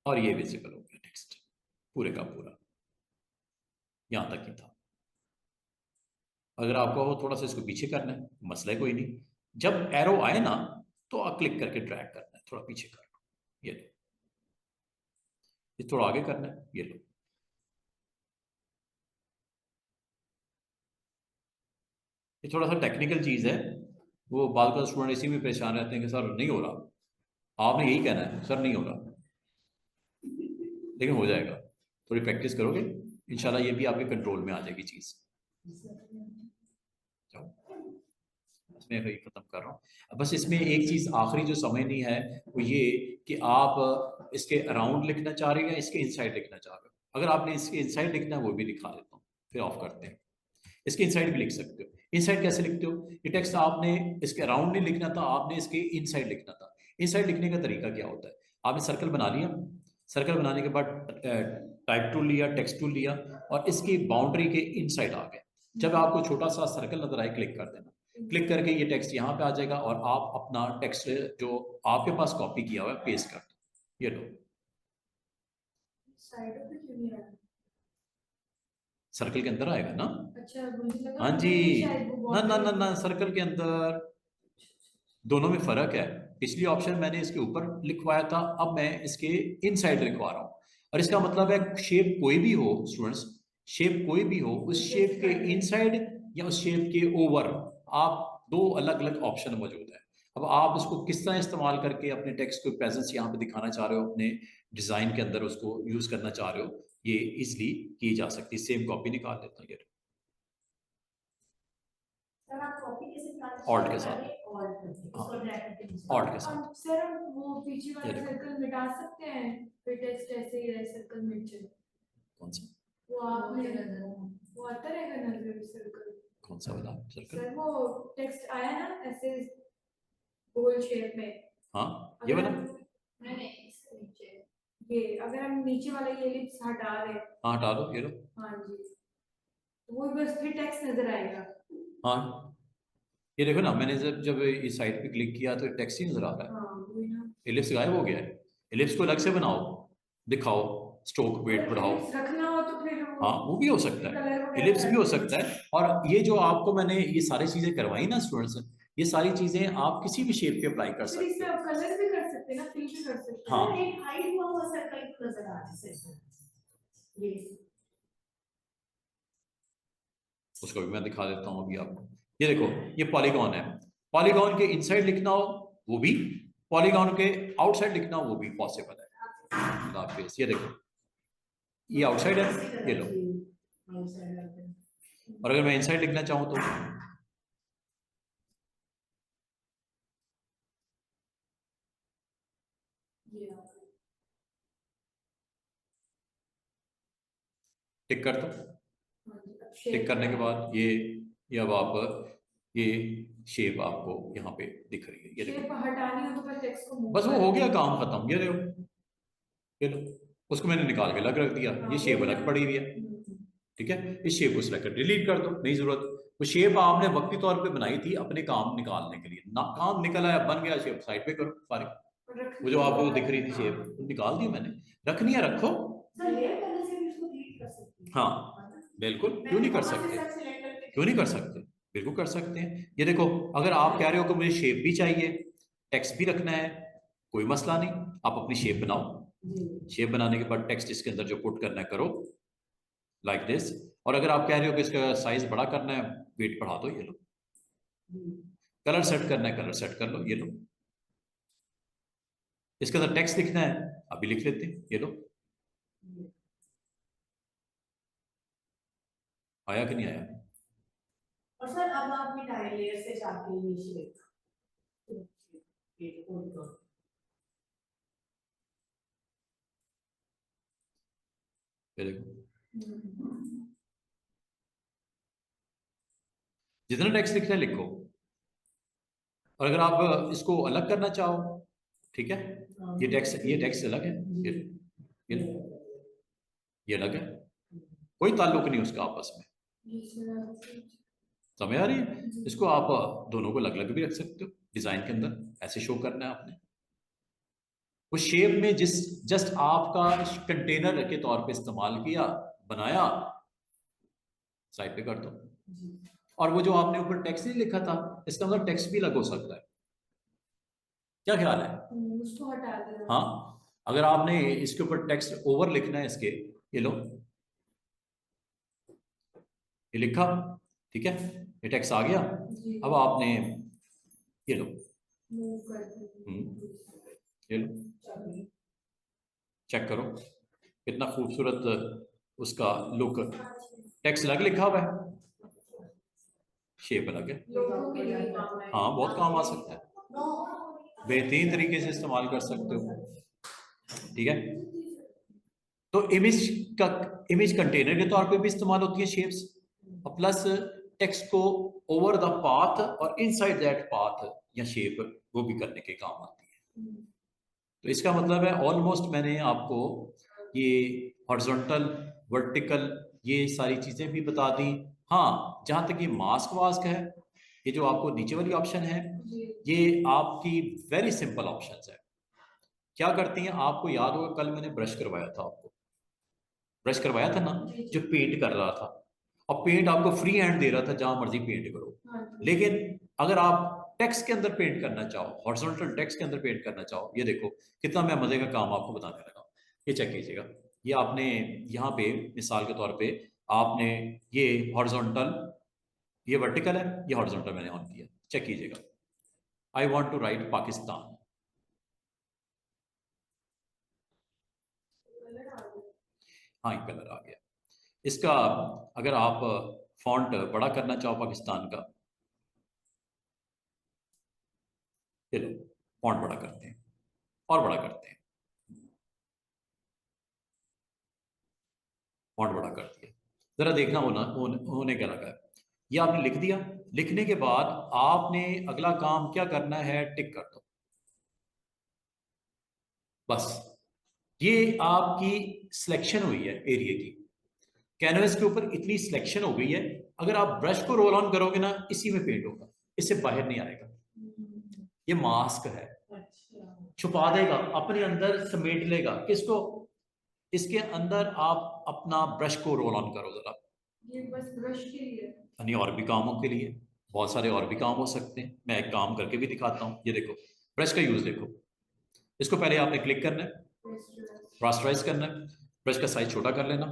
और ये विजिबल हो गया टेक्स्ट पूरे का पूरा, यहां तक ही था। अगर आपको थोड़ा सा इसको पीछे करना है मसला कोई नहीं, जब एरो आए ना तो आप क्लिक करके ड्रैग करना है, थोड़ा पीछे कर लो, ये लो, ये थोड़ा आगे करना है, ये लो। ये थोड़ा सा टेक्निकल चीज है, वो बाल का स्टूडेंट इसी में परेशान रहते हैं कि सर नहीं हो रहा, आपने यही कहना है सर नहीं हो रहा, लेकिन हो जाएगा, थोड़ी प्रैक्टिस करोगे इंशाल्लाह ये भी आपके कंट्रोल में आ जाएगी चीज। इसमें वही खत्म कर रहा हूँ, बस इसमें एक चीज आखिरी जो समझनी है वो ये कि आप इसके अराउंड लिखना चाह रहे हो या इसके इनसाइड लिखना चाह रहे हो। अगर आपने इसके इनसाइड लिखना है वो भी दिखा देता हूँ, फिर ऑफ करते हैं। इसके इनसाइड भी लिख सकते हो। इनसाइड कैसे लिखते हो, ये टेक्स्ट आपने इसके अराउंड नहीं लिखना था, आपने इसके इनसाइड लिखना था। इनसाइड लिखने का तरीका क्या होता है, आपने सर्कल बना लिया, सर्कल बनाने के बाद टाइप टूल लिया, टेक्स्ट टूल लिया और इसकी बाउंड्री के इनसाइड आ गए। जब आपको छोटा सा सर्कल नजर आए क्लिक कर देना, क्लिक करके ये टेक्स्ट यहाँ पे आ जाएगा और आप अपना टेक्स्ट जो आपके पास कॉपी किया हुआ है पेस्ट कर दो, ये लो। साइड पे क्यों नहीं आ रहा? सर्कल के अंदर आएगा ना। अच्छा मुझे लगा हाँ जी, शायद वो ना ना ना ना सर्कल के अंदर, दोनों में फर्क है। पिछली ऑप्शन मैंने इसके ऊपर लिखवाया था, अब मैं इसके इनसाइड लिखवा रहा हूँ। और इसका मतलब है शेप कोई भी हो स्टूडेंट्स, शेप कोई भी हो, उस शेप के इनसाइड या उस शेप के ओवर आप दो अलग अलग ऑप्शन मौजूद है। अब आप उसको किस तरह इस्तेमाल करके अपने टेक्स्ट को प्रेजेंस यहाँ पे दिखाना चाह रहे हो, अपने डिजाइन के अंदर उसको यूज करना चाह रहे हो, ये इजिली की जा सकती है। सेम कॉपी निकाल देता हूँ, सर आप कॉपी कैसे निकालते हैं? ऑल्ट के साथ, इसको ड्रैग करके ऑल्ट के साथ। सर हम वो पीछे वाला सर्कल मिटा सकते हैं, फिर टेक्स्ट ऐसे ही रहे, सर्कल मिट जाए। कौन सा? वो आपने वो आता रहेगा नजर सर्कल। कौन सा वाला सर्कल? सर वो टेक्स्ट आया ना ऐसे गोल शेप में। हाँ ये वाला, नहीं इसके नीचे ये, अगर हम नीचे वाला ये एलिप्स हटा रहे हैं, हाँ हटा दो, ये लो। हाँ जी, वो बस फिर टेक्स्ट नजर आएगा। हाँ ये देखो ना, मैंने जब जब इस साइड पे क्लिक किया तो टेक्स्ट ही नजर आ रहा है, हाँ वही ना। एलिप्स गायब हो गया है। एलिप्स को अलग से बनाओ, दिखाओ, स्ट्रोक वेट बढ़ाओ। रखना हो तो फिर हाँ वो भी हो सकता है, इलिप्स भी हो सकता है। और ये जो आपको मैंने ये सारी चीजें करवाई ना स्टूडेंट्स, ये सारी चीजें आप किसी भी शेप पे अप्लाई कर सकते हो। कलर भी कर सकते हैं ना, फिल भी कर सकते हैं। हाँ एक हाइड हुआ हुआ सर्कल नजर आ रहा है ये, उसको भी मैं दिखा देता हूँ अभी आपको। ये देखो ये पॉलीगॉन है, पॉलीगॉन के इनसाइड लिखना हो वो भी, पॉलीगॉन के आउटसाइड लिखना हो वो भी पॉसिबल है। ये देखो ये आउटसाइड है, ये लो। और अगर मैं इनसाइड लिखना चाहूँ तो टिक कर दो। टिक करने के बाद ये अब आप ये शेप आपको यहाँ पे दिख रही है, ये देखो। हटानी हो तो फिर टेक्स्ट को बस वो हो गया काम खत्म। ये देखो ये लो, उसको मैंने निकाल के अलग रख दिया, ये शेप अलग पड़ी हुई है। ठीक है, इस शेप को सिलेक्ट कर डिलीट कर दो, नहीं जरूरत। वो शेप आपने वक्ती तौर पे बनाई थी अपने काम निकालने के लिए ना, काम निकल आया बन गया शेप, साइड पे करो फारिग। वो जो आपको दिख रही थी शेप निकाल दी मैंने, रखनी है रखो। हाँ बिल्कुल, क्यों नहीं कर सकते, क्यों नहीं कर सकते, बिल्कुल कर सकते हैं। ये देखो अगर आप कह रहे हो कि मुझे शेप भी चाहिए, टेक्स्ट भी रखना है, कोई मसला नहीं, आप अपनी शेप बनाओ। शेप बनाने के बाद टेक्स्ट इसके अंदर जो पुट करना है करो, लाइक दिस। और अगर आप कह रहे हो कि इसका साइज बड़ा करना है, वेट बढ़ा दो, ये लो। कलर सेट करना है, कलर सेट कर लो, ये लो। इसके अंदर टेक्स्ट लिखना है, अभी लिख लेते हैं, ये लो। आया कि नहीं आया? और सर अब आप मिटाई लेयर से जाके नीचे ये देखो जितना टेक्स्ट लिखना है लिखो। और अगर आप इसको अलग करना चाहो, ठीक है, ये टेक्स्ट अलग है, ये ये अलग है, कोई ताल्लुक नहीं उसका आपस में। समझ आ रही है? इसको आप दोनों को अलग अलग भी रख सकते हो डिजाइन के अंदर, ऐसे शो करना है आपने। उस शेप में जिस जस्ट आपका कंटेनर के तौर पे इस्तेमाल किया, बनाया, साइड पे कर दो। और वो जो आपने ऊपर टेक्स्ट नहीं लिखा था, इसका मतलब टेक्स्ट भी अलग हो सकता है। क्या ख्याल है? उसको हटा देना। हाँ, अगर आपने इसके ऊपर टेक्स्ट ओवर लिखना है इसके, ये लो, ये लिखा, ठीक है, ये टेक्स्ट आ गया। अब आपने ये लो, ये लो, चेक करो कितना खूबसूरत उसका लुक। टेक्स्ट अलग लिखा हुआ है, शेप अलग है। हाँ बहुत काम आ सकता है, बेहतरीन तरीके से इस्तेमाल कर सकते हो। ठीक है, तो इमेज कंटेनर के तौर पे भी इस्तेमाल होती है शेप्स, और प्लस टेक्स्ट को ओवर द पाथ और इनसाइड दैट पाथ या शेप वो भी करने के काम आती है। तो इसका मतलब है ऑलमोस्ट मैंने आपको ये हॉरिजॉन्टल, वर्टिकल, ये सारी चीजें भी बता दी। हाँ जहां तक ये मास्क वास्क है, ये जो आपको नीचे वाली ऑप्शन है, ये आपकी वेरी सिंपल ऑप्शंस है। क्या करती हैं, आपको याद होगा कल मैंने ब्रश करवाया था, आपको ब्रश करवाया था ना, जो पेंट कर रहा था, और पेंट आपको फ्री हैंड दे रहा था, जहां मर्जी पेंट करो। लेकिन अगर आप टेक्स्ट के अंदर पेंट करना चाहो, हॉरिजॉन्टल टेक्स्ट के अंदर पेंट करना चाहो, ये देखो कितना मैं मजे का काम आपको बताने लगा। ये चेक कीजिएगा, ये आपने यहाँ पे मिसाल के तौर पे आपने ये हॉरिजॉन्टल, ये वर्टिकल है, ये हॉरिजॉन्टल मैंने ऑन किया, चेक कीजिएगा। I want to write Pakistan, हाँ ये कलर आ गया इसका। अगर आप फॉन्ट बड़ा करना चाहो पाकिस्तान का, चलो फॉन्ट बड़ा करते हैं और बड़ा करते हैं, फॉन्ट बड़ा कर दिया। जरा देखना होने क्या लगा है। ये आपने लिख दिया, लिखने के बाद आपने अगला काम क्या करना है, टिक कर दो बस। ये आपकी सिलेक्शन हुई है एरिया की, कैनवस के ऊपर इतनी सिलेक्शन हो गई है। अगर आप ब्रश को रोल ऑन करोगे ना, इसी में पेंट होगा, इससे बाहर नहीं आएगा। ये मास्क है, छुपा देगा, अपने अंदर समेट लेगा, किसको? इसके अंदर आप अपना ब्रश को रोल ऑन करो जरा। ये बस ब्रश के लिए यानी और भी कामों के लिए, बहुत सारे और भी काम हो सकते हैं। मैं एक काम करके भी दिखाता हूँ। ये देखो ब्रश का यूज देखो। इसको पहले आपने क्लिक करना है, रास्टराइज करना है, ब्रश का साइज छोटा कर लेना।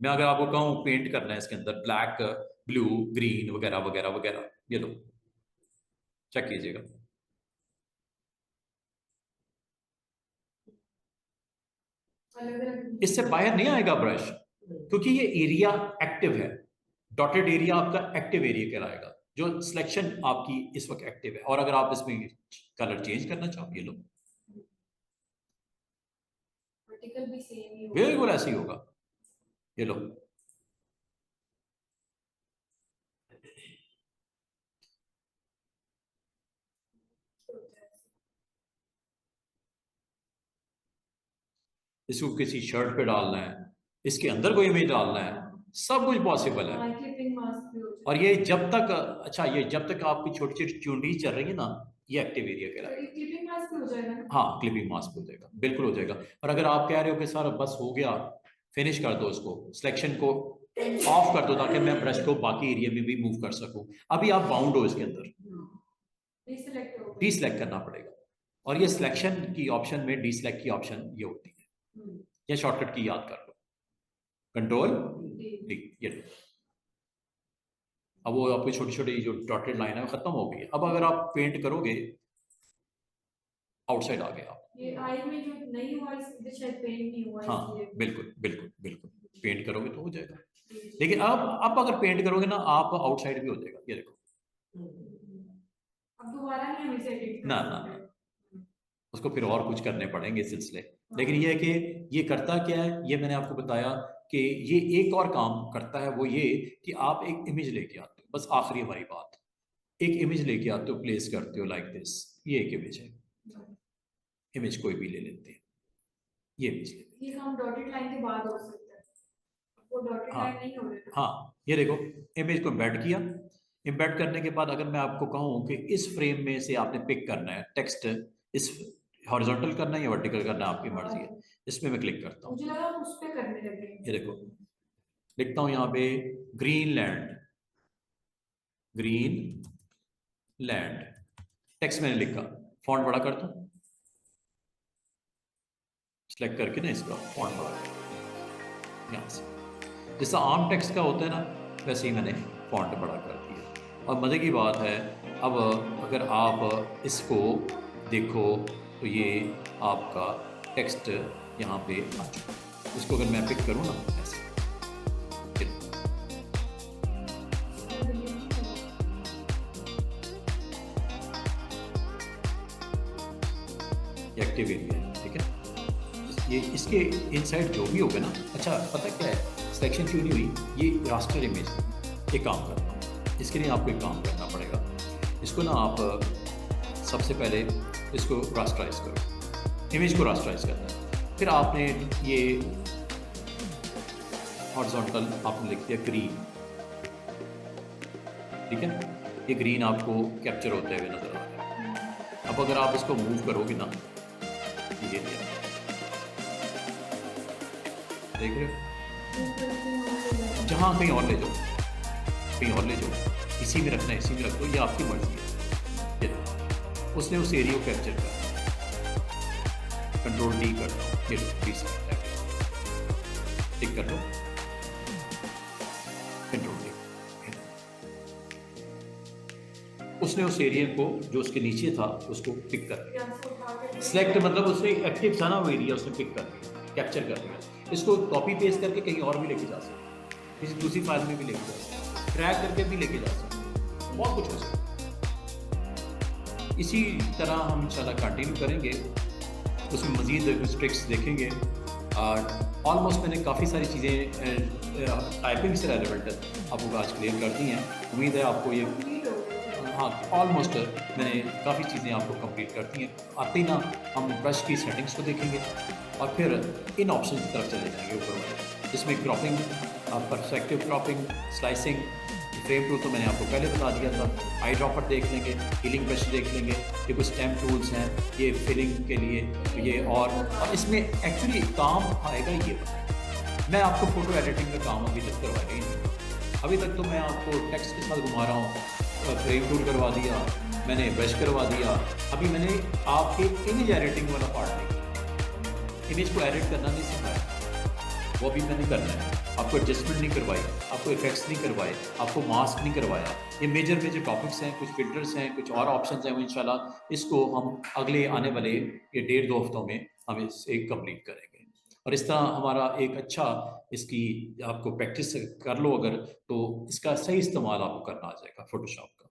मैं अगर आपको कहूँ पेंट करना है इसके अंदर ब्लैक, ब्लू, ग्रीन वगैरह वगैरह वगैरह, ये लो चेक कीजिएगा। इससे बाहर नहीं आएगा ब्रश, क्योंकि ये एरिया एक्टिव है। डॉटेड एरिया आपका एक्टिव एरिया कहलाएगा, जो सिलेक्शन आपकी इस वक्त एक्टिव है। और अगर आप इसमें कलर चेंज करना चाहो, ये लो, वर्टिकल भी सेम ही बिल्कुल ऐसे ही होगा। ये लो, इसको किसी शर्ट पे डालना है, इसके अंदर कोई इमेज डालना है, सब कुछ पॉसिबल है। और ये जब तक, अच्छा ये जब तक आपकी छोटी छोटी चुंडी चल रही है ना, ये एक्टिव एरिया कहलाएगा। क्लिपिंग मास्क हो जाएगा ना? हाँ, क्लिपिंग मास्क हो जाएगा, बिल्कुल हो जाएगा। और अगर आप कह रहे हो कि सर बस हो गया, फिनिश कर दो इसको, सिलेक्शन को ऑफ कर दो ताकि मैं ब्रश को बाकी एरिया में भी मूव कर सकूं, अभी आप बाउंड हो इसके अंदर, डीसेलेक्ट करना पड़ेगा। और ये सिलेक्शन की ऑप्शन में डीसेलेक्ट की ऑप्शन ये होती है। या शॉर्टकट की याद कर लो, कंट्रोल डी, ये। अब वो आपकी छोटी छोटी जो डॉटेड लाइन है खत्म हो गई है। अब अगर आप पेंट करोगे, आउटसाइड आ गए आप। ये आई में जो नहीं हुआ इसलिए शायद पेंट नहीं हुआ। हाँ बिल्कुल बिल्कुल बिल्कुल, पेंट करोगे तो हो जाएगा। लेकिन अब अगर पेंट करोगे ना, आप आउटसाइड भी हो जाएगा। ये देखो, अब दोबारा नहीं हम इसे एडिट ना ना ना, उसको फिर और कुछ करने पड़ेंगे सिलसिले। लेकिन ये है कि ये करता क्या है, ये मैंने आपको बताया कि ये एक और काम करता है, वो ये कि आप एक इमेज लेके आते हो। बस आखिरी हमारी बात, एक इमेज लेके आते हो, प्लेस करते हो लाइक दिस। ये एक इमेज है, इमेज कोई भी ले लेते हैं, ये इमेज ले। ये हम डॉटेड लाइन के बाद हो सकता है, वो डॉटेड लाइन नहीं हो रहा। हाँ, ये देखो इमेज को एम्बेड किया। एम्बेड करने के बाद अगर मैं आपको कहूँ कि इस फ्रेम में से आपने पिक करना है टेक्स्ट, इस हॉरिजॉन्टल करना है या वर्टिकल करना है, आपकी मर्जी है। इसमें मैं क्लिक करता हूँ, मुझे लगा उस पे करने लगे। ये देखो लिखता हूँ यहाँ पे ग्रीनलैंड, ग्रीन लैंड, टेक्स्ट मैंने लिखा, फॉन्ट बड़ा करता हूँ, सिलेक्ट करके ना इसका फॉन्ट बड़ा करता यहाँ से। जैसा आम टेक्स्ट का होता है ना, वैसे ही मैंने फॉन्ट बड़ा कर दिया। और मज़े की बात है, अब अगर आप इसको देखो तो ये आपका टेक्स्ट यहाँ पे आ चुका है। इसको अगर मैं पिक करूँ ना ऐसे, एक्टिव एरिया है, ठीक है। ये इसके इनसाइड जो भी होगा ना, अच्छा पता क्या है सिलेक्शन क्यों नहीं हुई, ये रास्टर इमेज। एक काम करता हूँ, इसके लिए आपको एक काम करना पड़ेगा। इसको ना आप सबसे पहले इसको रास्टराइज करो, इमेज को रास्टराइज करना है। फिर आपने ये हॉरिजॉन्टल आपने लिख दिया ग्रीन, ठीक है। ये ग्रीन आपको कैप्चर होते हुए नजर आ रहा है। अब अगर आप इसको मूव करोगे ना, ये दिया, देख रहे हो, जहाँ कहीं और ले जाओ, कहीं और ले जाओ, इसी में रखना है, इसी में रख दो, ये आपकी मर्जी है। ये उसने उस एरिया को कैप्चर कर, कंट्रोल डी कर दो, ये टिक कर दो, कंट्रोल डी। उसने उस एरिया को जो उसके नीचे था उसको पिक कर दिया। सिलेक्ट मतलब उसने एक्टिव था ना वो एरिया, उसने पिक कर दिया, कैप्चर कर दिया। इसको कॉपी पेस्ट करके कहीं और भी लेके जा सकते, किसी दूसरी फाइल में भी लेके जा सकते, ट्रैक करके भी लेके जा सकते, बहुत कुछ हो सकता है। इसी तरह हम इंशाल्लाह कंटिन्यू करेंगे, उसमें मज़ीद कुछ ट्रिक्स देखेंगे। ऑलमोस्ट मैंने काफ़ी सारी चीज़ें टाइपिंग से रेलेवेंट आपको आज क्लियर कर दी हैं। उम्मीद है आपको ये, हाँ ऑलमोस्ट मैंने काफ़ी चीज़ें आपको कंप्लीट कर दी हैं। आते ही ना हम ब्रश की सेटिंग्स को देखेंगे और फिर इन ऑप्शन की तरफ चले जाएंगे ऊपर वाले, जिसमें cropping, perspective cropping, slicing, frame tool तो मैंने आपको पहले बता दिया था। आई ड्रॉपर देख लेंगे, हीलिंग ब्रश देख लेंगे, ये कुछ स्टेम टूल्स हैं ये फिलिंग के लिए, ये और इसमें एक्चुअली काम आएगा ये। मैं आपको फ़ोटो एडिटिंग का काम अभी तक करवा नहीं हूँ। अभी तक तो मैं आपको टेक्स्ट के साथ घुमा रहा हूँ, फ्रेम टूल करवा दिया मैंने, ब्रश करवा दिया। अभी मैंने आपके इमेज एडिटिंग वाला पार्ट नहीं, इमेज को एडिट करना नहीं सिखाया, वो अभी मैंने करना है। आपको एडजस्टमेंट नहीं करवाई, आपको इफेक्ट्स नहीं करवाए, आपको मास्क नहीं करवाया। ये मेजर मेजर टॉपिक्स हैं, कुछ फिल्टर्स हैं, कुछ और ऑप्शंस हैं, वो इंशाल्लाह इसको हम अगले आने वाले ये 1.5-2 हफ्तों में हम इसे कंप्लीट करेंगे। और इस तरह हमारा एक अच्छा इसकी आपको प्रैक्टिस कर लो अगर, तो इसका सही इस्तेमाल आपको करना आ जाएगा फ़ोटोशॉप का।